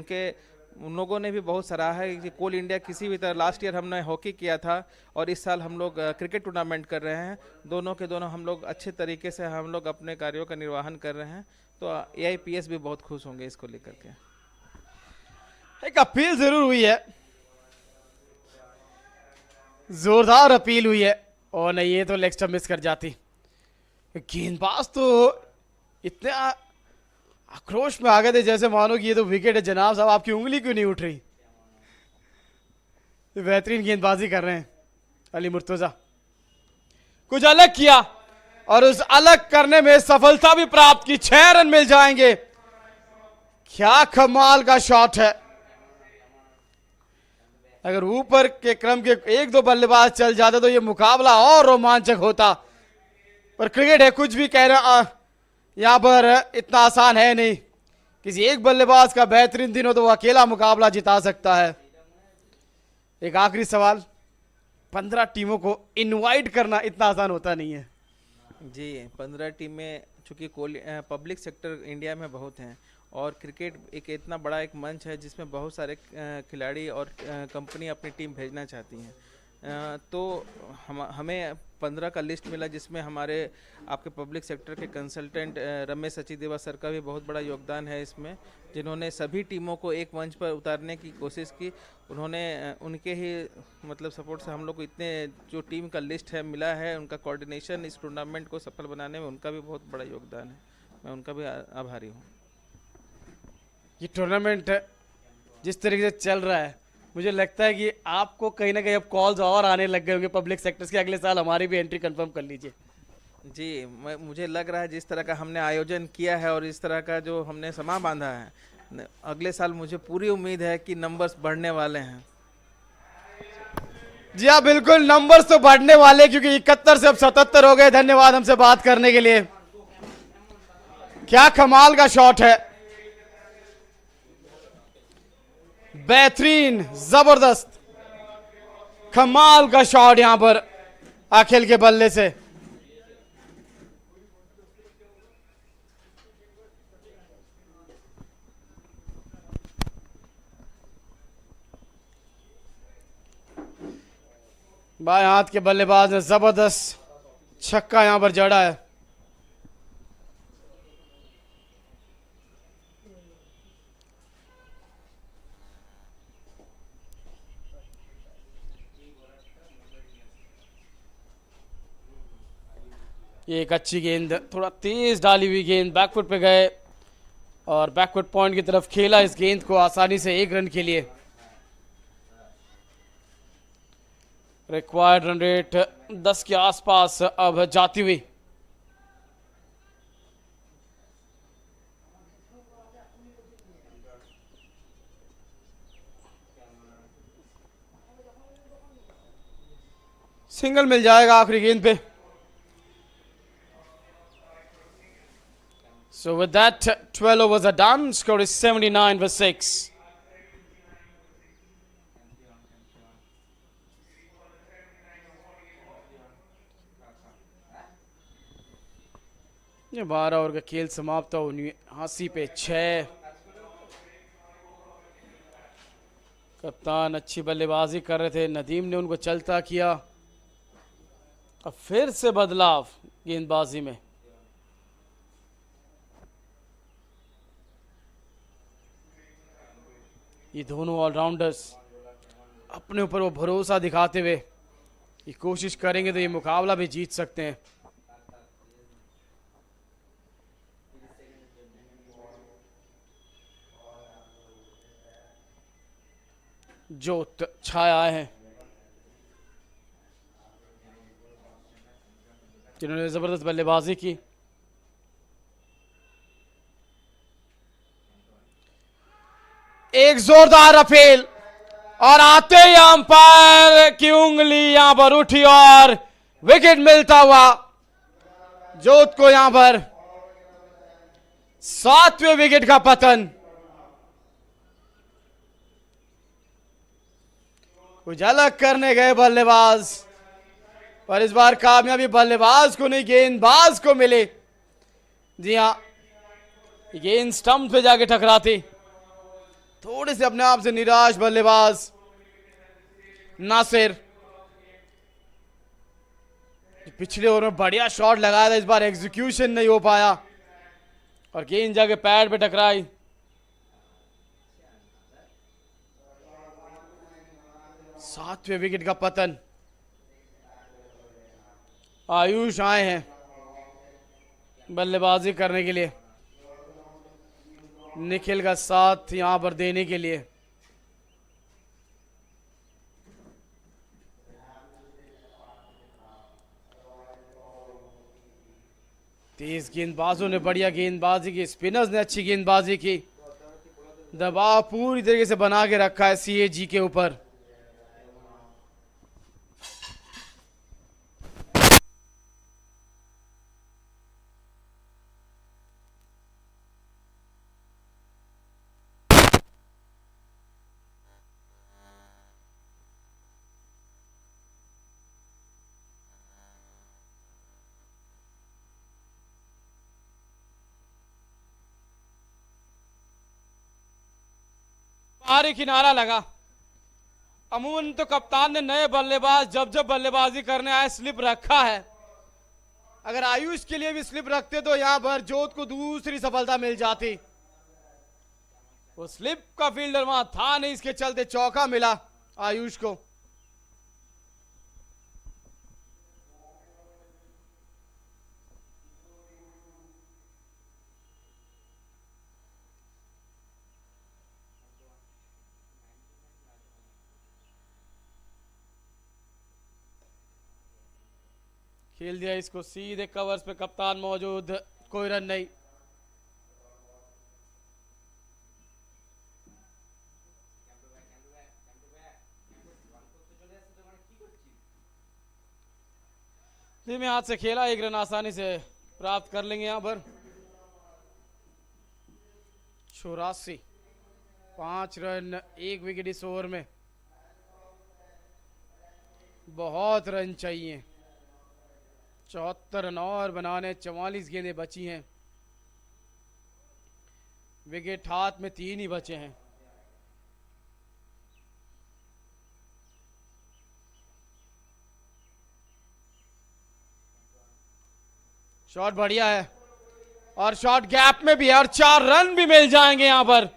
उन लोगों ने भी बहुत सराहा है कि कोल इंडिया किसी भी तरह, लास्ट ईयर हमने हॉकी किया था और इस साल हम लोग क्रिकेट टूर्नामेंट कर रहे हैं। दोनों के दोनों हम लोग अच्छे तरीके से हम लोग अपने कार्यों का निर्वहन कर रहे हैं। तो AIPS भी बहुत खुश होंगे इसको लेकर के। एक अपील जरूर हुई है, जोरदार अपील हुई है, और नहीं ये तो लेग स्टंप मिस कर जाती। गेंदबाज तो इतने आक्रोश में आ गए थे जैसे मानो कि ये तो विकेट है। जनाब साहब, आपकी उंगली क्यों नहीं उठ रही। बेहतरीन गेंदबाजी कर रहे हैं अली मुर्तजा। कुछ अलग किया और उस अलग करने में सफलता भी प्राप्त की। 6 रन मिल जाएंगे। क्या कमाल का शॉट है। अगर ऊपर के क्रम के 1-2 बल्लेबाज चल जाते तो ये मुकाबला और रोमांचक होता, पर क्रिकेट है, कुछ भी कह रहा। यहाँ पर इतना आसान है नहीं। किसी एक बल्लेबाज का बेहतरीन दिन हो तो वो अकेला मुकाबला जिता सकता है। एक आखिरी सवाल, 15 टीमों को इनवाइट करना इतना आसान होता नहीं है। जी, 15 टीमें चूँकि पब्लिक सेक्टर इंडिया में बहुत हैं, और क्रिकेट एक इतना बड़ा एक मंच है जिसमें बहुत सारे खिलाड़ी और कंपनी अपनी टीम भेजना चाहती हैं। तो हमें 15 का लिस्ट मिला, जिसमें हमारे आपके पब्लिक सेक्टर के कंसल्टेंट रमेश सचीदेवा सर का भी बहुत बड़ा योगदान है इसमें, जिन्होंने सभी टीमों को एक मंच पर उतारने की कोशिश की। उन्होंने उनके ही मतलब सपोर्ट से हम लोग को इतने जो टीम का लिस्ट है मिला है। उनका कोऑर्डिनेशन इस टूर्नामेंट को सफल बनाने में उनका भी बहुत बड़ा योगदान है। मैं उनका भी आभारी हूँ। ये टूर्नामेंट जिस तरीके से चल रहा है, मुझे लगता है कि आपको कहीं ना कहीं अब कॉल्स और आने लग गए होंगे पब्लिक सेक्टर्स के, अगले साल हमारी भी एंट्री कंफर्म कर लीजिए। जी, मुझे लग रहा है जिस तरह का हमने आयोजन किया है और इस तरह का जो हमने समा बांधा है, अगले साल मुझे पूरी उम्मीद है कि नंबर्स बढ़ने वाले हैं। जी हाँ, बिल्कुल नंबर्स तो बढ़ने वाले, क्योंकि 71 से अब 77 हो गए। धन्यवाद हमसे बात करने के लिए। क्या कमाल का शॉट है, बेहतरीन, जबरदस्त, कमाल का शॉट यहां पर अखिल के बल्ले से। बाएं हाथ के बल्लेबाज ने जबरदस्त छक्का यहां पर जड़ा है। ये एक अच्छी गेंद, थोड़ा तेज डाली हुई गेंद, बैकफुट पे गए और बैकफुट पॉइंट की तरफ खेला इस गेंद को आसानी से 1 रन के लिए। रिक्वायर्ड रन रेट 10 के आसपास अब जाती हुई। सिंगल मिल जाएगा आखिरी गेंद पे। So with that, 12 overs are done. Score is 79 for 6. ये 12 ओवर का खेल समाप्त हो, 79 पे 6। कप्तान अच्छी बल्लेबाजी कर रहे थे, नदीम ने उनको चलता किया। अब फिर से बदलाव गेंदबाजी में। ये दोनों ऑलराउंडर्स अपने ऊपर वो भरोसा दिखाते हुए ये कोशिश करेंगे तो ये मुकाबला भी जीत सकते हैं। जोत छाया आए हैं, जिन्होंने जबरदस्त बल्लेबाजी की। एक जोरदार अपील और आते ही अंपायर की उंगली यहां पर उठी और विकेट मिलता हुआ जोत को यहां पर 7वें विकेट का पतन। कुछ अलग करने गए बल्लेबाज, पर इस बार कामयाबी बल्लेबाज को नहीं गेंदबाज को मिली। जी हां, गेंद स्टंप पे जाके टकराती। थोड़े से अपने आप से निराश बल्लेबाज नासिर, पिछले ओवर में बढ़िया शॉट लगाया था, इस बार एग्जीक्यूशन नहीं हो पाया और गेंद जाके पैड पे टकराई। सातवें विकेट का पतन। आयुष आए हैं बल्लेबाजी करने के लिए, निखिल का साथ यहां पर देने के लिए। तेज गेंदबाजों ने बढ़िया गेंदबाजी की, स्पिनर्स ने अच्छी गेंदबाजी की। दबाव पूरी तरीके से बना के रखा है CAG के ऊपर। बाहरी किनारा लगा, अमूमन तो कप्तान ने नए बल्लेबाज जब जब बल्लेबाजी करने आए स्लिप रखा है। अगर आयुष के लिए भी स्लिप रखते तो यहां पर जोत को दूसरी सफलता मिल जाती। वो स्लिप का फील्डर वहां था नहीं, इसके चलते चौका मिला आयुष को। खेल दिया इसको सीधे कवर्स पे, कप्तान मौजूद, कोई रन नहीं। धीमे हाथ से खेला, एक रन आसानी से प्राप्त कर लेंगे यहां पर। 84, 5 रन, 1 विकेट इस ओवर में। बहुत रन चाहिए, 74 रन और बनाने, 44 गेंदें बची हैं। विकेट हाथ में 3 ही बचे हैं। शॉट बढ़िया है और शॉट गैप में भी है और 4 रन भी मिल जाएंगे यहां पर।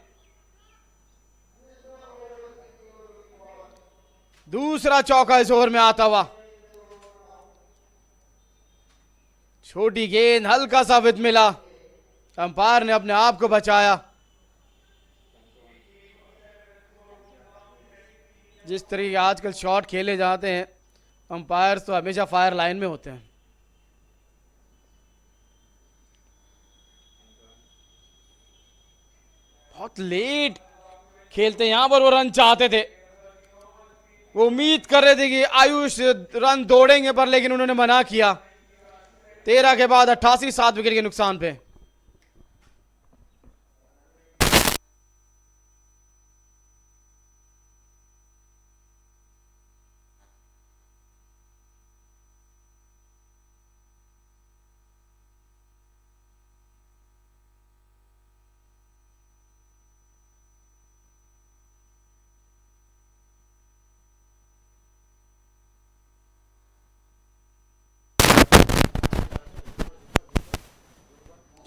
दूसरा चौका इस ओवर में आता हुआ। छोटी गेंद, हल्का सा विद मिला, अंपायर ने अपने आप को बचाया। जिस तरीके आजकल शॉट खेले जाते हैं, अंपायर्स तो हमेशा फायर लाइन में होते हैं। बहुत लेट खेलते, यहां पर वो रन चाहते थे, वो उम्मीद कर रहे थे कि आयुष रन दौड़ेंगे पर, लेकिन उन्होंने मना किया। 13 के बाद 88, 7 विकेट के नुकसान पे।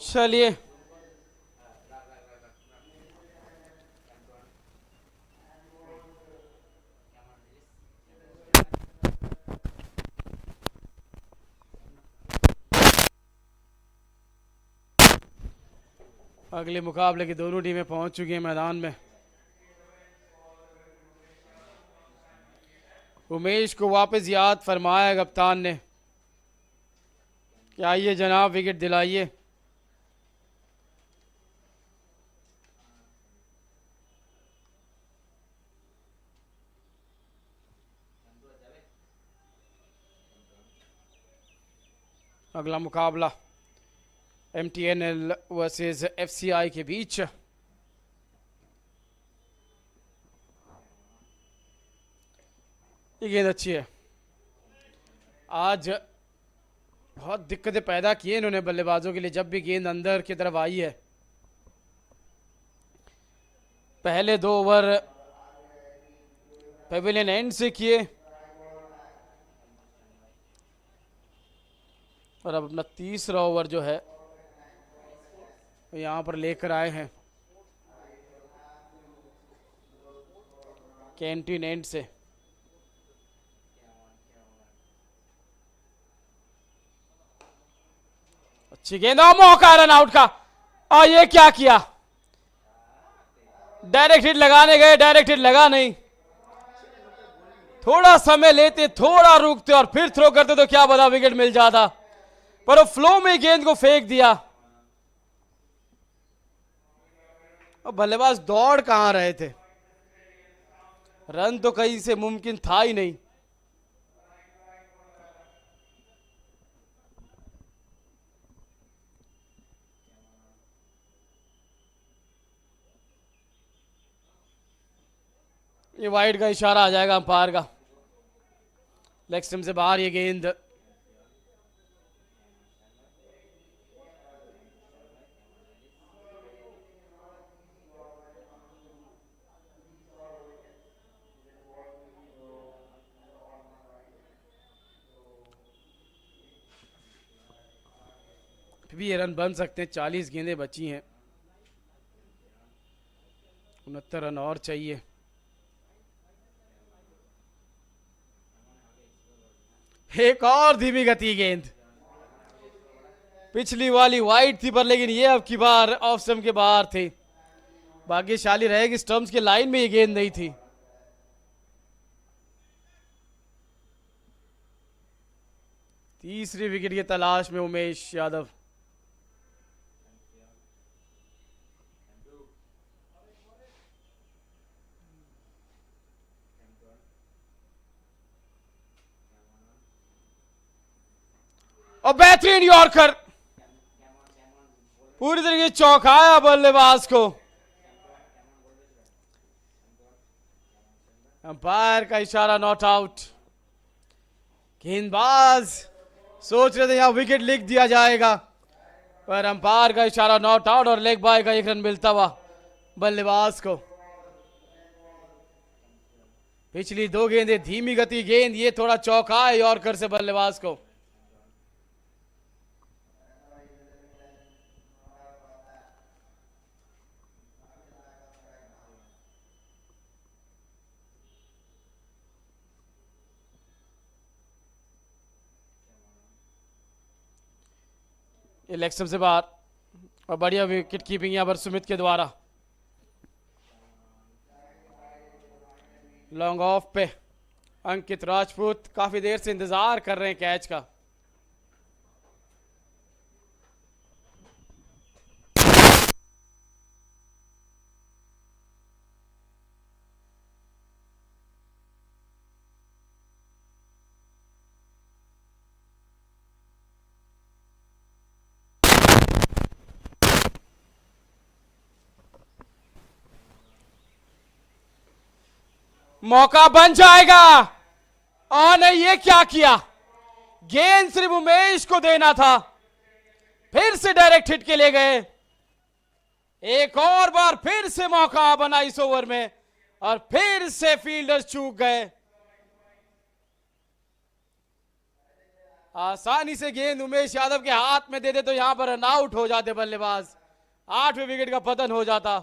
चलिए अगले मुकाबले की दोनों टीमें पहुंच चुकी हैं मैदान में। उमेश को वापस याद फरमाया कप्तान ने कि आइए जनाब, विकेट दिलाइए। अगला मुकाबला MTNL वर्सेस FCI के बीच। ये गेंद अच्छी है। आज बहुत दिक्कतें पैदा की है इन्होंने बल्लेबाजों के लिए, जब भी गेंद अंदर की तरफ आई है। पहले 2 ओवर पेविलियन एंड से किए और अब अपना तीसरा ओवर जो है यहां पर लेकर आए हैं कैंटीन एंड से। अच्छी गेंद, मौका रन आउट का। और ये क्या किया, डायरेक्ट हिट लगाने गए, डायरेक्ट हिट लगा नहीं। थोड़ा समय लेते, थोड़ा रुकते और फिर थ्रो करते तो क्या पता विकेट मिल जाता, पर वो फ्लो में गेंद को फेंक दिया। और बल्लेबाज दौड़ कहां रहे थे, रन तो कहीं से मुमकिन था ही नहीं। ये वाइड का इशारा आ जाएगा अंपायर का, लेग स्टंप से बाहर ये गेंद। फिर भी ये रन बन सकते हैं, 40 गेंदें बची हैं, 69 रन और चाहिए। एक और धीमी गति गेंद, पिछली वाली वाइड थी पर लेकिन ये अब की बार ऑफ स्टंप के बाहर थे। भाग्यशाली रहेगी, स्टंप्स के लाइन में ये गेंद नहीं थी। तीसरी विकेट की तलाश में उमेश यादव। और बेहतरीन यॉर्कर, पूरी तरीके से चौंकाया बल्लेबाज को। अंपायर का इशारा, नॉट आउट। गेंदबाज सोच रहे थे यहां विकेट लिख दिया जाएगा, पर अंपायर का इशारा नॉट आउट और लेग बाय का 1 रन मिलता हुआ बल्लेबाज को। पिछली 2 गेंदें धीमी गति गेंद, ये थोड़ा चौंका है यॉर्कर से बल्लेबाज को। इलेक्शन से बाहर और बढ़िया विकेट कीपिंग यहां पर सुमित के द्वारा। लॉन्ग ऑफ पे अंकित राजपूत काफी देर से इंतजार कर रहे हैं कैच का। मौका बन जाएगा। और नहीं, ये क्या किया, गेंद सिर्फ उमेश को देना था, फिर से डायरेक्ट हिट के ले गए। एक और बार फिर से मौका बना इस ओवर में और फिर से फील्डर्स चूक गए। आसानी से गेंद उमेश यादव के हाथ में दे दे तो यहां पर रन आउट हो जाते बल्लेबाज, 8वें विकेट का पतन हो जाता।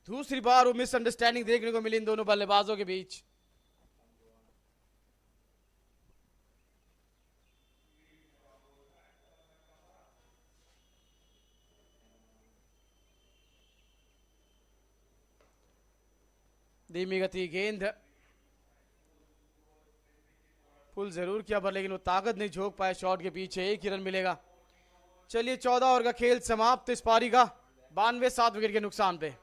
दूसरी बार वो मिसअंडरस्टैंडिंग देखने को मिली इन दोनों बल्लेबाजों के बीच। धीमी गति गेंद, पुल जरूर किया पर लेकिन वो ताकत नहीं झोंक पाए शॉट के पीछे। 1 ही रन मिलेगा। चलिए 14 ओवर का खेल समाप्त इस पारी का, 92 7 विकेट के नुकसान पे।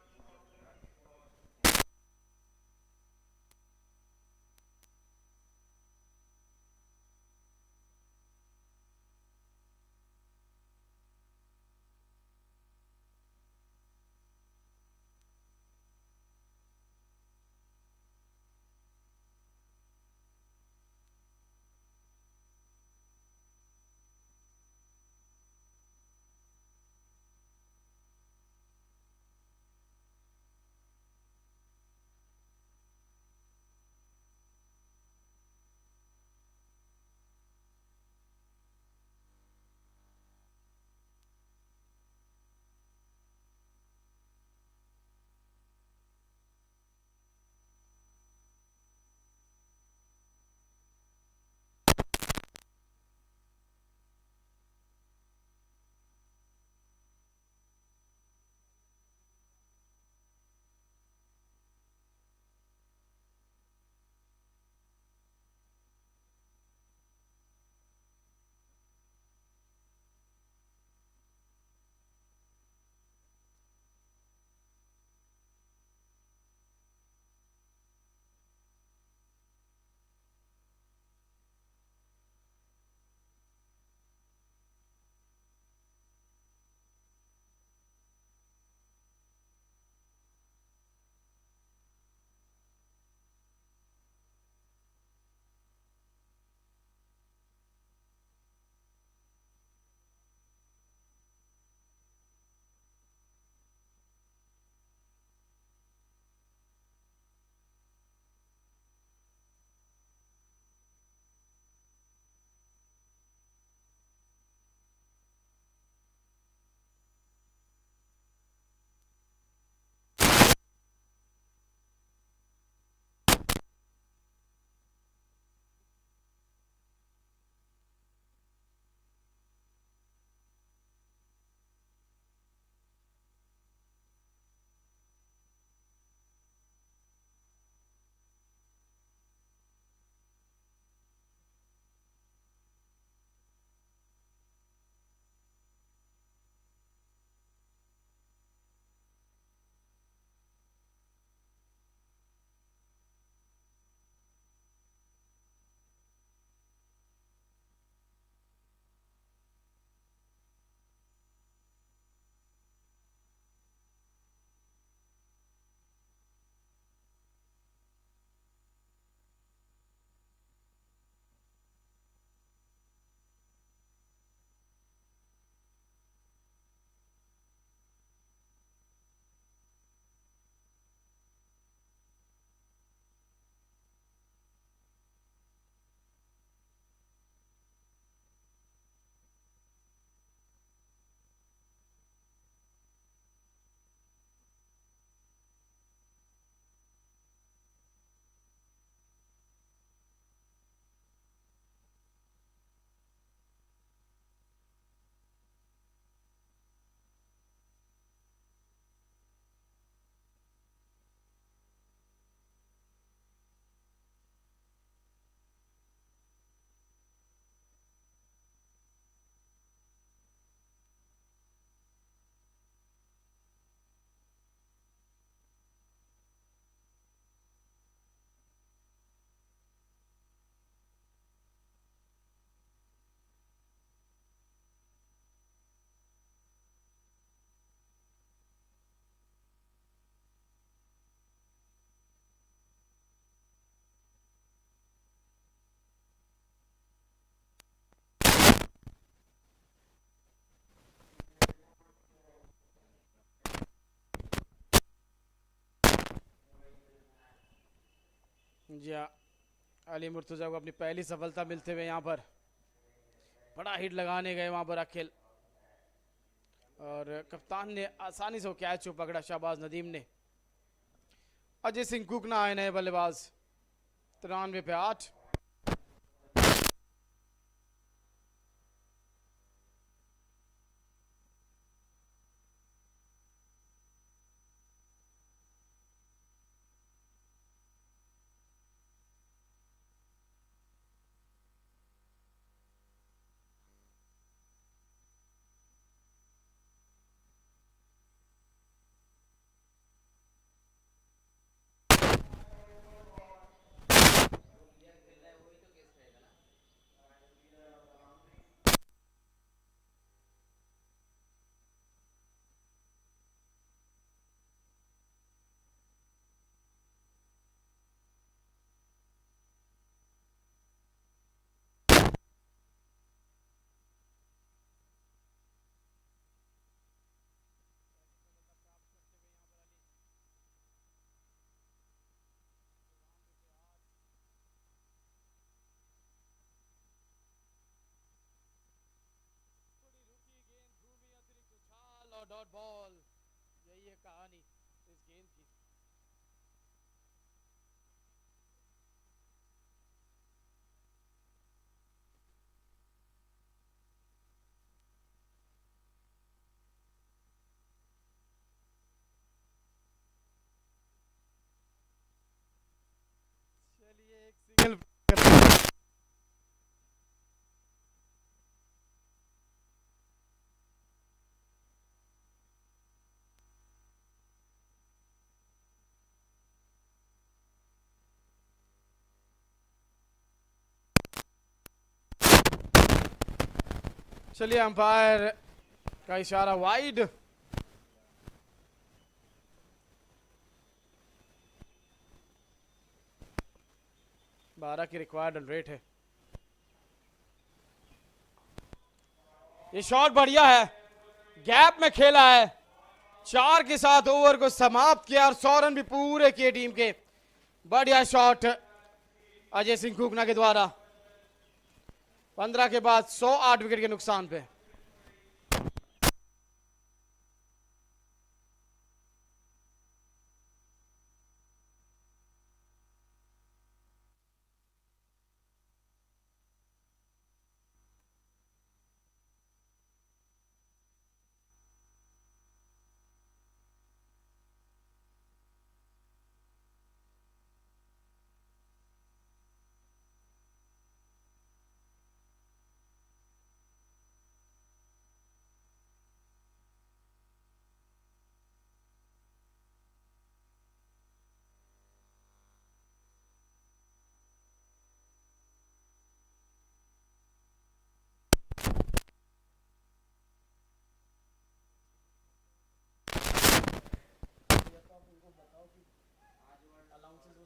जी हाँ, अली मुर्तज़ा को अपनी पहली सफलता मिलते हुए यहाँ पर बड़ा हिट लगाने गए वहाँ पर अखिल, और कप्तान ने आसानी से वो कैच को पकड़ा शाहबाज नदीम ने। अजय सिंह कुकना आए नए बल्लेबाज, 93 पे 8। और डॉट बॉल, यही है कहानी इस गेंद की। चलिए एक सिंगल चलिए अंपायर का इशारा वाइड। बारह की रिक्वायर्ड रन रेट है। ये शॉट बढ़िया है, गैप में खेला है, 4 के साथ ओवर को समाप्त किया और 100 रन भी पूरे किए टीम के। बढ़िया शॉट अजय सिंह कुकना के द्वारा। 15 के बाद 108 विकेट के नुकसान पे।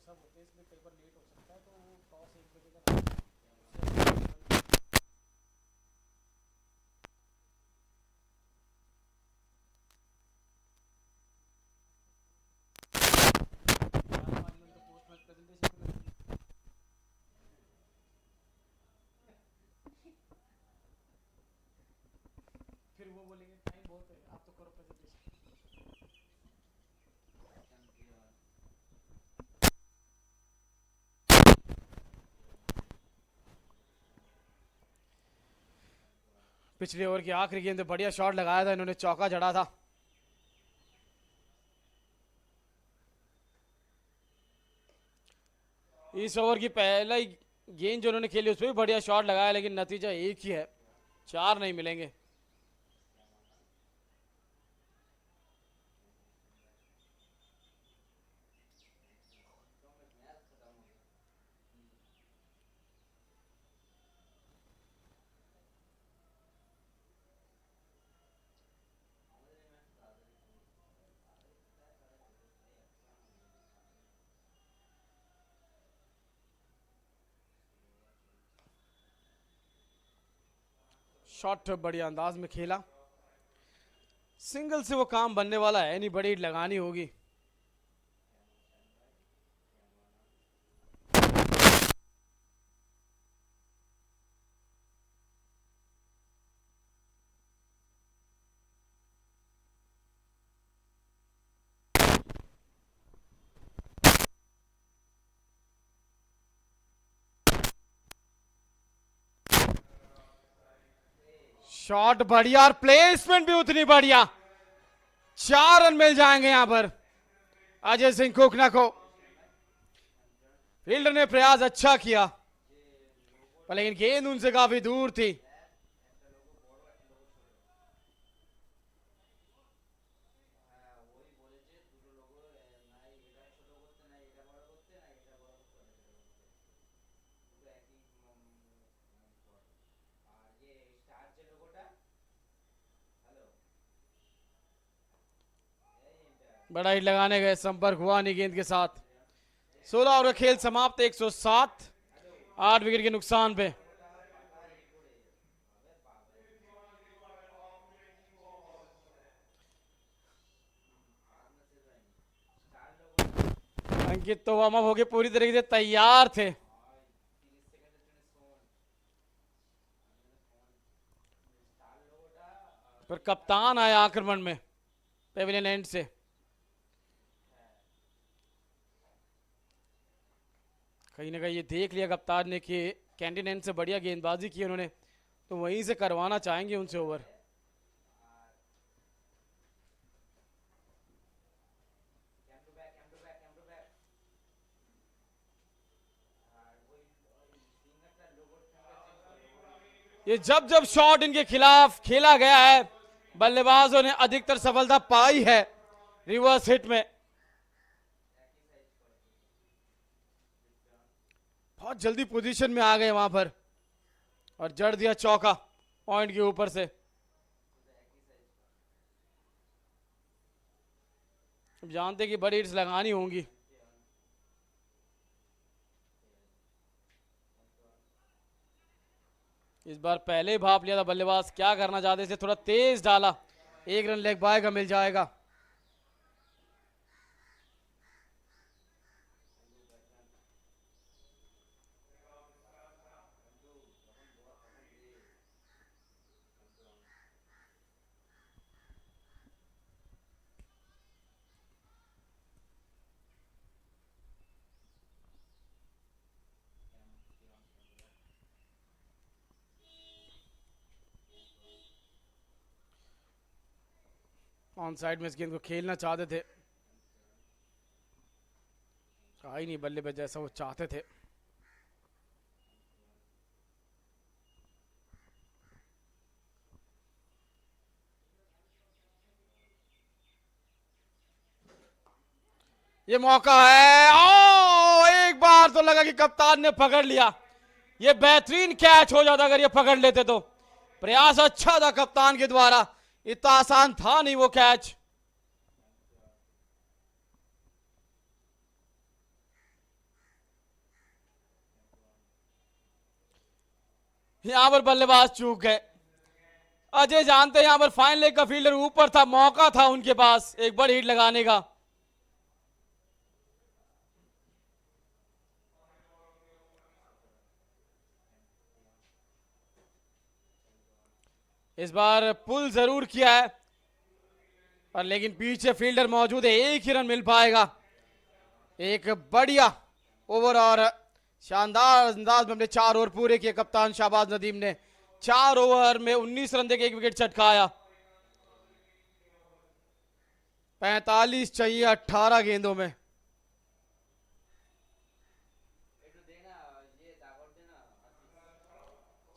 सब होते हैं, इसमें कई बार लेट हो सकता है, तो टॉस 1 बजे का फिर वो बोलेंगे टाइम बहुत है, आप तो करो प्रेजेंटेशन। पिछले ओवर की आखिरी गेंद में बढ़िया शॉट लगाया था इन्होंने, चौका जड़ा था। इस ओवर की पहला गेंद जो उन्होंने खेली उसमें भी बढ़िया शॉट लगाया, लेकिन नतीजा एक ही है, 4 नहीं मिलेंगे। शॉट बढ़िया अंदाज में खेला, सिंगल से वो काम बनने वाला है नहीं, बड़ी लगानी होगी। शॉट बढ़िया और प्लेसमेंट भी उतनी बढ़िया। 4 रन मिल जाएंगे यहां पर अजय सिंह कोकना को। फील्डर ने प्रयास अच्छा किया पर लेकिन गेंद उनसे काफी दूर थी। बड़ा हिट लगाने गए, संपर्क हुआ नहीं गेंद के साथ। 16 ओवर का खेल समाप्त, 107, 8 विकेट के नुकसान पे। अंकित तो वार्म अप होके पूरी तरीके से तैयार थे। पर कप्तान आया आक्रमण में पेविलियन एंड से। कहीं ना कहीं ये देख लिया कप्तान ने कि कैंटीन एंड से बढ़िया गेंदबाजी की उन्होंने, तो वहीं से करवाना चाहेंगे उनसे ओवर। ये जब जब शॉट इनके खिलाफ खेला गया है बल्लेबाजों ने अधिकतर सफलता पाई है रिवर्स हिट में। बहुत जल्दी पोजीशन में आ गए वहां पर और जड़ दिया चौका पॉइंट के ऊपर से। अब जानते कि बड़ी हिट्स लगानी होंगी। इस बार पहले ही भाप लिया था बल्लेबाज, क्या करना चाहते थे, थोड़ा तेज डाला। 1 रन लेग बाय का मिल जाएगा। ऑन साइड में इस गेंद को खेलना चाहते थे, कहा ही नहीं बल्ले पे जैसा वो चाहते थे। ये मौका है, ओ एक बार तो लगा कि कप्तान ने पकड़ लिया। ये बेहतरीन कैच हो जाता अगर ये पकड़ लेते तो। प्रयास अच्छा था कप्तान के द्वारा, इतना आसान था नहीं वो कैच। यहां पर बल्लेबाज चूक गए। अजय जानते हैं यहां पर फाइन लेग का फील्डर ऊपर था, मौका था उनके पास एक बड़ी हिट लगाने का। इस बार पुल जरूर किया है और लेकिन पीछे फील्डर मौजूद है, 1 ही रन मिल पाएगा। एक बढ़िया ओवर और शानदार अंदाज में हमने 4 ओवर पूरे किए कप्तान शाहबाज नदीम ने। 4 ओवर में 19 रन देके 1 विकेट चटकाया। 45 चाहिए 18 गेंदों में।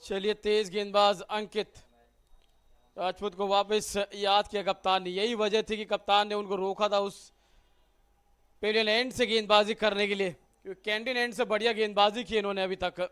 चलिए तेज गेंदबाज अंकित राजपूत को वापस याद किया कप्तान ने। यही वजह थी कि कप्तान ने उनको रोका था उस पेविलियन एंड से गेंदबाजी करने के लिए, क्योंकि कैंटीन एंड से बढ़िया गेंदबाजी की इन्होंने अभी तक।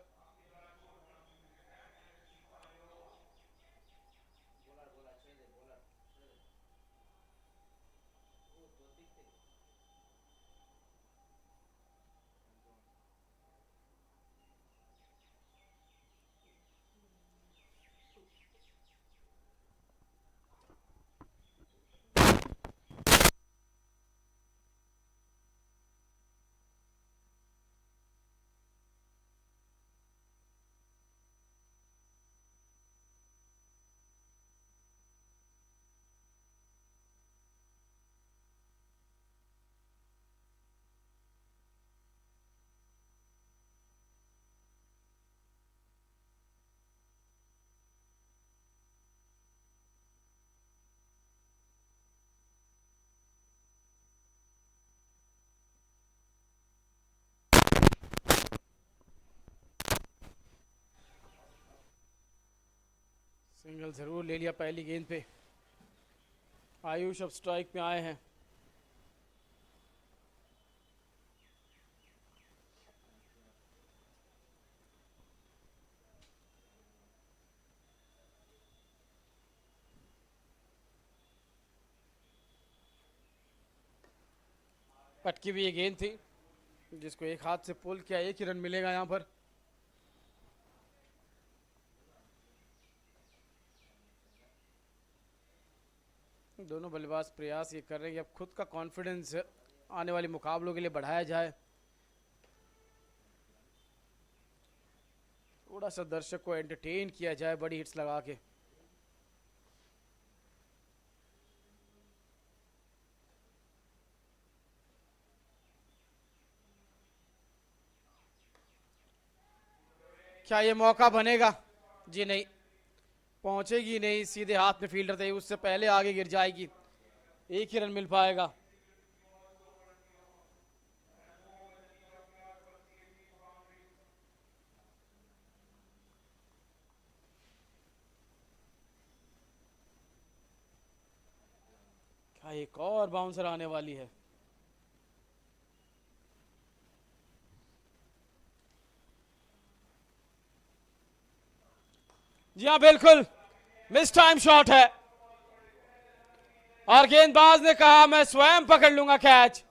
सिंगल जरूर ले लिया पहली गेंद पे। आयुष अब स्ट्राइक पे आए हैं। पटकी हुई ये गेंद थी जिसको एक हाथ से पुल किया, एक ही रन मिलेगा यहां पर। दोनों बल्लेबाज प्रयास ये कर रहे हैं कि अब खुद का कॉन्फिडेंस आने वाले मुकाबलों के लिए बढ़ाया जाए। थोड़ा सा दर्शक को एंटरटेन किया जाए बड़ी हिट्स लगा के। क्या ये मौका बनेगा? जी नहीं, पहुंचेगी नहीं, सीधे हाथ में फील्डर थे, उससे पहले आगे गिर जाएगी, एक ही रन मिल पाएगा। क्या एक और बाउंसर आने वाली है? जी हाँ बिल्कुल, मिस टाइम शॉट है और गेंदबाज ने कहा मैं स्वयं पकड़ लूंगा कैच।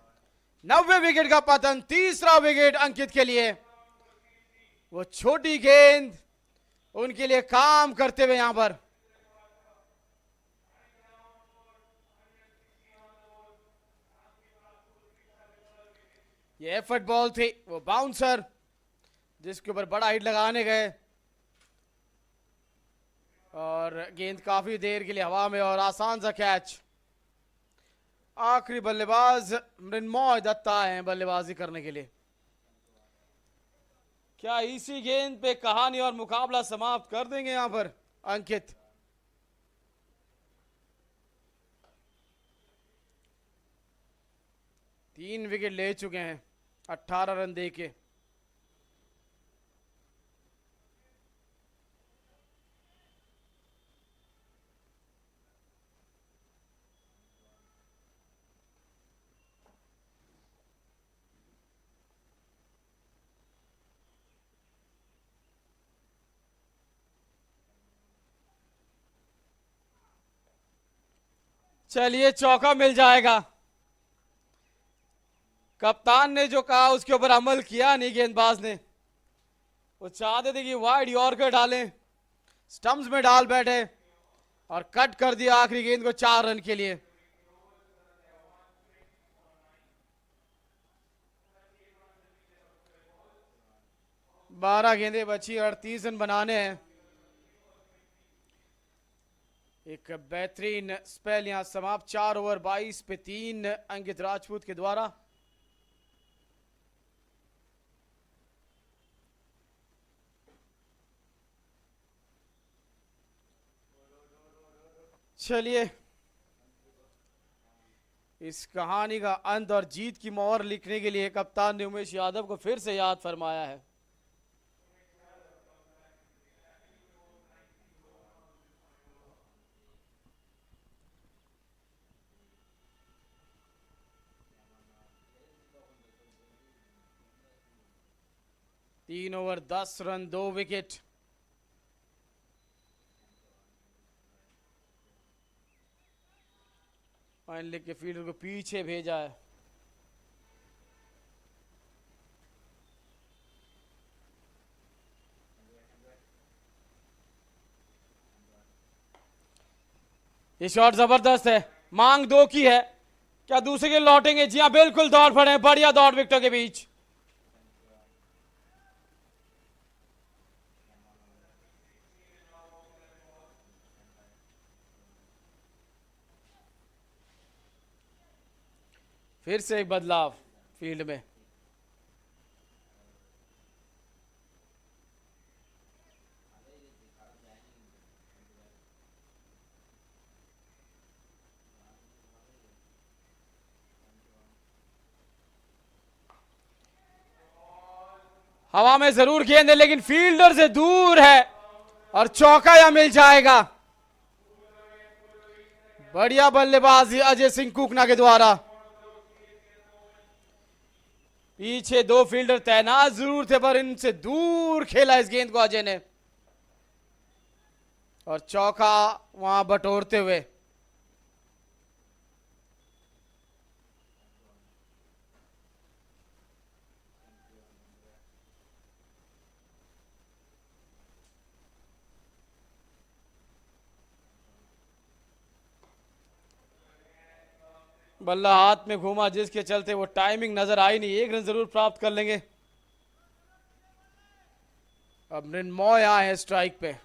90 विकेट का पतन, तीसरा विकेट अंकित के लिए। वो छोटी गेंद उनके लिए काम करते हुए यहां पर। ये एफर्ट बॉल थी, वो बाउंसर जिसके ऊपर बड़ा हिट लगाने गए और गेंद काफी देर के लिए हवा में और आसान सा कैच। आखिरी बल्लेबाज मृन्मय दत्ता हैं बल्लेबाजी करने के लिए। क्या इसी गेंद पे कहानी और मुकाबला समाप्त कर देंगे यहां पर अंकित? तीन विकेट ले चुके हैं 18 रन देके। चलिए चौका मिल जाएगा। कप्तान ने जो कहा उसके ऊपर अमल किया नहीं गेंदबाज ने। वो चाहते थे कि वाइड यॉर्कर डालें, स्टंप्स में डाल बैठे और कट कर दिया आखिरी गेंद को 4 रन के लिए। बारह गेंदें बची, 38 रन बनाने हैं। एक बेहतरीन स्पेल यहां समाप्त। 4 ओवर 22 पे 3 अंकित राजपूत के द्वारा। चलिए इस कहानी का अंत और जीत की मोहर लिखने के लिए कप्तान ने उमेश यादव को फिर से याद फरमाया है। तीन ओवर 10 रन 2 विकेट। फाइनली के फील्डर को पीछे भेजा है। ये शॉट जबरदस्त है, मांग 2 की है। क्या दूसरे के लौटेंगे? जी हाँ बिल्कुल, दौड़ पड़े, बढ़िया दौड़ विकेटों के बीच। फिर से एक बदलाव फील्ड में। हवा में जरूर गेंद है लेकिन फील्डर से दूर है और चौका या मिल जाएगा। बढ़िया बल्लेबाजी अजय सिंह कुकना के द्वारा। पीछे दो फील्डर तैनात जरूर थे पर इनसे दूर खेला इस गेंद को अजय ने, और चौका वहां बटोरते हुए। बल्ला हाथ में घूमा जिसके चलते वो टाइमिंग नजर आई नहीं, एक रन जरूर प्राप्त कर लेंगे। अब मृण्मय आए हैं स्ट्राइक पे।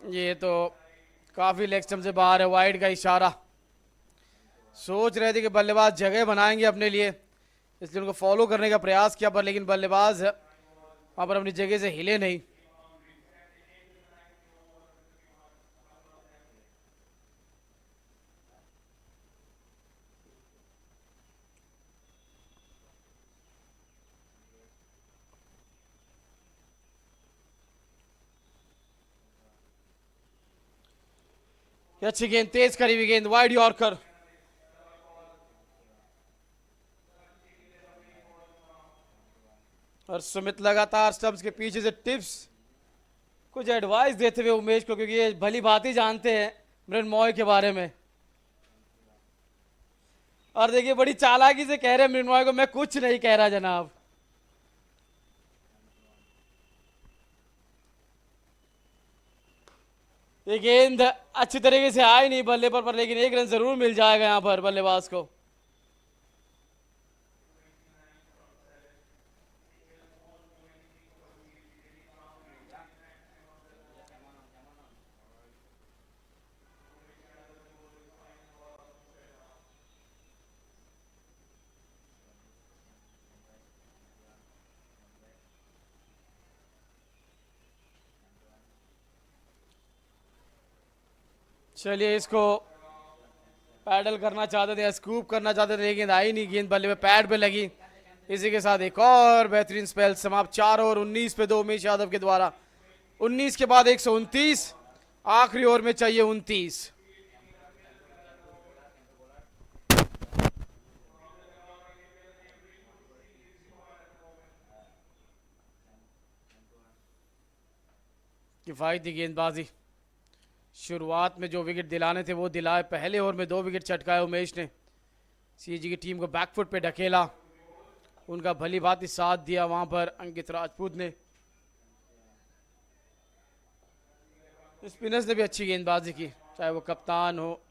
ये तो काफी लेग स्टंप से बाहर है, वाइड का इशारा। सोच रहे थे कि बल्लेबाज जगह बनाएंगे अपने लिए, इसलिए उनको फॉलो करने का प्रयास किया, पर लेकिन बल्लेबाज वहां पर अपनी जगह से हिले नहीं। अच्छी गेंद, तेज करी हुई गेंद, वाइड यॉर्कर। और सुमित लगातार स्टंप्स के पीछे से टिप्स कुछ एडवाइस देते हुए उमेश को, क्योंकि ये भली भांति जानते हैं मृण्मय के बारे में। और देखिए बड़ी चालाकी से कह रहे हैं मृण्मय को, मैं कुछ नहीं कह रहा जनाब। ये गेंद अच्छी तरीके से आई नहीं बल्ले पर लेकिन एक रन जरूर मिल जाएगा यहां पर बल्लेबाज को। चलिए, इसको पैडल करना चाहते थे, स्कूप करना चाहते थे, लेकिन आई नहीं गेंद, बल्ले पे पैड पे लगी। इसी के साथ एक और बेहतरीन स्पेल समाप्त। 4 ओवर 19 पे 2 उमेश यादव के द्वारा। 19 के बाद 129, आखिरी ओवर में चाहिए 29। किफायती गेंदबाजी। शुरुआत में जो विकेट दिलाने थे वो दिलाए, पहले ओवर में 2 विकेट चटकाए उमेश ने। सीजी की टीम को बैकफुट पे ढकेला, उनका भली भांति साथ दिया वहां पर अंकित राजपूत ने। स्पिनर्स ने भी अच्छी गेंदबाजी की, चाहे वो कप्तान हो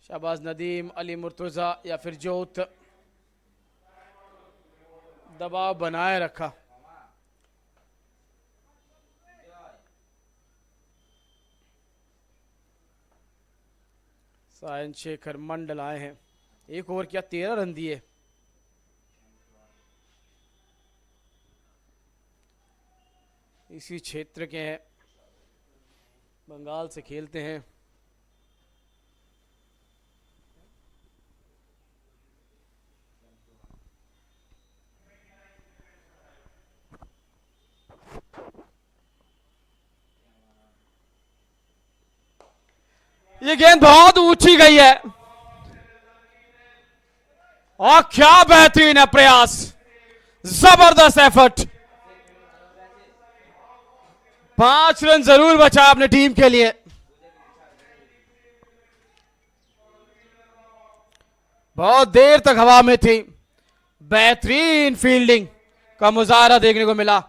शहबाज नदीम, अली मुर्तजा या फिर जोत। दबाव बनाए रखा। सायन शेखर मंडल आए हैं, 1 ओवर क्या 13 रन दिए। इसी क्षेत्र के हैं, बंगाल से खेलते हैं। ये गेंद बहुत ऊंची गई है और क्या बेहतरीन है प्रयास, जबरदस्त एफर्ट। 5 रन जरूर बचा अपने टीम के लिए। बहुत देर तक हवा में थी, बेहतरीन फील्डिंग का मुजाहरा देखने को मिला।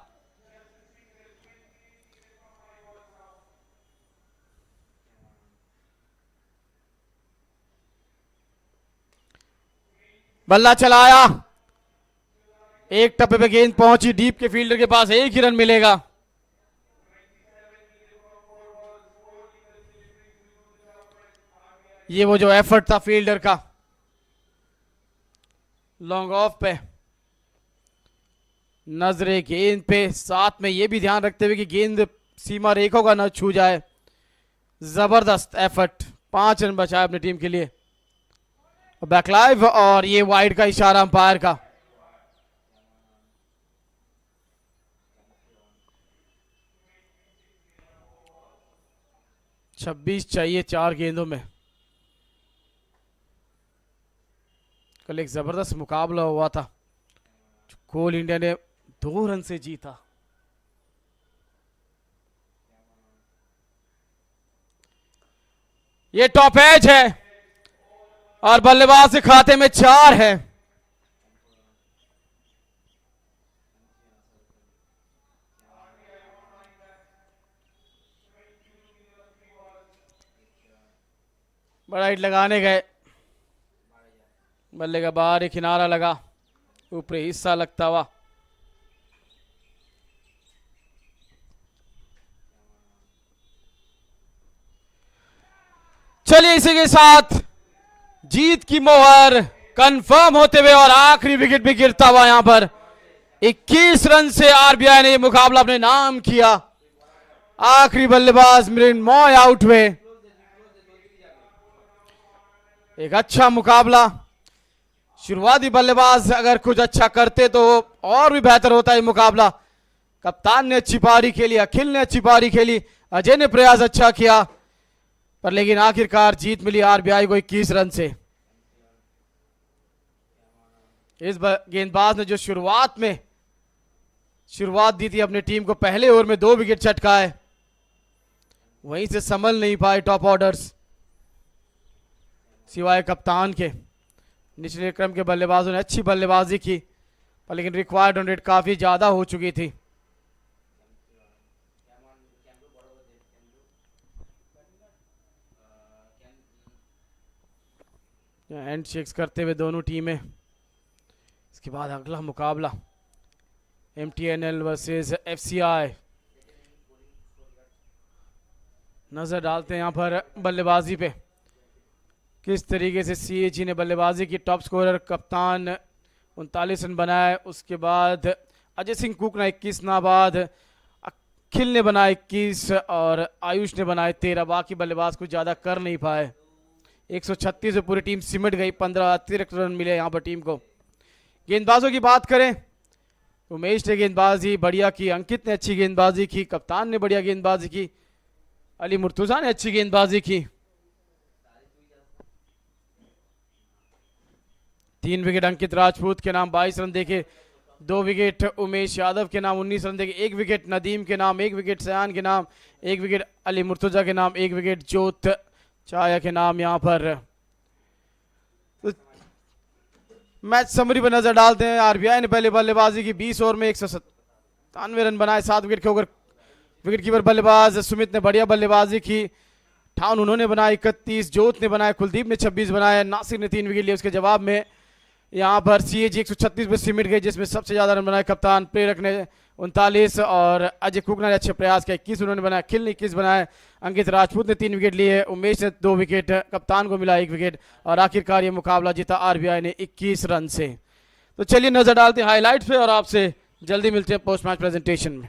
बल्ला चलाया, एक टप्पे पे गेंद पहुंची डीप के फील्डर के पास, 1 ही रन मिलेगा। ये वो जो एफर्ट था फील्डर का लॉन्ग ऑफ पे, नजरे गेंद पे, साथ में ये भी ध्यान रखते हुए कि गेंद सीमा रेखा का न छू जाए। जबरदस्त एफर्ट, 5 रन बचाए अपनी टीम के लिए। बैकलाइव और ये वाइड का इशारा अंपायर का। छब्बीस चाहिए 4 गेंदों में। कल एक जबरदस्त मुकाबला हुआ था, कोल इंडिया ने 2 रन से जीता। ये टॉप एज है और बल्लेबाज के खाते में 4 है। बड़ा हिट लगाने गए, बल्ले का बाहर ही किनारा लगा, ऊपरी हिस्सा लगता हुआ। चलिए इसी के साथ जीत की मोहर कंफर्म होते हुए और आखिरी विकेट भी गिरता हुआ यहां पर 21 रन से आरबीआई ने मुकाबला अपने नाम किया। आखिरी बल्लेबाज मृण्मय आउट हुए। एक अच्छा मुकाबला। शुरुआती बल्लेबाज अगर कुछ अच्छा करते तो और भी बेहतर होता है मुकाबला। कप्तान ने अच्छी पारी खेली, अखिल ने अच्छी पारी खेली, अजय ने प्रयास अच्छा किया, पर लेकिन आखिरकार जीत मिली आरबीआई को 21 रन से। इस गेंदबाज ने जो शुरुआत दी थी अपनी टीम को, पहले ओवर में 2 विकेट चटकाए, वहीं से संभल नहीं पाए टॉप ऑर्डर्स सिवाय कप्तान के। निचले क्रम के बल्लेबाजों ने अच्छी बल्लेबाजी की, पर लेकिन रिक्वायर्ड रन रेट काफी ज्यादा हो चुकी थी। हैंड शेक्स करते हुए दोनों टीमें। इसके बाद अगला मुकाबला एमटीएनएल वर्सेस एफसीआई। नजर डालते हैं यहां पर बल्लेबाजी पे किस तरीके से सीएजी ने बल्लेबाजी की। टॉप स्कोरर कप्तान 39 रन बनाए, उसके बाद अजय सिंह कुक ने 21 नाबाद, अखिल ने बनाए 21 और आयुष ने बनाए 13। बाकी बल्लेबाज कुछ ज्यादा कर नहीं पाए। 136 में पूरी टीम सिमट गई, 15 अतिरिक्त रन मिले यहाँ पर टीम को। गेंदबाजों की बात करें, उमेश ने गेंदबाजी बढ़िया की, अंकित ने अच्छी गेंदबाजी की, कप्तान ने बढ़िया गेंदबाजी की, अली मुर्तुजा ने अच्छी गेंदबाजी की। 3 विकेट अंकित राजपूत के नाम 22 रन देके, 2 विकेट उमेश यादव के नाम 19 रन देके, 1 विकेट नदीम के नाम, 1 विकेट सयान के नाम, 1 विकेट अली मुर्तुजा के नाम, 1 विकेट जोत चाया के नाम। यहां पर तो मैच समरी पर नजर डालते हैं। आरबीआई ने पहले बल्लेबाजी की, 20 ओवर में 197 रन बनाए, 7 विकेट के ओवर। विकेट कीपर बल्लेबाज सुमित ने बढ़िया बल्लेबाजी की, 58 उन्होंने बनाए, 31 जोत ने बनाए, कुलदीप ने 26 बनाए, नासिर ने 3 विकेट लिए। उसके जवाब में यहां पर सीएजी 136 पे सिमट गई, जिसमें सबसे ज्यादा रन बनाए कप्तान प्रेरक ने 39 और अजय कुक ने अच्छे प्रयास किए, 21 उन्होंने बनाया, अखिल ने 21 बनाए, अंकित राजपूत ने 3 विकेट लिए, उमेश ने 2 विकेट, कप्तान को मिला 1 विकेट और आखिरकार ये मुकाबला जीता आरबीआई ने 21 रन से। तो चलिए नजर डालते हैं हाईलाइट्स पे और आपसे जल्दी मिलते हैं पोस्ट मैच प्रेजेंटेशन में।